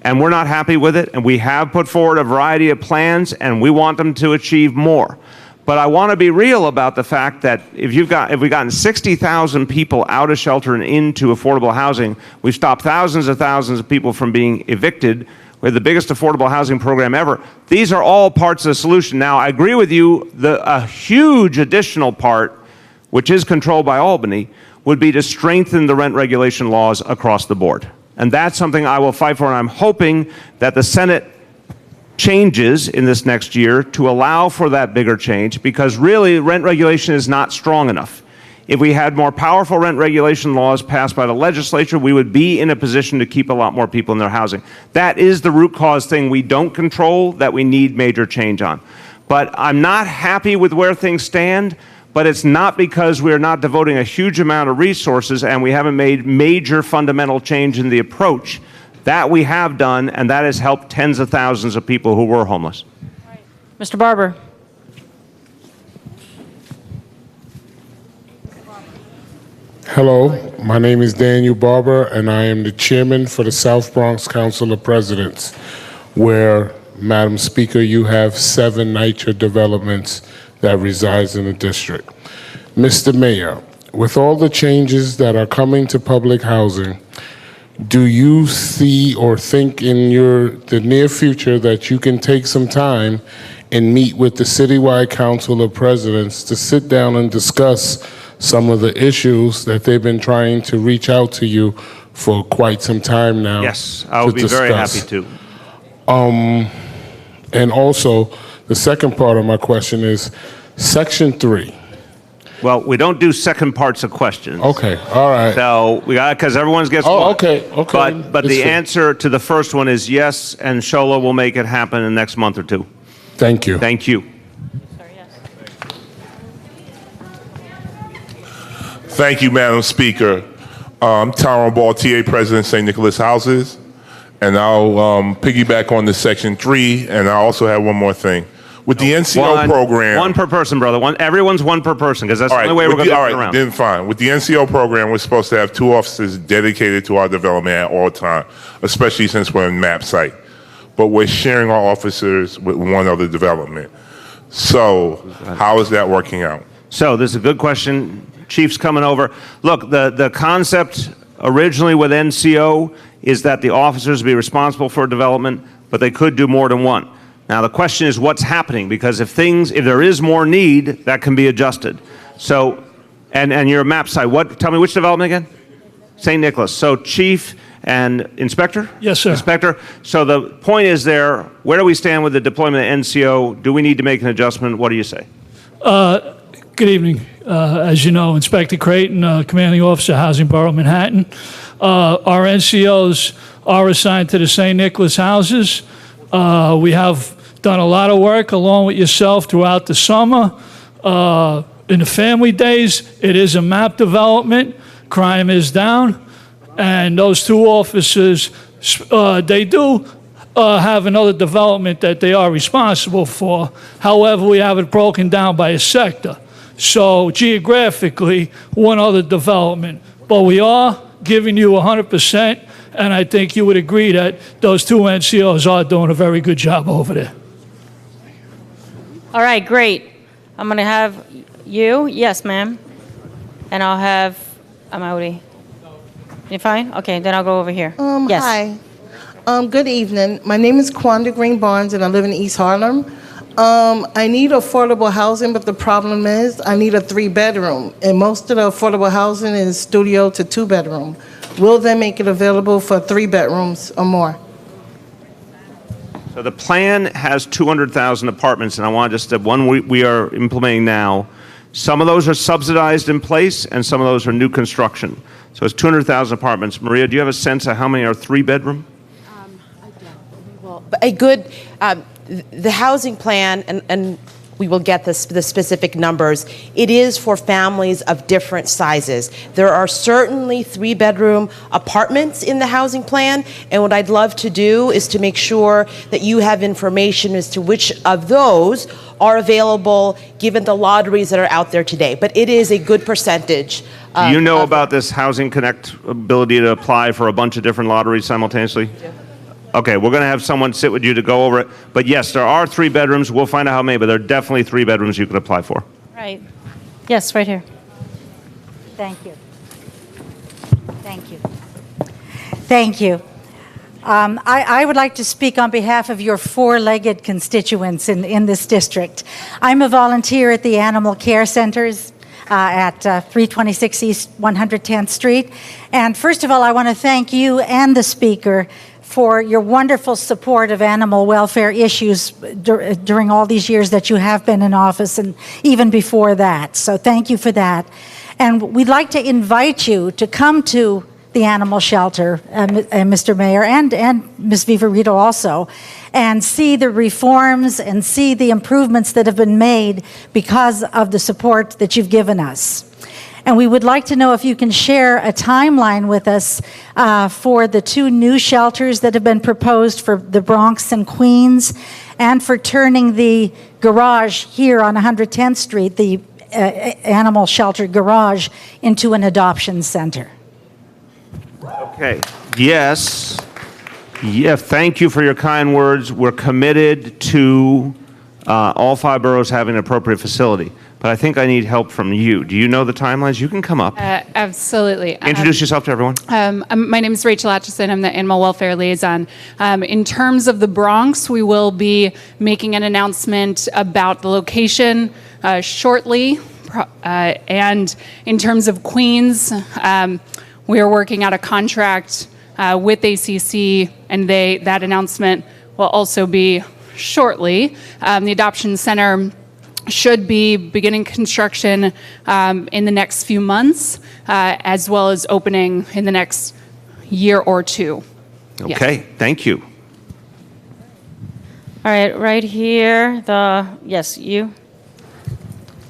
And we're not happy with it, and we have put forward a variety of plans, and we want them to achieve more. But I want to be real about the fact that if we've gotten 60,000 people out of shelter and into affordable housing, we've stopped thousands of people from being evicted. We have the biggest affordable housing program ever. These are all parts of the solution. Now, I agree with you, a huge additional part, which is controlled by Albany, would be to strengthen the rent regulation laws across the board. And that's something I will fight for, and I'm hoping that the Senate changes in this next year to allow for that bigger change, because really rent regulation is not strong enough. If we had more powerful rent regulation laws passed by the legislature, we would be in a position to keep a lot more people in their housing. That is the root cause thing we don't control that we need major change on. But I'm not happy with where things stand, but it's not because we're not devoting a huge amount of resources and we haven't made major fundamental change in the approach. That we have done, and that has helped tens of thousands of people who were homeless. Mr. Barber. Hello, my name is Daniel Barber, and I am the chairman for the South Bronx Council of Presidents, where, Madam Speaker, you have 7 NYCHA developments that resides in the district. Mr. Mayor, with all the changes that are coming to public housing, do you see or think in the near future that you can take some time and meet with the Citywide Council of Presidents to sit down and discuss some of the issues that they've been trying to reach out to you for quite some time now? Yes, I would be very happy to. And also, the second part of my question is Section 3. Well, we don't do second parts of questions. Okay, all right. So we got, because everyone gets one. Okay. But the answer to the first one is yes, and Shola will make it happen in the next month or two. Thank you. Thank you. Thank you, Madam Speaker. I'm Tyrone Ball, TA President, St. Nicholas Houses, and I'll piggyback on the Section 3, and I also have one more thing. With the NCO program... One per person, brother. Everyone's one per person, because that's the only way we're going to get around. All right, then fine. With the NCO program, we're supposed to have 2 officers dedicated to our development at all time, especially since we're in MAP site. But we're sharing our officers with one other development. So how is that working out? So this is a good question. Chief's coming over. Look, the concept originally with NCO is that the officers be responsible for development, but they could do more than one. Now the question is what's happening, because if there is more need, that can be adjusted. So, and you're a MAP site. Tell me which development again? St. Nicholas. So Chief and Inspector? Yes, sir. Inspector. So the point is there, where do we stand with the deployment of NCO? Do we need to make an adjustment? What do you say? Good evening. As you know, Inspector Creighton, Commanding Officer, Housing Borough, Manhattan. Our NCOs are assigned to the St. Nicholas houses. We have done a lot of work along with yourself throughout the summer. In the family days, it is a MAP development. Crime is down. And those 2 officers, they do have another development that they are responsible for. However, we have it broken down by a sector. So geographically, one other development. But we are giving you 100%, and I think you would agree that those 2 NCOs are doing a very good job over there. All right, great. I'm going to have you. Yes, ma'am. And I'll have Amauri. You fine? Okay, then I'll go over here. Yes. Hi. Good evening. My name is Quanda Green Barnes, and I live in East Harlem. I need affordable housing, but the problem is I need a 3-bedroom, and most of the affordable housing is studio to 2-bedroom. Will they make it available for 3 bedrooms or more? So the plan has 200,000 apartments, and I want just one we are implementing now. Some of those are subsidized in place, and some of those are new construction. So it's 200,000 apartments. Maria, do you have a sense of how many are 3-bedroom? A good, the housing plan, and we will get the specific numbers, it is for families of different sizes. There are certainly 3-bedroom apartments in the housing plan, and what I'd love to do is to make sure that you have information as to which of those are available given the lotteries that are out there today. But it is a good percentage. Do you know about this Housing Connect ability to apply for a bunch of different lotteries simultaneously? Okay, we're going to have someone sit with you to go over it. But yes, there are 3 bedrooms. We'll find out how many, but there are definitely 3 bedrooms you can apply for. Right. Yes, right here. Thank you. Thank you. Thank you. I would like to speak on behalf of your 4-legged constituents in this district. I'm a volunteer at the Animal Care Centers at 326 East 110th Street. And first of all, I want to thank you and the speaker for your wonderful support of animal welfare issues during all these years that you have been in office and even before that. So thank you for that. And we'd like to invite you to come to the animal shelter, Mr. Mayor, and Ms. Viverito also, and see the reforms and see the improvements that have been made because of the support that you've given us. And we would like to know if you can share a timeline with us for the 2 new shelters that have been proposed for the Bronx and Queens, and for turning the garage here on 110th Street, the animal shelter garage, into an adoption center. Okay. Yes. Yeah, thank you for your kind words. We're committed to all 5 boroughs having an appropriate facility. But I think I need help from you. Do you know the timelines? You can come up. Absolutely. Introduce yourself to everyone. My name is Rachel Atchison. I'm the Animal Welfare Liaison. In terms of the Bronx, we will be making an announcement about the location shortly. And in terms of Queens, we are working out a contract with ACC, and that announcement will also be shortly. The adoption center should be beginning construction in the next few months, as well as opening in the next year or 2. Okay, Yes. thank you. All right, right here. Yes, you.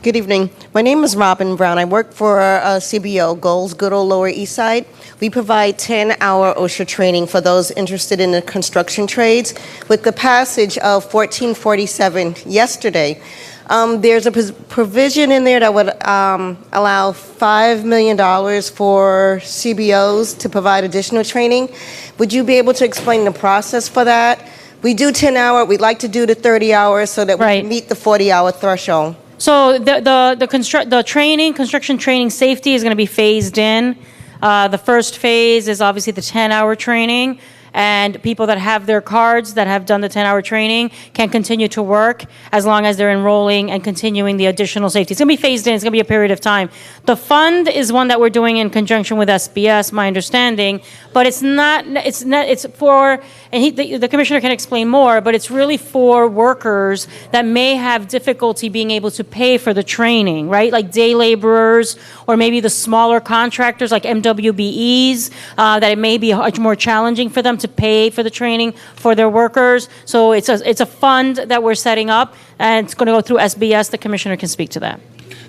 Good evening. My name is Robin Brown. I work for CBO, Goals, Good Old Lower East Side. We provide 10-hour OSHA training for those interested in the construction trades. With the passage of 1447 yesterday, there's a provision in there that would allow $5 million for CBOs to provide additional training. Would you be able to explain the process for that? We do 10-hour. We'd like to do the 30 hours so that we can meet the 40-hour threshold. So the training, construction training safety is going to be phased in. The first phase is obviously the 10-hour training. And people that have their cards that have done the 10-hour training can continue to work as long as they're enrolling and continuing the additional safety. It's going to be phased in. It's going to be a period of time. The fund is one that we're doing in conjunction with SBS, my understanding. But it's for, and the commissioner can explain more, but it's really for workers that may have difficulty being able to pay for the training, right? Like day laborers, or maybe the smaller contractors like MWBEs, that it may be much more challenging for them to pay for the training for their workers. So it's a fund that we're setting up, and it's going to go through SBS. The commissioner can speak to that.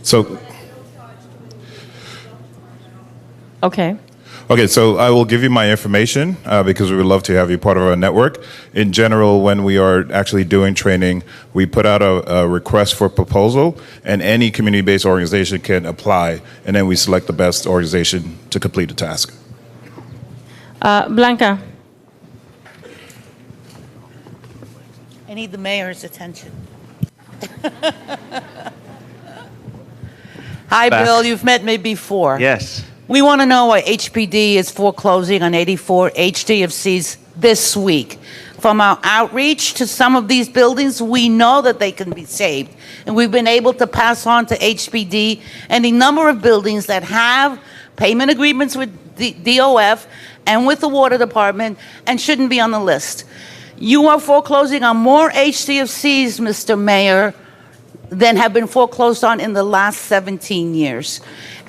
So, okay. Okay, so I will give you my information because we would love to have you part of our network. In general, when we are actually doing training, we put out a request for proposal, and any community-based organization can apply, and then we select the best organization to complete the task. Blanca. I need the mayor's attention. Hi, Back. Bill. You've met me before. Yes. We want to know why HPD is foreclosing on 84 Hdfcs this week. From our outreach to some of these buildings, we know that they can be saved. And we've been able to pass on to HPD any number of buildings that have payment agreements with DOF and with the water department and shouldn't be on the list. You are foreclosing on more HDFCs, Mr. Mayor, than have been foreclosed on in the last 17 years.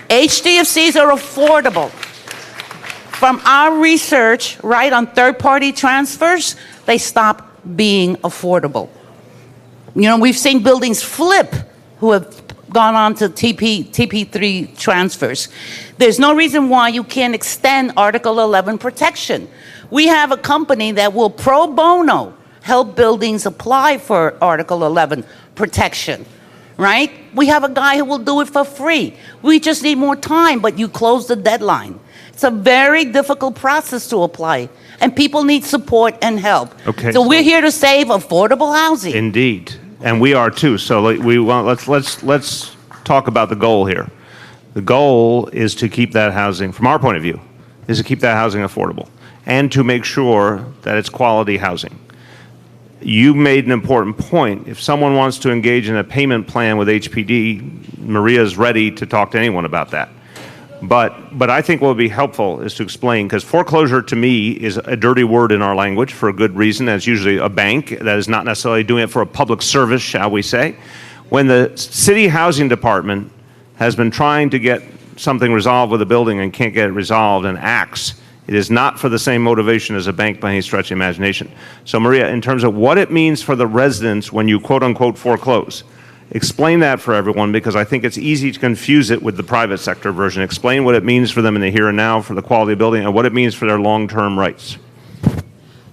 HDFCs are affordable. From our research, right, on third-party transfers, they stop being affordable. You know, we've seen buildings flip who have gone on to TP3 transfers. There's no reason why you can't extend Article 11 protection. We have a company that will pro bono help buildings apply for Article 11 protection, right? We have a guy who will do it for free. We just need more time, but you close the deadline. It's a very difficult process to apply, and people need support and help. Okay, so we're here to save affordable housing. Indeed, and we are too. So let's talk about the goal here. The goal is to keep that housing, from our point of view, is to keep that housing affordable and to make sure that it's quality housing. You made an important point. If someone wants to engage in a payment plan with HPD, Maria's ready to talk to anyone about that. But I think what would be helpful is to explain, because foreclosure to me is a dirty word in our language for a good reason. That's usually a bank that is not necessarily doing it for a public service, shall we say. When the city housing department has been trying to get something resolved with a building and can't get it resolved and acts, it is not for the same motivation as a bank by any stretch of the imagination. So Maria, in terms of what it means for the residents when you quote unquote foreclose, explain that for everyone, because I think it's easy to confuse it with the private sector version. Explain what it means for them in the here and now for the quality of building and what it means for their long-term rights.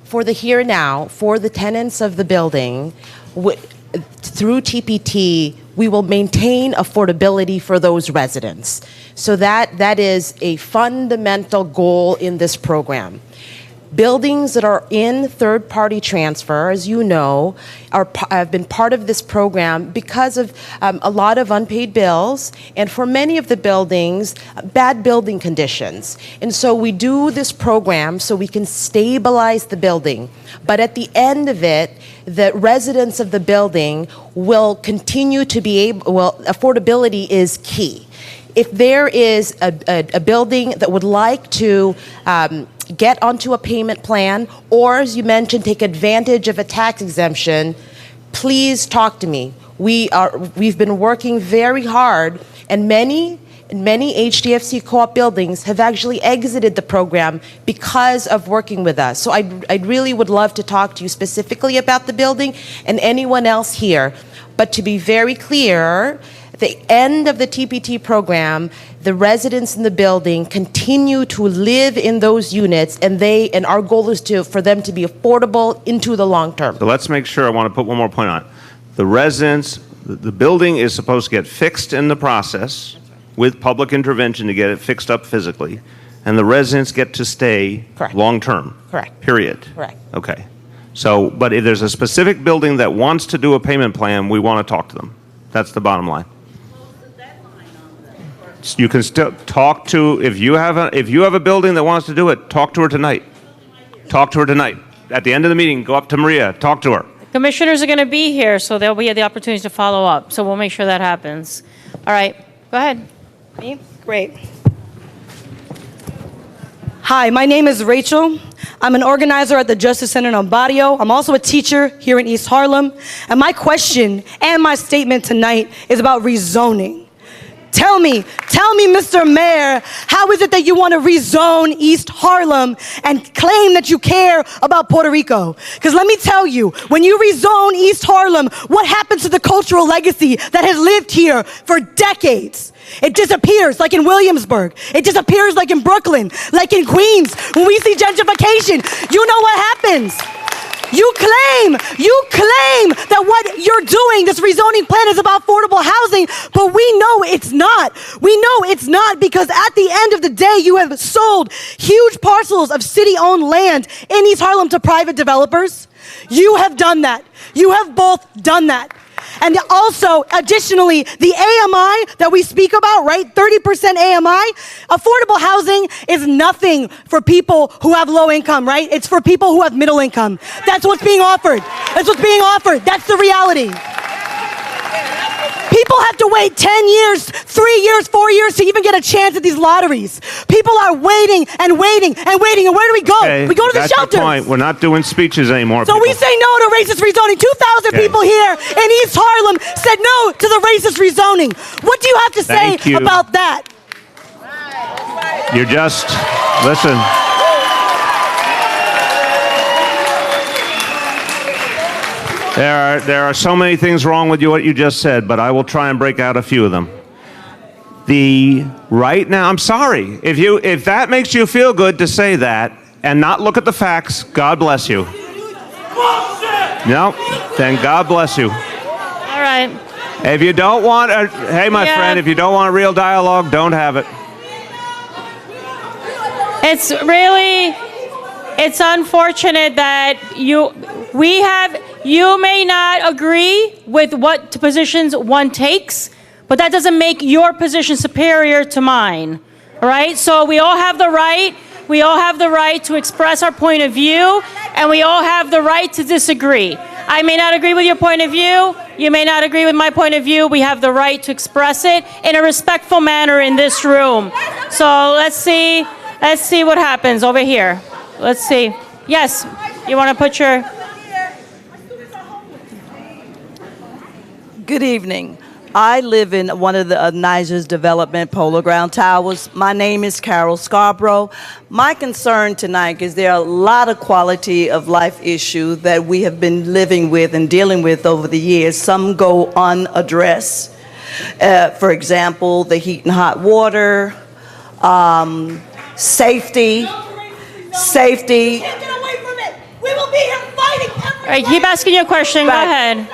For the here and now, for the tenants of the building, through TPT, we will maintain affordability for those residents. So that is a fundamental goal in this program. Buildings that are in third-party transfer, as you know, have been part of this program because of a lot of unpaid bills, and for many of the buildings, bad building conditions. And so we do this program so we can stabilize the building. But at the end of it, the residents of the building will continue to be able, affordability is key. If there is a building that would like to get onto a payment plan, or as you mentioned, take advantage of a tax exemption, please talk to me. We've been working very hard, and many HDFC co-op buildings have actually exited the program because of working with us. So I really would love to talk to you specifically about the building and anyone else here. But to be very clear, at the end of the TPT program, the residents in the building continue to live in those units, and our goal is for them to be affordable into the long term. So let's make sure, I want to put one more point on it. The residents, the building is supposed to get fixed in the process with public intervention to get it fixed up physically, and the residents get to stay long term. Correct. Period. Correct. Okay. So, but if there's a specific building that wants to do a payment plan, we want to talk to them. That's the bottom line. You can still talk to, if you have a building that wants to do it, talk to her tonight. Talk to her tonight. At the end of the meeting, go up to Maria, talk to her. Commissioners are going to be here, so they'll be at the opportunity to follow up. So we'll make sure that happens. All right, go ahead. Me? Great. Hi, my name is Rachel. I'm an organizer at the Justice Center in Blasio. I'm also a teacher here in East Harlem. And my question and my statement tonight is about rezoning. Tell me, Mr. Mayor, how is it that you want to rezone East Harlem and claim that you care about Puerto Rico? Because let me tell you, when you rezone East Harlem, what happens to the cultural legacy that has lived here for decades? It disappears, like in Williamsburg. It disappears like in Brooklyn, like in Queens. When we see gentrification, you know what happens. You claim that what you're doing, this rezoning plan, is about affordable housing, but we know it's not. We know it's not, because at the end of the day, you have sold huge parcels of city-owned land in East Harlem to private developers. You have done that. You have both done that. And also, additionally, the AMI that we speak about, right? 30% AMI. Affordable housing is nothing for people who have low income, right? It's for people who have middle income. That's what's being offered. That's what's being offered. That's the reality. People have to wait 10 years, 3 years, 4 years to even get a chance at these lotteries. People are waiting and waiting and waiting. And where do we go? Okay, We go to the that's shelters. the point. We're not doing speeches anymore. So we people. say no to racist rezoning. 2,000 Okay. people here in East Harlem said no to the racist rezoning. What do you have to Thank say you. about that? You're just, listen. There are so many things wrong with what you just said, but I will try and break out a few of them. Right now, I'm sorry. If that makes you feel good to say that and not look at the facts, God bless you. No, then God bless you. All right. If you don't want, hey, my Yeah. friend, if you don't want real dialogue, don't have it. It's unfortunate that you may not agree with what positions one takes, but that doesn't make your position superior to mine. All right? So we all have the right to express our point of view, and we all have the right to disagree. I may not agree with your point of view. You may not agree with my point of view. We have the right to express it in a respectful manner in this room. So let's see what happens over here. Let's see. Yes, you want to put your... Good evening. I live in one of the Niger's development Polo Ground Towers. My name is Carol Scarborough. My concern tonight is there are a lot of quality of life issues that we have been living with and dealing with over the years. Some go unaddressed. For example, the heat and hot water, safety. We will be here fighting All right, keep asking your question. Go ahead.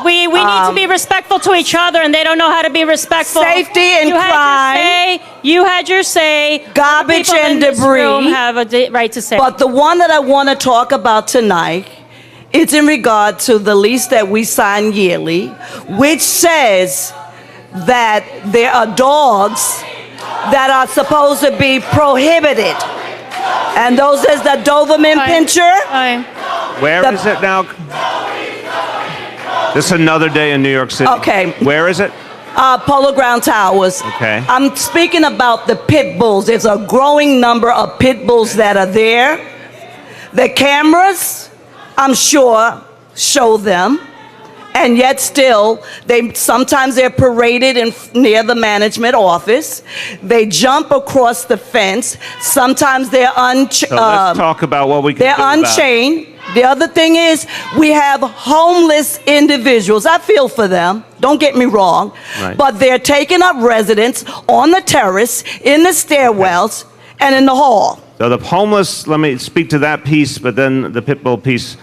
We need to be respectful to each other, and they don't know how to be respectful. Safety and crime. You had your say. Garbage People and in this debris. room have a right to say. But the one that I want to talk about tonight, it's in regard to the lease that we sign yearly, which says that there are dogs that are supposed to be prohibited. And those is the Doberman Pinscher. Where is it now? This is another day in New York City. Okay. Where is it? Polo Ground Towers. Okay. I'm speaking about the pit bulls. There's a growing number of pit bulls that are there. The cameras, I'm sure, show them. And yet still, sometimes they're paraded near the management office. They jump across the fence. Sometimes they're So let's talk about what we can they're do about it. unchained. The other thing is we have homeless individuals. I feel for them. Don't get me wrong. Right. But they're taking up residence on the terrace, in the stairwells, and in the hall. So the homeless, let me speak to that piece, but then the pit bull piece.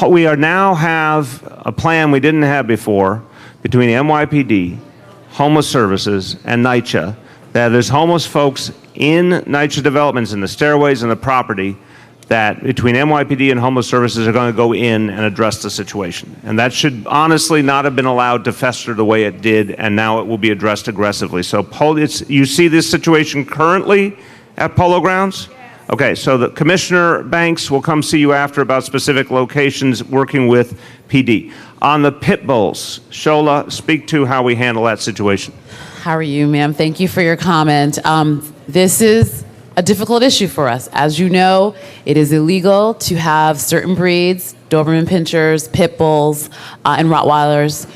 We are now have a plan we didn't have before between the NYPD, Homeless Services, and NYCHA, that there's homeless folks in NYCHA developments, in the stairways and the property, that between NYPD and Homeless Services are going to go in and address the situation. And that should honestly not have been allowed to fester the way it did, and now it will be addressed aggressively. So you see this situation currently at Polo Grounds? Okay, so the Commissioner Banks will come see you after about specific locations working with PD. On the pit bulls, Shola, speak to how we handle that situation. How are you, ma'am? Thank you for your comment. This is a difficult issue for us. As you know, it is illegal to have certain breeds, Doberman Pinschers, Pit Bulls, and Rottweilers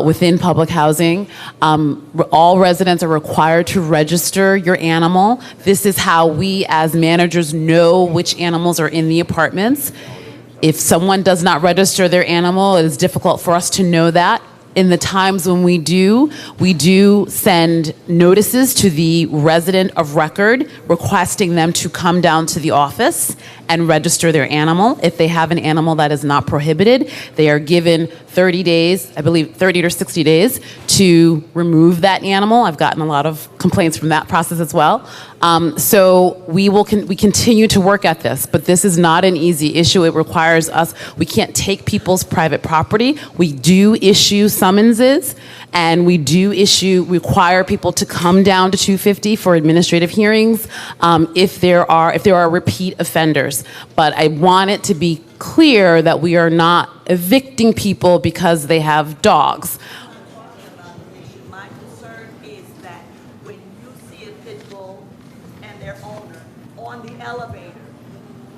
within public housing. All residents are required to register your animal. This is how we as managers know which animals are in the apartments. If someone does not register their animal, it is difficult for us to know that. In the times when we do send notices to the resident of record requesting them to come down to the office and register their animal. If they have an animal that is not prohibited, they are given 30 days, I believe 30 or 60 days to remove that animal. I've gotten a lot of complaints from that process as well. So we continue to work at this, but this is not an easy issue. It requires us, we can't take people's private property. We do issue summonses, and we do require people to come down to 250 for administrative hearings if there are repeat offenders. But I want it to be clear that we are not evicting people because they have dogs. My concern is that when you see a pit bull and their owner on the elevator,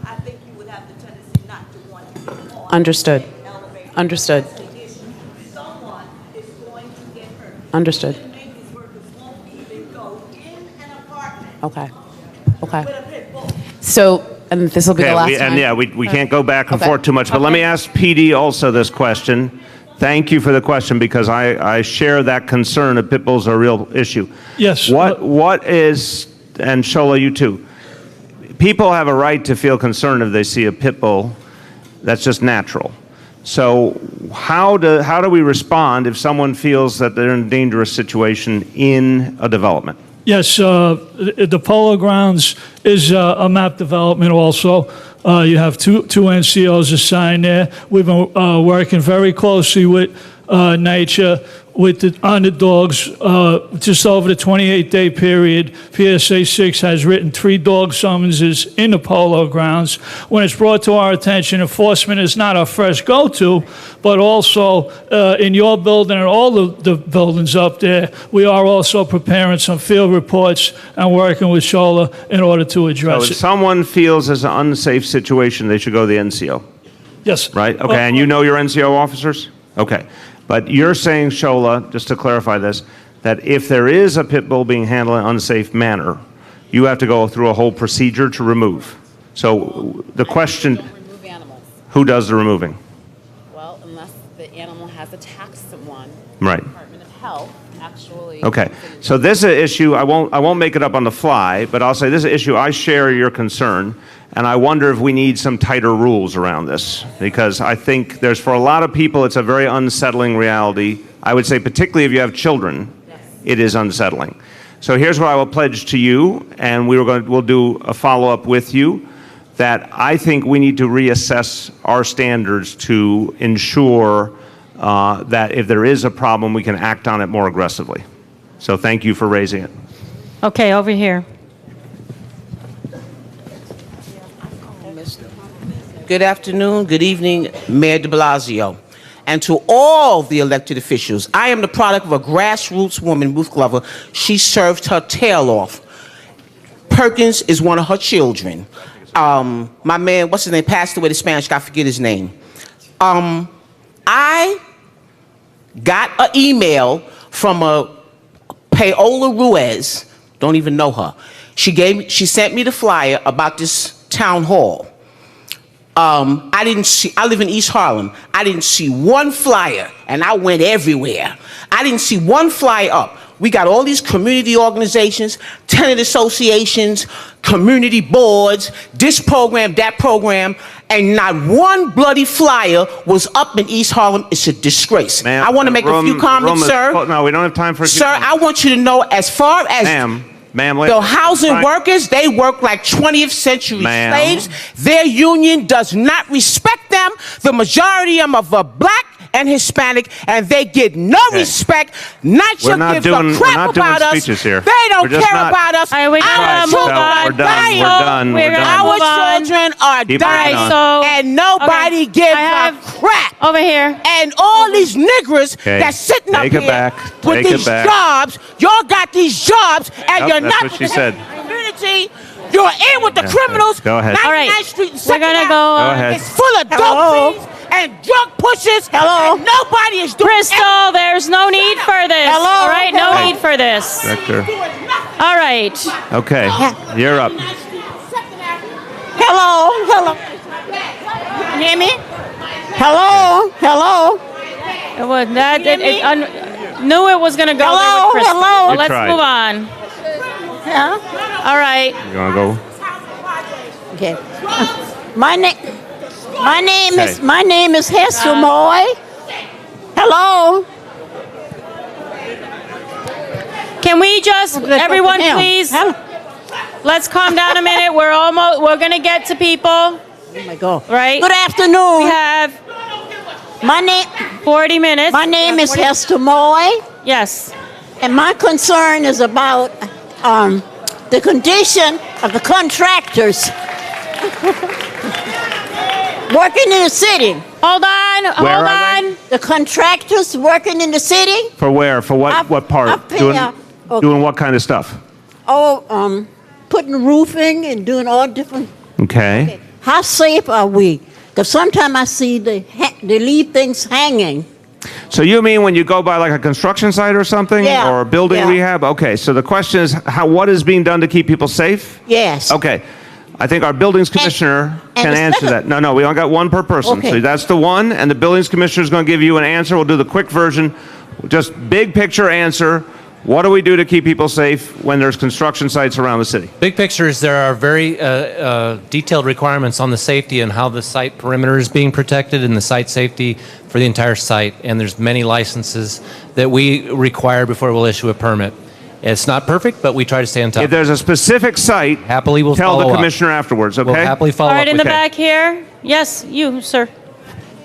I think you would have the tendency not to want to get on. Understood. the elevator. Understood. That's the issue. Someone is going to get hurt. Understood. Maintenance workers won't even go in an apartment Okay. with a pit bull. So, and this will be the last time. We can't go back and Okay. forth too much, but let me ask PD also this question. Thank you for the question, because I share that concern that pit bulls are a real issue. Yes. What is, and Shola, you too, people have a right to feel concerned if they see a pit bull. That's just natural. So how do we respond if someone feels that they're in a dangerous situation in a development? Yes, the Polo Grounds is a map development also. You have two NCOs assigned there. We've been working very closely with nature, on the dogs. Just over the 28-day period, PSA 6 has written 3 dog summonses in the Polo Grounds. When it's brought to our attention, enforcement is not our first go-to, but also in your building and all the buildings up there, we are also preparing some field reports and working with Shola in order to So address if it. someone feels it's an unsafe situation, they should go to the NCO, Yes. right? Okay, and you know your NCO officers? Okay. But you're saying, Shola, just to clarify this, that if there is a pit bull being handled in an unsafe manner, you have to go through a whole procedure to remove. So the question, Remove animals. who does the removing? Well, unless the animal has attacked someone. Right. Department of Health actually. Okay, so this is an issue, I won't make it up on the fly, but I'll say this is an issue, I share your concern, and I wonder if we need some tighter rules around this, because I think there's, for a lot of people, it's a very unsettling reality. I would say particularly if you have children, it is unsettling. So here's what I will pledge to you, and we'll do a follow-up with you, that I think we need to reassess our standards to ensure that if there is a problem, we can act on it more aggressively. So thank you for raising it. Okay, over here. Good afternoon, good evening, Mayor de Blasio. And to all the elected officials, I am the product of a grassroots woman, Ruth Glover. She served her tail off. Perkins is one of her children. My man, what's his name, passed away, the Spanish guy, I forget his name. I got an email from a Paola Ruiz, don't even know her. She sent me the flyer about this town hall. I live in East Harlem. I didn't see one flyer, and I went everywhere. I didn't see one flyer up. We got all these community organizations, tenant associations, community boards, this program, that program, and not one bloody flyer was up in East Harlem. It's a disgrace. I want to make a few comments, sir. No, we don't have time for a few Sir, comments. I want you to know, as far as Ma'am, the housing workers, they work like 20th century slaves. Their union does not respect them. The majority of them are black and Hispanic, and they get no respect. NYCHA gives a crap about us. Here. They don't care about us. We're gonna move on. We're done. Our children are dying, and nobody gives a crap. Over here. And all these niggers that's sitting up here with these jobs, y'all got these jobs, and you're that's not what she said. community. You're in with the criminals. Go ahead. 99th Street and We're gonna go. Go ahead. It's full of dope fiends and drug pushers. And nobody is doing Crystal, there's no need for this. All right, no need for this. Director. All right. Okay, you're up. Hello. You hear me? Hello. It was that. Knew it was gonna go there with Crystal. Well, let's tried. move on. All right. You wanna go? Okay. My name is Hester Moy. Hello. Can we just, everyone, please? Let's calm down a minute. We're going to get to people. Oh my God. Right? Good afternoon. We have my name 40 minutes. My name is Hester Moy. Yes. And my concern is about the condition of the contractors working in the city. Hold on. The contractors working in the city. For where? For what part? Up here. Doing what kind of stuff? Oh, putting roofing and doing all different. Okay. How safe are we? Because sometimes I see they leave things hanging. So you mean when you go by like a construction site or something? Yeah. Or a building rehab? Okay, so the question is what is being done to keep people safe? Yes. Okay. I think our buildings commissioner can the answer that. No, we only got one per person. Okay. So that's the one, and the buildings commissioner is going to give you an answer. We'll do the quick version. Just big picture answer. What do we do to keep people safe when there's construction sites around the city? Big picture is there are very detailed requirements on the safety and how the site perimeter is being protected and the site safety for the entire site. And there's many licenses that we require before we'll issue a permit. It's not perfect, but we try to stay on top. If there's a specific site, happily we'll tell follow the up. commissioner afterwards, okay? We'll happily follow All right, up. in the back here. Yes, you, sir.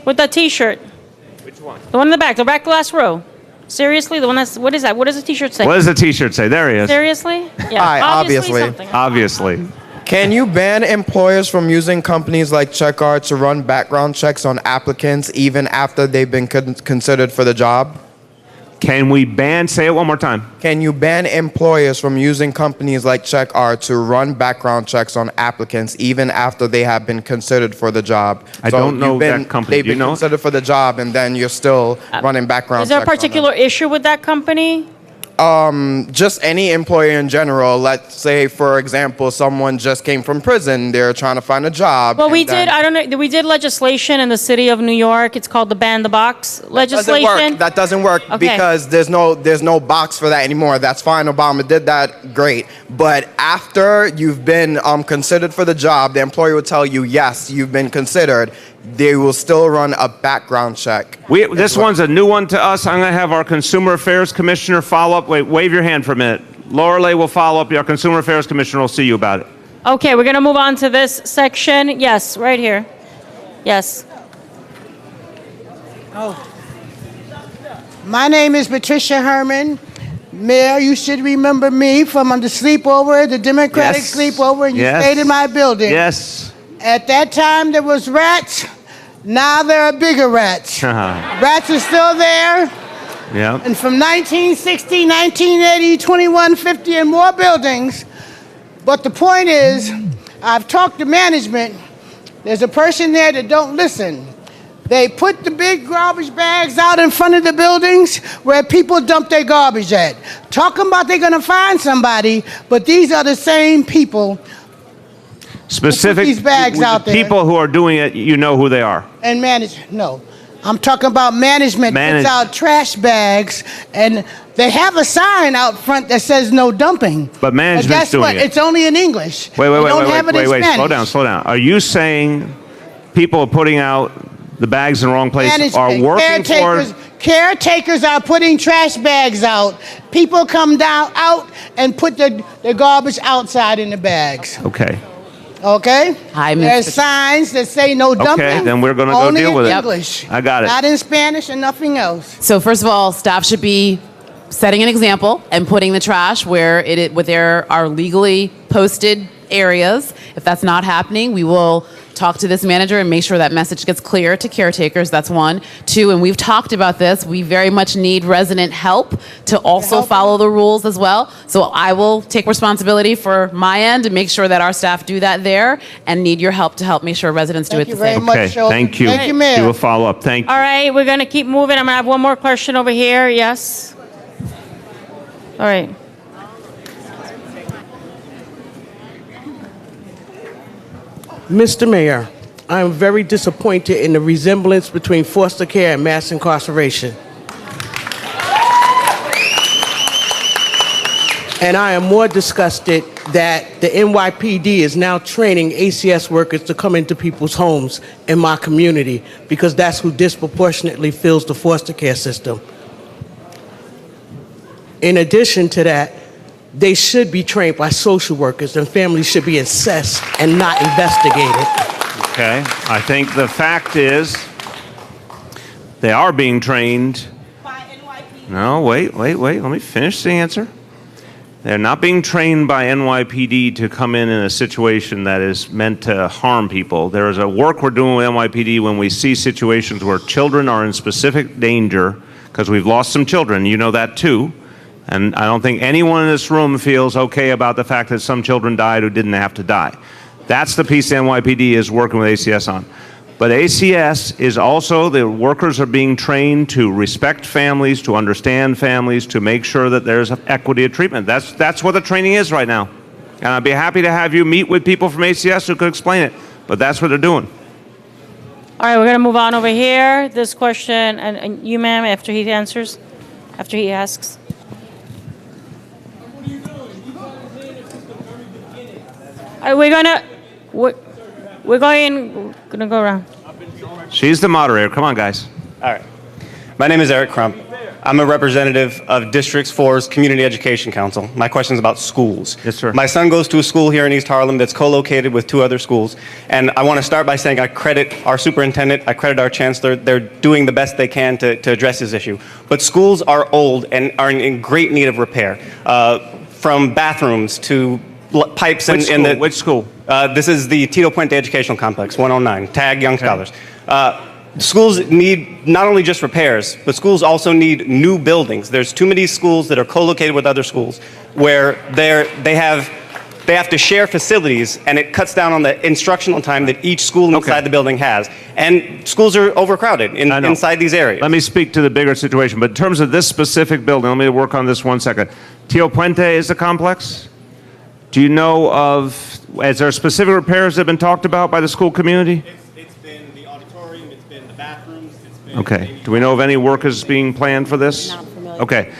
With the T-shirt. Which one? The one in the back last row. Seriously? The one that's, what is that? What does the T-shirt say? What does the T-shirt say? There he is. Seriously? Yeah. Hi, obviously. something. Obviously. Can you ban employers from using companies like CheckArt to run background checks on applicants even after they've been considered for the job? Can we ban, say it one more time. Can you ban employers from using companies like CheckArt to run background checks on applicants even after they have been considered for the job? I don't know that company. They've Do you been know? considered for the job and then you're still running background Is there a checks on them. particular issue with that company? Just any employer in general. Let's say, for example, someone just came from prison. They're trying to find a job. Well, we and then- did, I don't know, we did legislation in the city of New York. It's called the Ban the Box legislation. That doesn't work Okay. because there's no box for that anymore. That's fine. Obama did that. Great. But after you've been considered for the job, the employer will tell you, yes, you've been considered. They will still run a background check. This one's a new one to us. I'm going to have our Consumer Affairs Commissioner follow up. Wait, wave your hand for a minute. Lorelei will follow up. Our Consumer Affairs Commissioner will see you about it. Okay, we're going to move on to this section. Yes, right here. Yes. My name is Patricia Herman. Mayor, you should remember me from the sleepover, the Democratic Yes. sleepover, and you Yes. stayed in my building. Yes. At that time, there was rats. Now there are bigger rats. Rats are still there. Yeah. And from 1960, 1980, 2150, and more buildings. But the point is, I've talked to management. There's a person there that don't listen. They put the big garbage bags out in front of the buildings where people dump their garbage at. Talking about they're going to find somebody, but these are the same people. Specific these bags out there. people who are doing it, you know who they are. And no. I'm talking about management puts out trash bags, and they have a sign out front that says no dumping. But management's guess doing what? it. It's only in English. Wait, They don't have it in Spanish. slow down. Are you saying people are putting out the bags in the wrong place are Management, working for... caretakers are putting trash bags out. People come out and put the garbage outside in the bags. Okay. Okay? Hi, Ms. There's signs that say no dumping. Okay, then we're going to go only deal with in it. English. I got it. Not in Spanish and nothing else. So first of all, staff should be setting an example and putting the trash where there are legally posted areas. If that's not happening, we will talk to this manager and make sure that message gets clear to caretakers. That's one. Two, and we've talked about this, we very much need resident help to also follow the rules as well. So I will take responsibility for my end and make sure that our staff do that there, and need your help to help make sure residents do it the same. Okay, thank you. Thank you, Mayor. Do a follow-up. Thank you. All right, we're going to keep moving. I'm going to have one more question over here. Yes. All right. Mr. Mayor, I am very disappointed in the resemblance between foster care and mass incarceration. And I am more disgusted that the NYPD is now training ACS workers to come into people's homes in my community, because that's who disproportionately fills the foster care system. In addition to that, they should be trained by social workers, and families should be assessed and not investigated. Okay, I think the fact is they are being trained. No, wait, let me finish the answer. They're not being trained by NYPD to come in a situation that is meant to harm people. There is a work we're doing with NYPD when we see situations where children are in specific danger, because we've lost some children, you know that too. And I don't think anyone in this room feels okay about the fact that some children died who didn't have to die. That's the piece NYPD is working with ACS on. But ACS is also, the workers are being trained to respect families, to understand families, to make sure that there's equity of treatment. That's what the training is right now. And I'd be happy to have you meet with people from ACS who could explain it. But that's what they're doing. All right, we're going to move on over here. This question, and you, ma'am, after he answers, after he asks. All right, we're going to go around. She's the moderator. Come on, guys. All right. My name is Eric Crump. I'm a representative of District 4's Community Education Council. My question is about schools. Yes, sir. My son goes to a school here in East Harlem that's co-located with 2 other schools. And I want to start by saying I credit our superintendent, I credit our chancellor. They're doing the best they can to address this issue. But schools are old and are in great need of repair. From bathrooms to pipes in the... Which school? This is the Tito Puente Educational Complex, 109, TAG Young Scholars. Schools need not only just repairs, but schools also need new buildings. There's too many schools that are co-located with other schools where they have to share facilities, and it cuts down on the instructional time that each school inside the building has. And schools are overcrowded inside these areas. Let me speak to the bigger situation, but in terms of this specific building, let me work on this 1 second. Tio Puente is the complex? Do you know of, is there specific repairs that have been talked about by the school community? It's been the auditorium, it's been the bathrooms, it's been... Okay. Do we know of any workers being planned for this? Okay.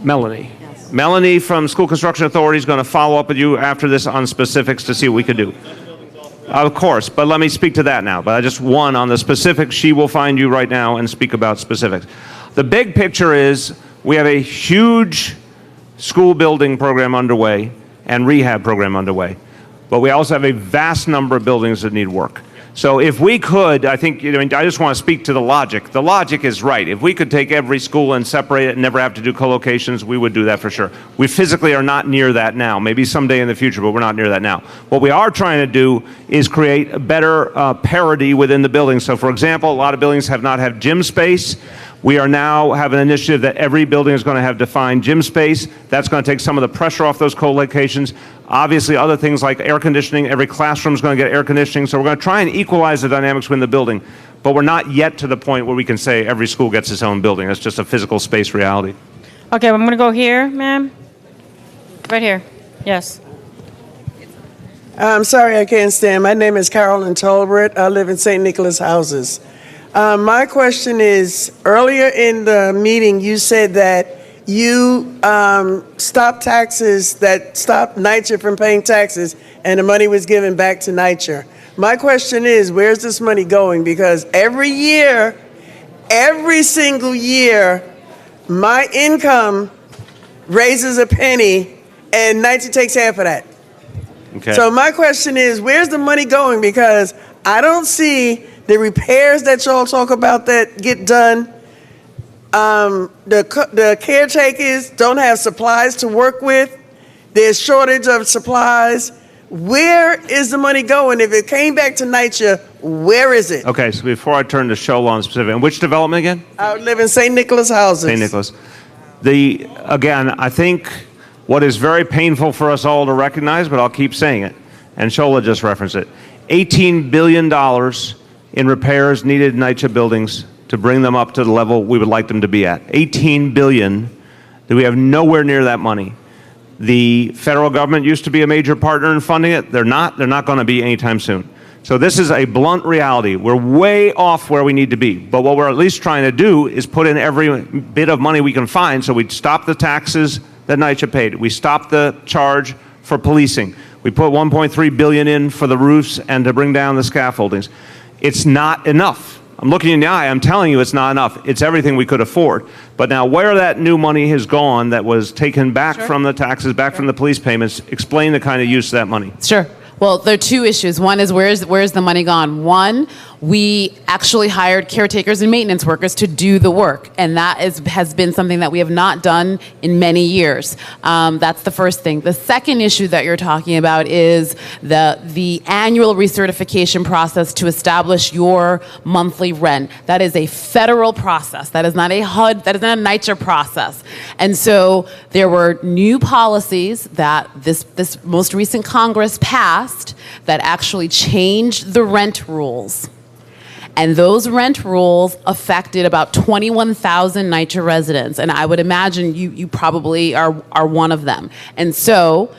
Melanie. Yes. Melanie from School Construction Authority is going to follow up with you after this on specifics to see what we could do. Of course, but let me speak to that now. But I just one on the specifics. She will find you right now and speak about specifics. The big picture is we have a huge school building program underway and rehab program underway. But we also have a vast number of buildings that need work. So if we could, I think, I just want to speak to the logic. The logic is right. If we could take every school and separate it and never have to do co-locations, we would do that for sure. We physically are not near that now. Maybe someday in the future, but we're not near that now. What we are trying to do is create a better parity within the building. So for example, a lot of buildings have not had gym space. We are now have an initiative that every building is going to have defined gym space. That's going to take some of the pressure off those co-locations. Obviously, other things like air conditioning, every classroom is going to get air conditioning. So we're going to try and equalize the dynamics within the building. But we're not yet to the point where we can say every school gets its own building. That's just a physical space reality. Okay, I'm going to go here, ma'am. Right here. Yes. I'm sorry I can't stand. My name is Carolyn Tolbert. I live in St. Nicholas Houses. My question is, earlier in the meeting, you said that you stopped taxes, that stopped NYCHA from paying taxes, and the money was given back to NYCHA. My question is, where's this money going? Because every year, every single year, my income raises a penny, and NYCHA takes half of that. Okay. So my question is, where's the money going? Because I don't see the repairs that y'all talk about that get done. The caretakers don't have supplies to work with. There's shortage of supplies. Where is the money going? If it came back to NYCHA, where is it? Okay, so before I turn to Shola on specific, and which development again? I live in St. Nicholas Houses. St. Nicholas. Again, I think what is very painful for us all to recognize, but I'll keep saying it, and Shola just referenced it, $18 billion in repairs needed in NYCHA buildings to bring them up to the level we would like them to be at. $18 billion, that we have nowhere near that money. The federal government used to be a major partner in funding it. They're not going to be anytime soon. So this is a blunt reality. We're way off where we need to be. But what we're at least trying to do is put in every bit of money we can find, so we stop the taxes that NYCHA paid. We stop the charge for policing. We put $1.3 billion in for the roofs and to bring down the scaffoldings. It's not enough. I'm looking you in the eye. I'm telling you it's not enough. It's everything we could afford. But now where that new money has gone that was taken back from the taxes, back from the police payments, explain the kind of use of that money. Sure. Well, there are two issues. One is where's the money gone? One, we actually hired caretakers and maintenance workers to do the work, and that has been something that we have not done in many years. That's the first thing. The second issue that you're talking about is the annual recertification process to establish your monthly rent. That is a federal process. That is not a HUD. That is not a NYCHA process. And so there were new policies that this most recent Congress passed that actually changed the rent rules. And those rent rules affected about 21,000 NYCHA residents. And I would imagine you probably are one of them. And so,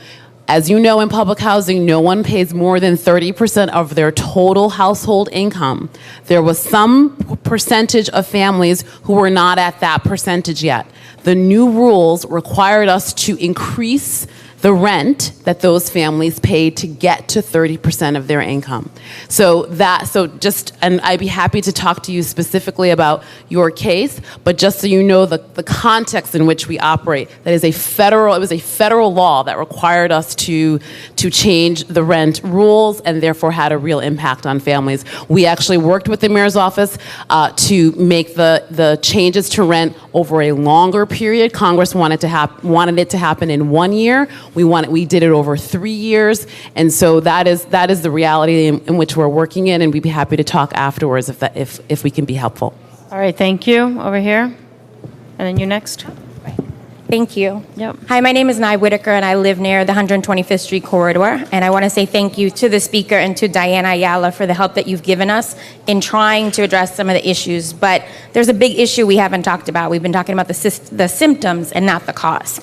as you know, in public housing, no one pays more than 30% of their total household income. There was some percentage of families who were not at that percentage yet. The new rules required us to increase the rent that those families paid to get to 30% of their income. And I'd be happy to talk to you specifically about your case, but just so you know the context in which we operate, it was a federal law that required us to change the rent rules and therefore had a real impact on families. We actually worked with the mayor's office to make the changes to rent over a longer period. Congress wanted it to happen in 1 year. We did it over 3 years, and so that is the reality in which we're working in, and we'd be happy to talk afterwards if we can be helpful. All right, thank you. Over here. And then you next. Thank you. Yep. Hi, my name is Nye Whitaker, and I live near the 125th Street corridor. And I want to say thank you to the speaker and to Diana Ayala for the help that you've given us in trying to address some of the issues. But there's a big issue we haven't talked about. We've been talking about the symptoms and not the cause.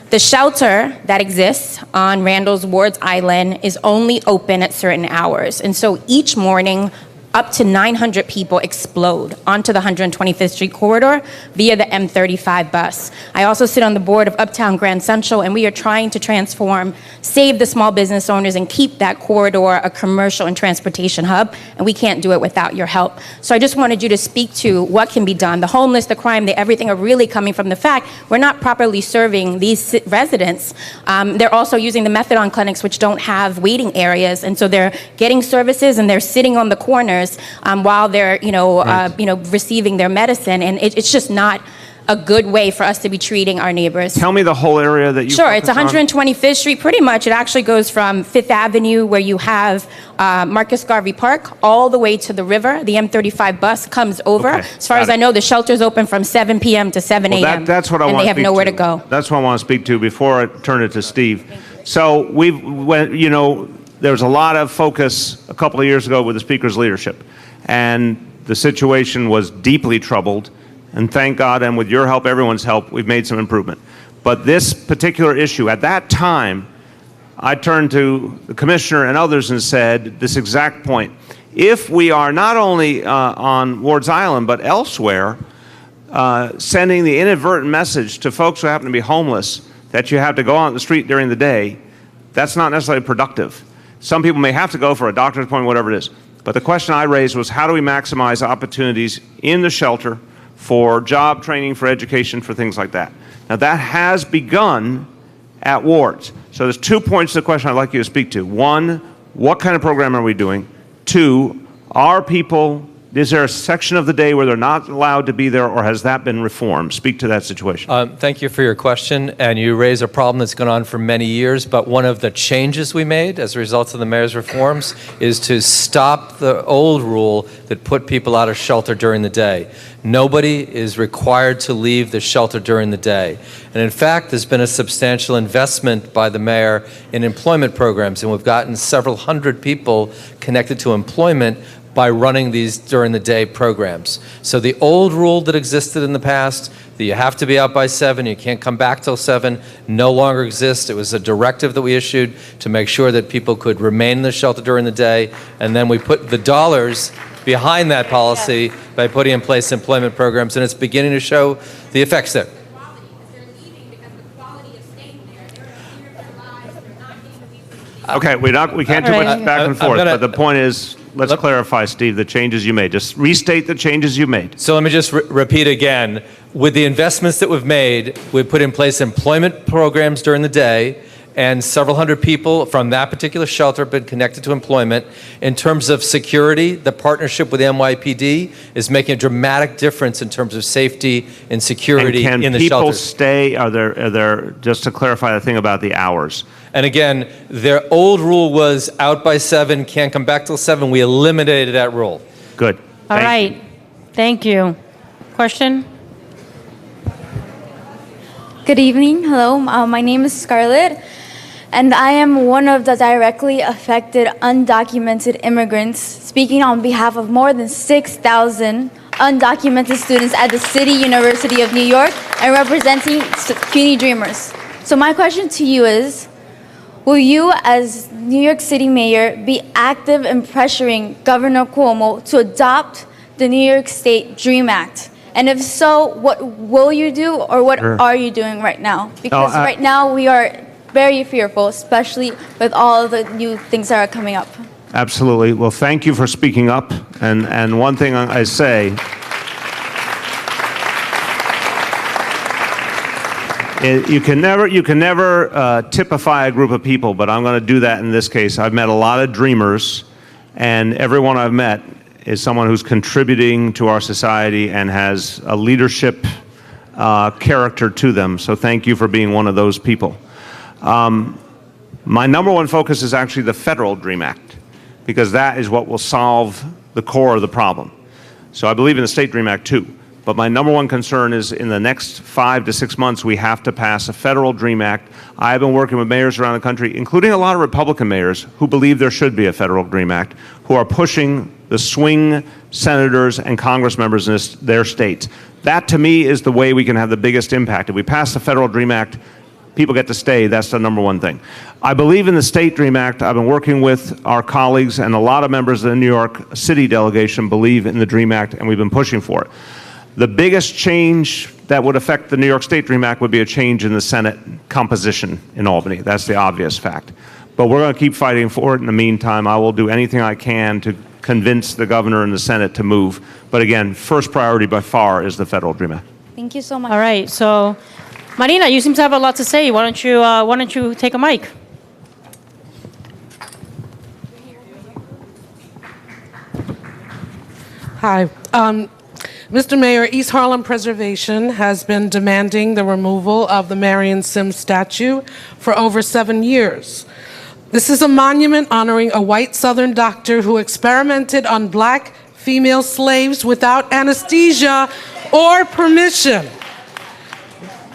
The shelter that exists on Randall's Wards Island is only open at certain hours. And so each morning, up to 900 people explode onto the 125th Street corridor via the M35 bus. I also sit on the board of Uptown Grand Central, and we are trying to save the small business owners and keep that corridor a commercial and transportation hub, and we can't do it without your help. So I just wanted you to speak to what can be done. The homeless, the crime, everything are really coming from the fact we're not properly serving these residents. They're also using the methadone clinics, which don't have waiting areas, and so they're getting services and they're sitting on the corners while they're receiving their medicine, and it's just not a good way for us to be treating our neighbors. Tell me the whole area that you Sure, it's focus on. 125th Street. Pretty much, it actually goes from 5th Avenue, where you have Marcus Garvey Park, all the way to the river. The M35 bus comes over. Okay, as far as I know, the shelter's open from 7 p.m. to 7 a.m. That's what I and want they to have speak nowhere to. to go. That's what I want to speak to before I turn it to Steve. So there was a lot of focus a couple of years ago with the speaker's leadership, and the situation was deeply troubled. And thank God, and with your help, everyone's help, we've made some improvement. But this particular issue, at that time, I turned to the commissioner and others and said this exact point. If we are not only on Wards Island, but elsewhere, sending the inadvertent message to folks who happen to be homeless that you have to go out on the street during the day, that's not necessarily productive. Some people may have to go for a doctor's appointment, whatever it is. But the question I raised was, how do we maximize opportunities in the shelter for job training, for education, for things like that? Now, that has begun at Wards. So there's 2 points to the question I'd like you to speak to. One, what kind of program are we doing? Two, is there a section of the day where they're not allowed to be there, or has that been reformed? Speak to that situation. Thank you for your question, and you raise a problem that's gone on for many years, but one of the changes we made as a result of the mayor's reforms is to stop the old rule that put people out of shelter during the day. Nobody is required to leave the shelter during the day. And in fact, there's been a substantial investment by the mayor in employment programs, and we've gotten several hundred people connected to employment by running these during the day programs. So the old rule that existed in the past, that you have to be out by 7, you can't come back till 7, no longer exists. It was a directive that we issued to make sure that people could remain in the shelter during the day, and then we put the dollars behind that policy by putting in place employment programs, and it's beginning to show the effects there. Okay, we can't do much back and forth, but the point is, let's clarify, Steve, the changes you made. Just restate the changes you made. So let me just repeat again. With the investments that we've made, we've put in place employment programs during the day, and several hundred people from that particular shelter have been connected to employment. In terms of security, the partnership with the NYPD is making a dramatic difference in terms of safety and security And in the can people shelters. stay? Are there, just to clarify the thing about the hours? And again, their old rule was out by 7, can't come back till 7. We eliminated that rule. Good. All right. Thank you. Question? Good evening. Hello. My name is Scarlett, and I am one of the directly affected undocumented immigrants, speaking on behalf of more than 6,000 undocumented students at the City University of New York and representing CUNY Dreamers. So my question to you is, will you, as New York City Mayor, be active in pressuring Governor Cuomo to adopt the New York State DREAM Act? And if so, what will you do, or what are you doing right now? Because right now we are very fearful, especially with all the new things that are coming up. Absolutely. Well, thank you for speaking up. And one thing I say, you can never typify a group of people, but I'm going to do that in this case. I've met a lot of dreamers, and everyone I've met is someone who's contributing to our society and has a leadership character to them. So thank you for being one of those people. My number one focus is actually the federal DREAM Act, because that is what will solve the core of the problem. So I believe in the state DREAM Act too. But my number one concern is in the next 5 to 6 months, we have to pass a federal DREAM Act. I've been working with mayors around the country, including a lot of Republican mayors who believe there should be a federal DREAM Act, who are pushing the swing senators and Congress members in their states. That, to me, is the way we can have the biggest impact. If we pass the federal DREAM Act, people get to stay. That's the number one thing. I believe in the state DREAM Act. I've been working with our colleagues, and a lot of members of the New York City delegation believe in the DREAM Act, and we've been pushing for it. The biggest change that would affect the New York State DREAM Act would be a change in the Senate composition in Albany. That's the obvious fact. But we're going to keep fighting for it. In the meantime, I will do anything I can to convince the governor and the Senate to move. But again, first priority by far is the federal DREAM Act. Thank you so much. All right. So, Marina, you seem to have a lot to say. Why don't you take a mic? Hi. Mr. Mayor, East Harlem Preservation has been demanding the removal of the Marion Sims statue for over 7 years. This is a monument honoring a white Southern doctor who experimented on black female slaves without anesthesia or permission.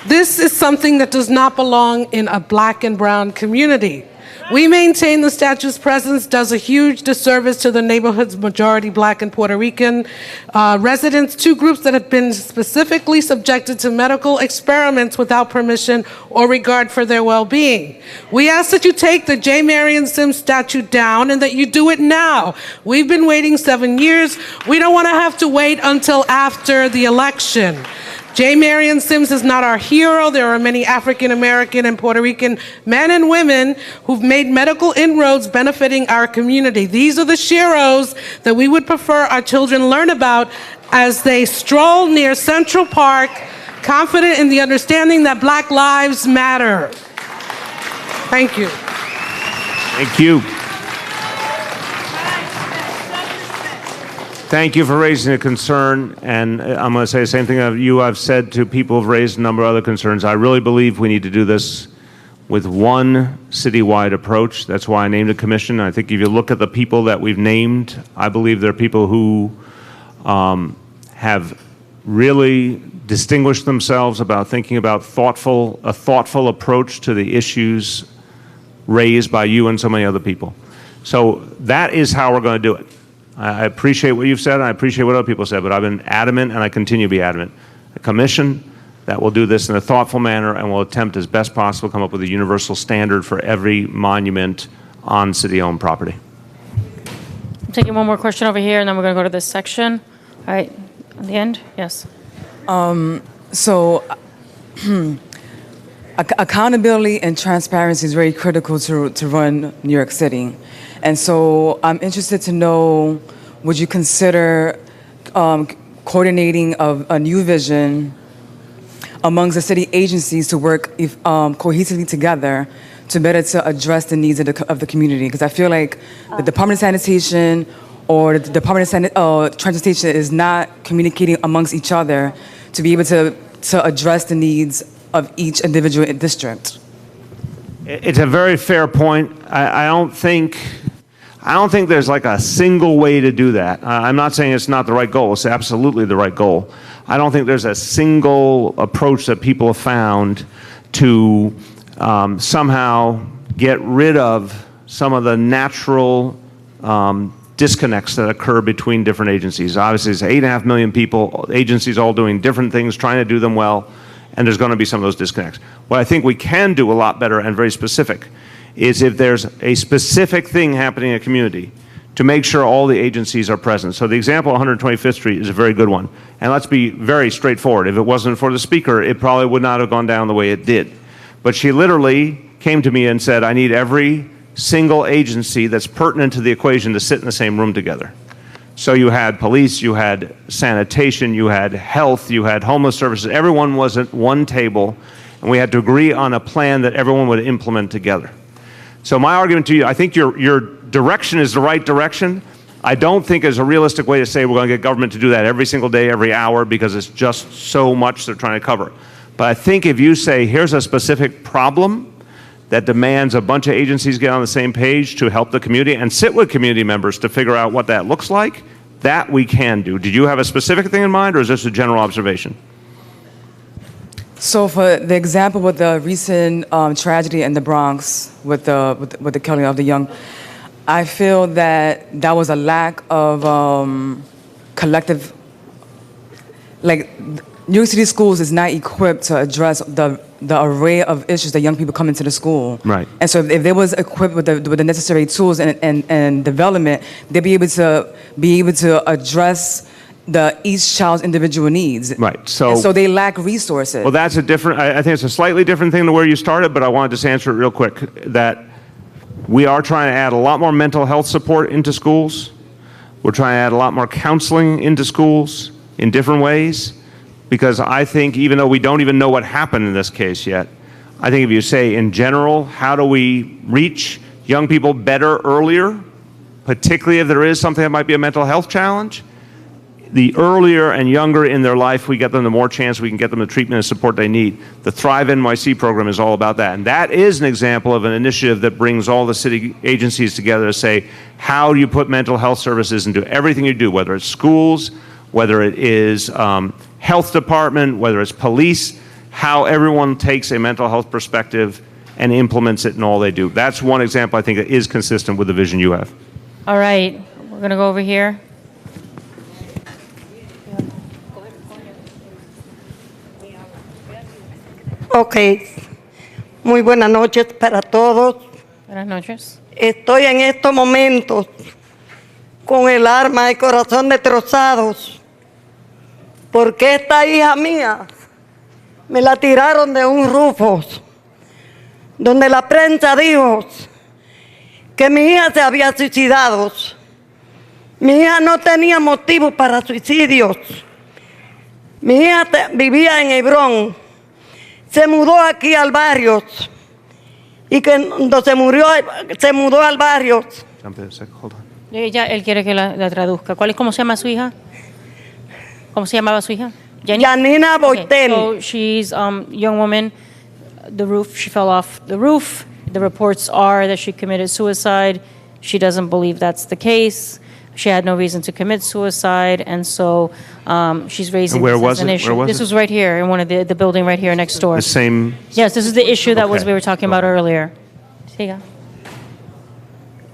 This is something that does not belong in a black and brown community. We maintain the statue's presence does a huge disservice to the neighborhood's majority black and Puerto Rican residents, two groups that have been specifically subjected to medical experiments without permission or regard for their well-being. We ask that you take the J. Marion Sims statue down and that you do it now. We've been waiting 7 years. We don't want to have to wait until after the election. J. Marion Sims is not our hero. There are many African American and Puerto Rican men and women who've made medical inroads benefiting our community. These are the sheroes that we would prefer our children learn about as they stroll near Central Park, confident in the understanding that Black lives matter. Thank you. Thank you. Thank you for raising a concern, and I'm going to say the same thing I've said to people who've raised a number of other concerns. I really believe we need to do this with one citywide approach. That's why I named a commission. I think if you look at the people that we've named, I believe they're people who have really distinguished themselves about thinking about a thoughtful approach to the issues raised by you and so many other people. So that is how we're going to do it. I appreciate what you've said, and I appreciate what other people said, but I've been adamant, and I continue to be adamant. A commission that will do this in a thoughtful manner and will attempt as best possible to come up with a universal standard for every monument on city-owned property. I'm taking one more question over here, and then we're going to go to this section. All right, at the end, yes. So, accountability and transparency is very critical to run New York City. And so I'm interested to know, would you consider coordinating a new vision amongst the city agencies to work cohesively together to better to address the needs of the community? Because I feel like the Department of Sanitation or the Department of Transportation is not communicating amongst each other to be able to address the needs of each individual district. It's a very fair point. I don't think there's like a single way to do that. I'm not saying it's not the right goal. It's absolutely the right goal. I don't think there's a single approach that people have found to somehow get rid of some of the natural disconnects that occur between different agencies. Obviously, it's 8.5 million people, agencies all doing different things, trying to do them well, and there's going to be some of those disconnects. What I think we can do a lot better and very specific is if there's a specific thing happening in a community, to make sure all the agencies are present. So the example of 125th Street is a very good one. And let's be very straightforward. If it wasn't for the speaker, it probably would not have gone down the way it did. But she literally came to me and said, I need every single agency that's pertinent to the equation to sit in the same room together. So you had police, you had sanitation, you had health, you had homeless services. Everyone was at one table, and we had to agree on a plan that everyone would implement together. So my argument to you, I think your direction is the right direction. I don't think it's a realistic way to say we're going to get government to do that every single day, every hour, because it's just so much they're trying to cover. But I think if you say, here's a specific problem that demands a bunch of agencies get on the same page to help the community and sit with community members to figure out what that looks like, that we can do. Did you have a specific thing in mind, or is this a general observation? So for the example with the recent tragedy in the Bronx with the killing of the young, I feel that that was a lack of collective, like New York City schools is not equipped to address the array of issues that young people come into the school. Right. And so if they was equipped with the necessary tools and development, they'd be able to address each child's individual needs. Right. And so they lack resources. Well, that's a different, I think it's a slightly different thing than where you started, but I wanted to just answer it real quick, that we are trying to add a lot more mental health support into schools. We're trying to add a lot more counseling into schools in different ways, because I think even though we don't even know what happened in this case yet, I think if you say in general, how do we reach young people better earlier, particularly if there is something that might be a mental health challenge, the earlier and younger in their life we get them, the more chance we can get them the treatment and support they need. The Thrive NYC program is all about that. And that is an example of an initiative that brings all the city agencies together to say, how do you put mental health services into everything you do, whether it's schools, whether it is health department, whether it's police, how everyone takes a mental health perspective and implements it in all they do. That's one example I think that is consistent with the vision you have. All right, we're going to go over here. Ok, muy buenas noches para todos. Buenas noches. Estoy en estos momentos con el alma y corazón destrozados porque esta hija mía me la tiraron de un rufo donde la prensa dijo que mi hija se había suicidado. Mi hija no tenía motivo para suicidios. Mi hija vivía en Hebrón. Se mudó aquí al barrio y cuando se mudó al barrio. Él quiere que la traduzca. ¿Cómo se llama su hija? ¿Cómo se llamaba su hija? Janina Boiten. Okay, so she's young woman. She fell off the roof. The reports are that she committed suicide. She doesn't believe that's the case. She had no reason to commit suicide, and so she's raising this as an issue. This was right here in one of the building right here next door. The same. Yes, this is the issue that we were talking about earlier. Siga.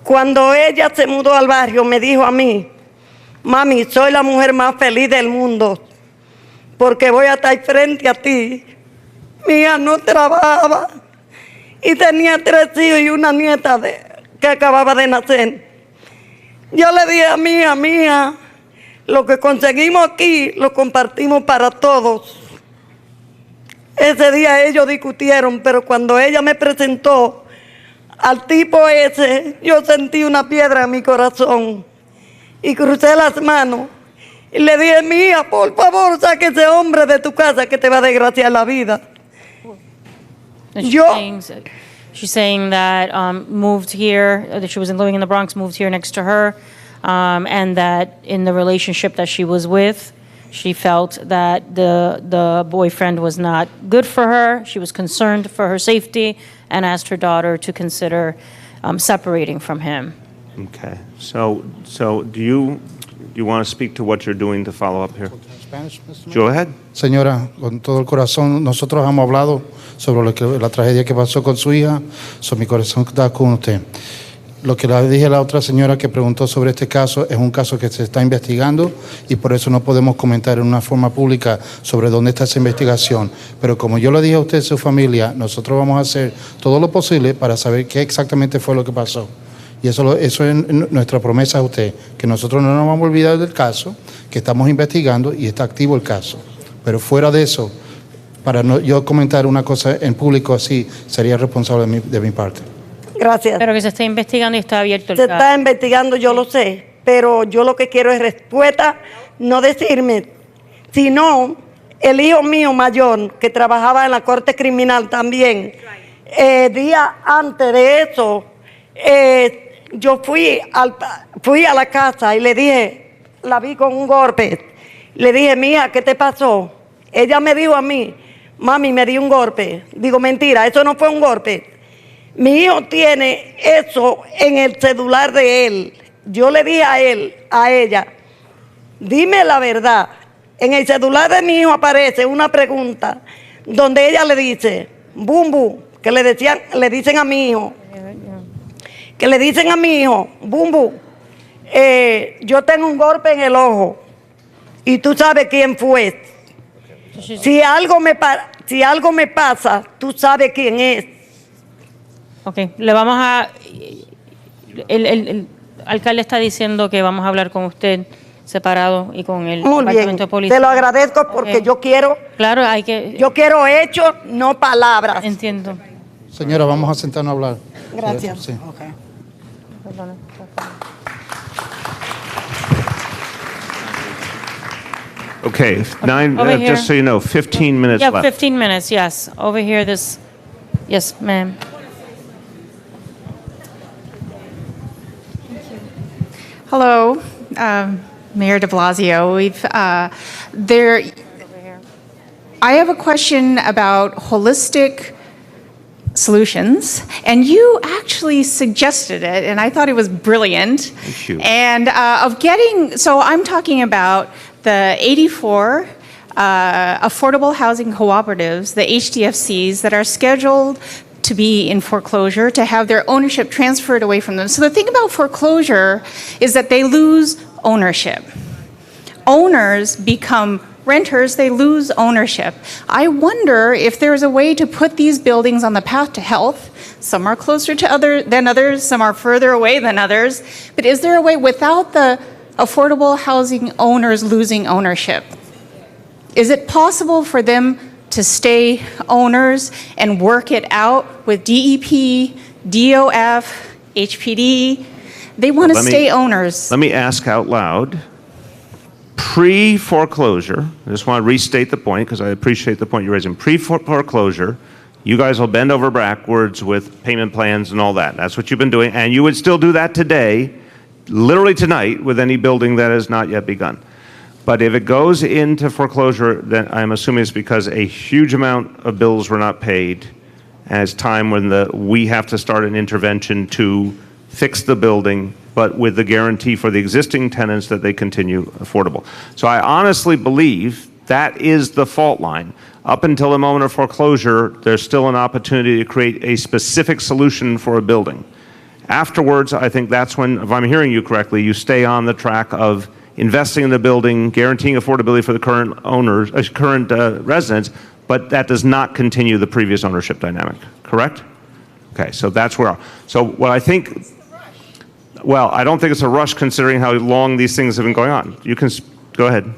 Cuando ella se mudó al barrio, me dijo a mí, mami, soy la mujer más feliz del mundo, porque voy a estar frente a ti. Mi hija no trabajaba y tenía 3 hijos y una nieta que acababa de nacer. Yo le dije a mi hija, lo que conseguimos aquí lo compartimos para todos. Ese día ellos discutieron, pero cuando ella me presentó al tipo ese, yo sentí una piedra en mi corazón y crucé las manos y le dije, mía, por favor, saque ese hombre de tu casa que te va a desgraciar la vida. She's saying that moved here, that she was living in the Bronx, moved here next to her, and that in the relationship that she was with, she felt that the boyfriend was not good for her. She was concerned for her safety and asked her daughter to consider separating from him. Okay. So do you want to speak to what you're doing to follow up here? Go ahead. Señora, con todo el corazón, nosotros hemos hablado sobre la tragedia que pasó con su hija, mi corazón está con usted. Lo que le dije a la otra señora que preguntó sobre este caso es un caso que se está investigando y por eso no podemos comentar en una forma pública sobre dónde está esa investigación. Pero como yo le dije a usted y su familia, nosotros vamos a hacer todo lo posible para saber qué exactamente fue lo que pasó. Y eso es nuestra promesa a usted, que nosotros no nos vamos a olvidar del caso, que estamos investigando y está activo el caso. Pero fuera de eso, para yo comentar una cosa en público así, sería responsable de mi parte. Gracias. Pero que se está investigando y está abierto el Se caso. está investigando, yo lo sé, pero yo lo que quiero es respuesta, no decirme, sino el hijo mío mayor, que trabajaba en la corte criminal también, día antes de eso, yo fui a la casa y le dije, la vi con un golpe, le dije, mija, ¿qué te pasó? Ella me dijo a mí, mami, me dio un golpe. Digo, mentira, eso no fue un golpe. Mi hijo tiene eso en el celular de él. Yo le dije a ella, dime la verdad. En el celular de mi hijo aparece una pregunta donde ella le dice, Bumbu, que le dicen a mi hijo, Bumbu, yo tengo un golpe en el ojo y tú sabes quién fue. Si algo me pasa, tú sabes quién es. Ok, le vamos a... El alcalde está diciendo que vamos a hablar con usted separado y con el Muy departamento bien, de policía. te lo agradezco porque yo quiero... Claro, hay que... Yo quiero hechos, no palabras. Entiendo. Señora, vamos a sentarnos a hablar. Gracias. Sí. Okay. Perdona. Okay, Over here. just so you know, 15 minutes Yeah, left. 15 minutes, yes. Over here, yes, ma'am. Hello, Mayor de Blasio. I have a question about holistic solutions, and you actually suggested it, and I thought it was brilliant. Thank you. And so I'm talking about the 84 affordable housing cooperatives, the Hdfcs, that are scheduled to be in foreclosure, to have their ownership transferred away from them. So the thing about foreclosure is that they lose ownership. Owners become renters, they lose ownership. I wonder if there's a way to put these buildings on the path to health. Some are closer than others, some are further away than others. But is there a way without the affordable housing owners losing ownership? Is it possible for them to stay owners and work it out with DEP, DOF, HPD? They want to stay owners. Let me ask out loud. Pre-foreclosure, I just want to restate the point because I appreciate the point you're raising. Pre-foreclosure, you guys will bend over backwards with payment plans and all that. That's what you've been doing. And you would still do that today, literally tonight, with any building that has not yet begun. But if it goes into foreclosure, then I'm assuming it's because a huge amount of bills were not paid, and it's time when we have to start an intervention to fix the building, but with the guarantee for the existing tenants that they continue affordable. So I honestly believe that is the fault line. Up until the moment of foreclosure, there's still an opportunity to create a specific solution for a building. Afterwards, I think that's when, if I'm hearing you correctly, you stay on the track of investing in the building, guaranteeing affordability for the current owners, current residents, but that does not continue the previous ownership dynamic, correct? Okay, so that's where, so what I think, well, I don't think it's a rush considering how long these things have been going on. You can, go ahead.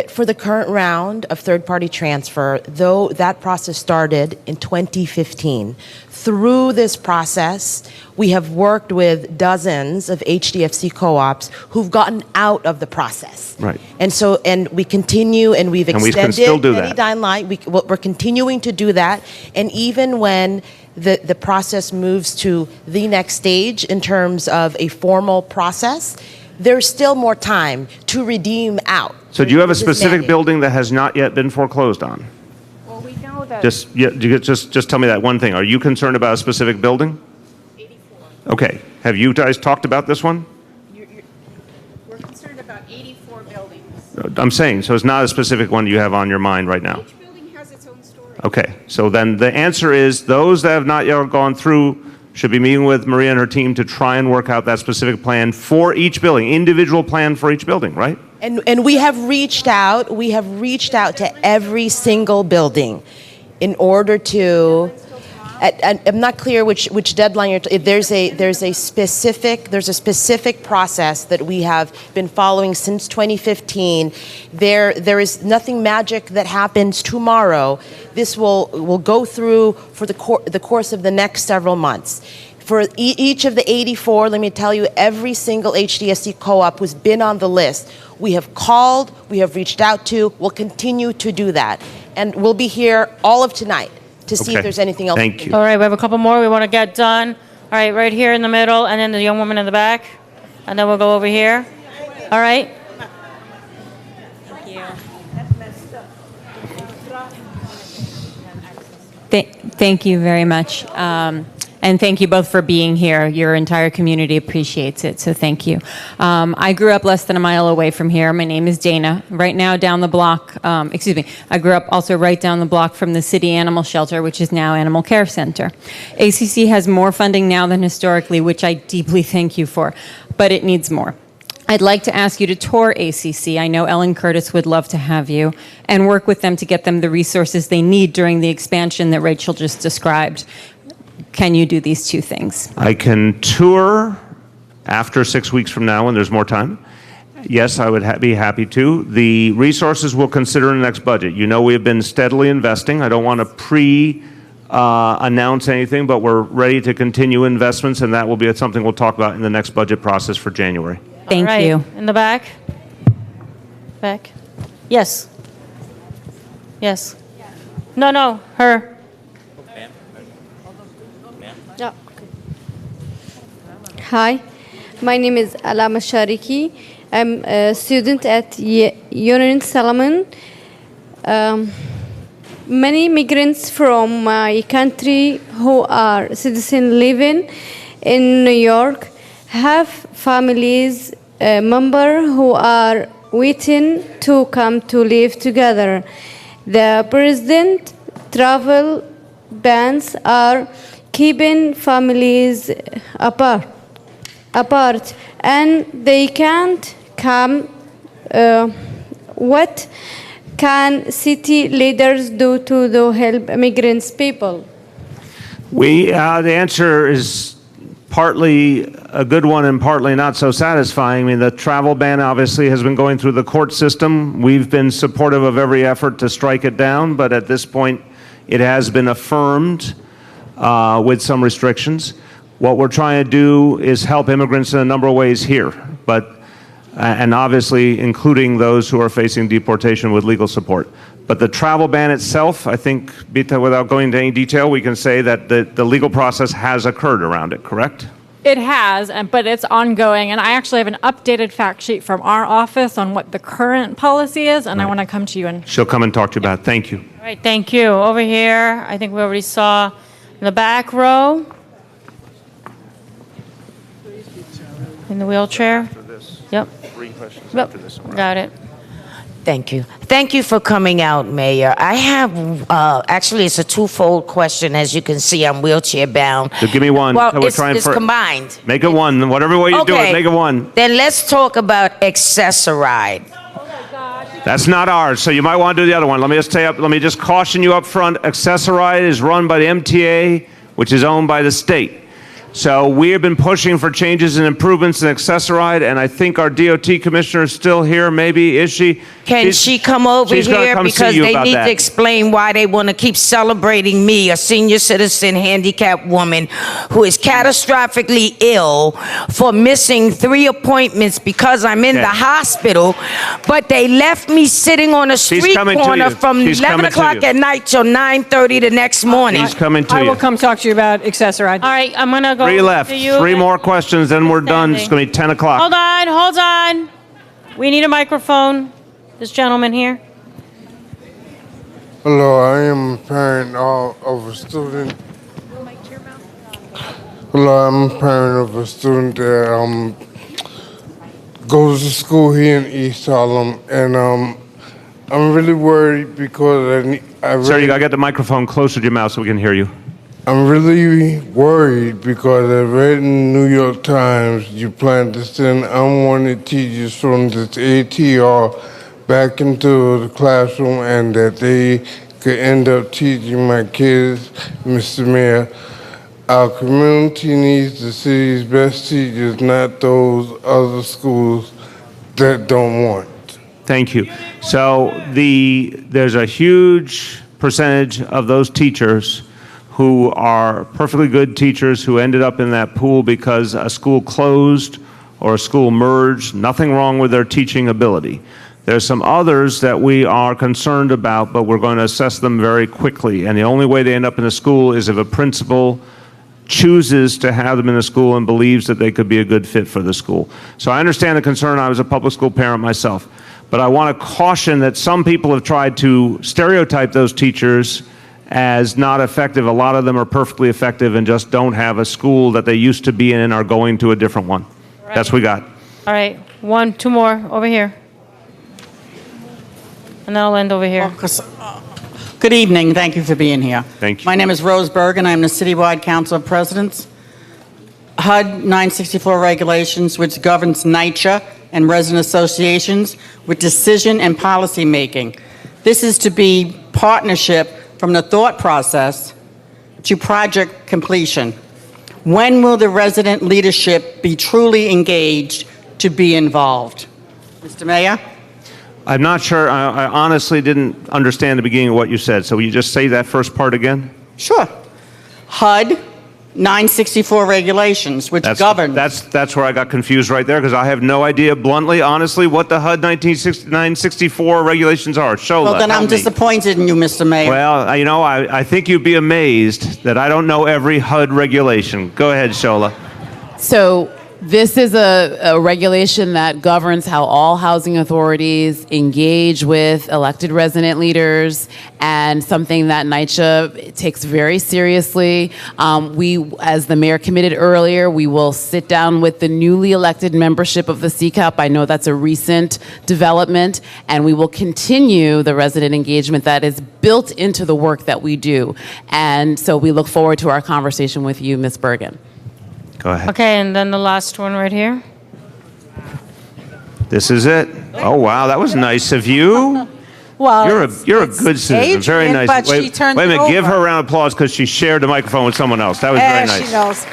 for the current round of third-party transfer, though that process started in 2015, through this process, we have worked with dozens of HDFC co-ops who've gotten out of the process. Right. And we continue, and we've And we extended can still do any that. deadline. We're continuing to do that, and even when the process moves to the next stage in terms of a formal process, there's still more time to redeem out. So do you have a This is specific mandated. building that has not yet been foreclosed on? Well, we know that. Just tell me that one thing. Are you concerned about a specific building? 84. Okay. Have you guys talked about this one? We're concerned about 84 buildings. I'm saying, so it's not a specific one you have on your mind right now. Each building has its own story. Okay. So then the answer is those that have not yet gone through should be meeting with Maria and her team to try and work out that specific plan for each building, individual plan for each building, right? And we have reached out. We have reached out to every single building in order to. I'm not clear which deadline you're. There's a specific process that we have been following since 2015. There is nothing magic that happens tomorrow. This will go through for the course of the next several months. For each of the 84, let me tell you, every single HDFC co-op who's been on the list, we have called, we have reached out to, we'll continue to do that. And we'll be here all of tonight to see Okay. if there's anything else. Thank you. All right, we have a couple more we want to get done. All right, right here in the middle, and then the young woman in the back. And then we'll go over here. All right. Thank you very much. And thank you both for being here. Your entire community appreciates it, so thank you. I grew up less than a mile away from here. My name is Dana. Right now down the block, I grew up also right down the block from the city animal shelter, which is now Animal Care Center. ACC has more funding now than historically, which I deeply thank you for, but it needs more. I'd like to ask you to tour ACC. I know Ellen Curtis would love to have you, and work with them to get them the resources they need during the expansion that Rachel just described. Can you do these two things? I can tour after 6 weeks from now when there's more time. Yes, I would be happy to. The resources we'll consider in the next budget. You know we have been steadily investing. I don't want to announce anything, but we're ready to continue investments, and that will be something we'll talk about in the next budget process for January. Thank All right, you. in the back. Back. Yes. Yes. No, her. Yeah. Hi, my name is Alama Shariki. I'm a student at Union Solomon. Many migrants from my country who are citizens living in New York have families, members who are waiting to come to live together. The president travel bans are keeping families apart, and they can't come. What can city leaders do to help immigrants people? The answer is partly a good one and partly not so satisfying. I mean, the travel ban obviously has been going through the court system. We've been supportive of every effort to strike it down, but at this point, it has been affirmed with some restrictions. What we're trying to do is help immigrants in a number of ways here, and obviously including those who are facing deportation with legal support. But the travel ban itself, I think, Bita, without going into any detail, we can say that the legal process has occurred around it, correct? It has, but it's ongoing. And I actually have an updated fact sheet from our office on what the current policy is, and I want to come to you and. She'll come and talk to you about it. Thank you. All right, thank you. Over here, I think we already saw in the back row. In the wheelchair. Yep. 3 questions Yep. after this. Got it. Thank you. Thank you for coming out, Mayor. I have, actually, it's a twofold question. As you can see, I'm wheelchair bound. So give me one. Well, So we're it's trying for- combined. Make it one. Whatever way you do it, make it one. Then let's talk about accessoride. That's not ours, so you might want to do the other one. Let me just caution you up front. Accessoride is run by the MTA, which is owned by the state. So we have been pushing for changes and improvements in Accessoride, and I think our DOT commissioner is still here, maybe. Is she? Can she come over she's gonna here come see because you they about need that. to explain why they want to keep celebrating me, a senior citizen handicapped woman who is catastrophically ill, for missing 3 appointments because I'm in the hospital, but they left me sitting on a street coming to corner you. from She's 11 coming to o'clock you. at night till 9:30 the next morning. He's coming to I you. will come talk to you about Accessoride. All right, I'm going to go 3 left. to you. 3 more questions, then we're done. It's going to be 10 o'clock. Hold on. We need a microphone. This gentleman here. Hello, I am a parent of a student. Hello, I'm a parent of a student that goes to school here in East Harlem, and I'm really worried because Sir, you got to get the microphone closer to your mouth so we can hear you. I'm really worried because I read in the New York Times you plan to send unwanted teachers from this ATR back into the classroom and that they could end up teaching my kids, Mr. Mayor. Our community needs the city's best teachers, not those other schools that don't want. Thank you. So there's a huge percentage of those teachers who are perfectly good teachers who ended up in that pool because a school closed or a school merged. Nothing wrong with their teaching ability. There's some others that we are concerned about, but we're going to assess them very quickly. And the only way they end up in a school is if a principal chooses to have them in a school and believes that they could be a good fit for the school. So I understand the concern. I was a public school parent myself. But I want to caution that some people have tried to stereotype those teachers as not effective. A lot of them are perfectly effective and just don't have a school that they used to be in and are going to a different one. Right. That's what we got. All right, 2 more over here. And then I'll end over here. Good evening. Thank you for being here. Thank you. My name is Rose Bergen. I'm the Citywide Council of Presidents. HUD 964 regulations, which governs NYCHA and resident associations with decision and policy making. This is to be partnership from the thought process to project completion. When will the resident leadership be truly engaged to be involved? Mr. Mayor? I'm not sure. I honestly didn't understand the beginning of what you said. So will you just say that first part again? Sure. HUD 964 regulations, which govern. That's where I got confused right there, because I have no idea, bluntly, honestly, what the HUD 964 regulations are. Shola, Well, then I'm disappointed in you, Mr. Mayor. Well, I think you'd be amazed that I don't know every HUD regulation. Go ahead, Shola. So this is a regulation that governs how all housing authorities engage with elected resident leaders, and something that NYCHA takes very seriously. We, as the mayor committed earlier, we will sit down with the newly elected membership of the CCAP. I know that's a recent development, and we will continue the resident engagement that is built into the work that we do. And so we look forward to our conversation with you, Ms. Bergen. Go ahead. Okay, and then the last one right here. This is it. Oh, wow, that was nice of you. Well, You're a good citizen. Very Adrian, nice. but she turned wait a it minute. Give over. her a round of applause because she shared the microphone with someone else. That was very nice. She knows.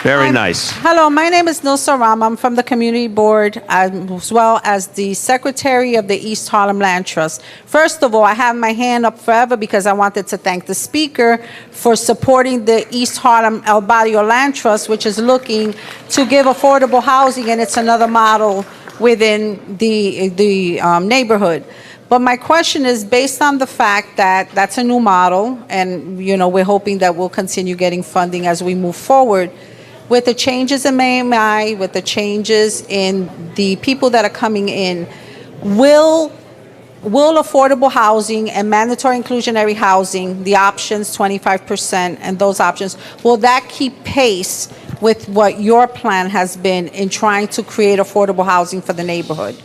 Very nice. Hello, my name is Nilsa Ram. I'm from the Community Board as well as the Secretary of the East Harlem Land Trust. First of all, I have my hand up forever because I wanted to thank the Speaker for supporting the East Harlem El Barrio Land Trust, which is looking to give affordable housing, and it's another model within the neighborhood. But my question is based on the fact that that's a new model, and we're hoping that we'll continue getting funding as we move forward. With the changes in AMI, with the changes in the people that are coming in, will affordable housing and mandatory inclusionary housing, the options 25% and those options, will that keep pace with what your plan has been in trying to create affordable housing for the neighborhood?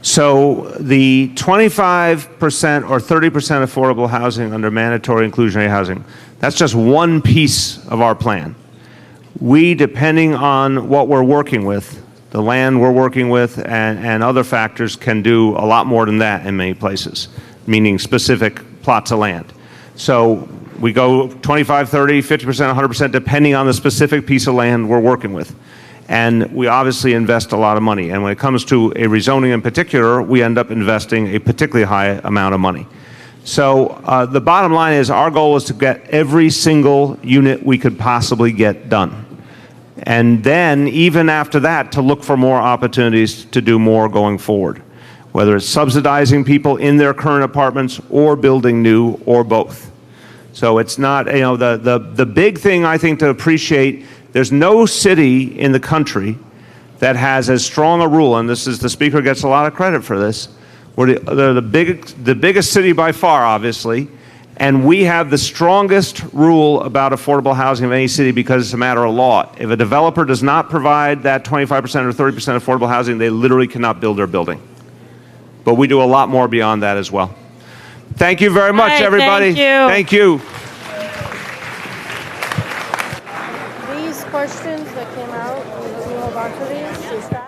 So the 25% or 30% affordable housing under mandatory inclusionary housing, that's just one piece of our plan. We, depending on what we're working with, the land we're working with and other factors, can do a lot more than that in many places, meaning specific plots of land. So We go 25, 30, 50%, 100%, depending on the specific piece of land we're working with. And we obviously invest a lot of money. And when it comes to a rezoning in particular, we end up investing a particularly high amount of money. So the bottom line is our goal is to get every single unit we could possibly get done. And then, even after that, to look for more opportunities to do more going forward, whether it's subsidizing people in their current apartments or building new or both. So it's not, you know, the big thing I think to appreciate, there's no city in the country that has as strong a rule, and this is, the speaker gets a lot of credit for this. They're the biggest city by far, obviously, and we have the strongest rule about affordable housing of any city because it's a matter of law. If a developer does not provide that 25% or 30% affordable housing, they literally cannot build their building. But we do a lot more beyond that as well. Thank you very much, everybody. Thank you. Thank you. These questions that came out, we move on to these. Is that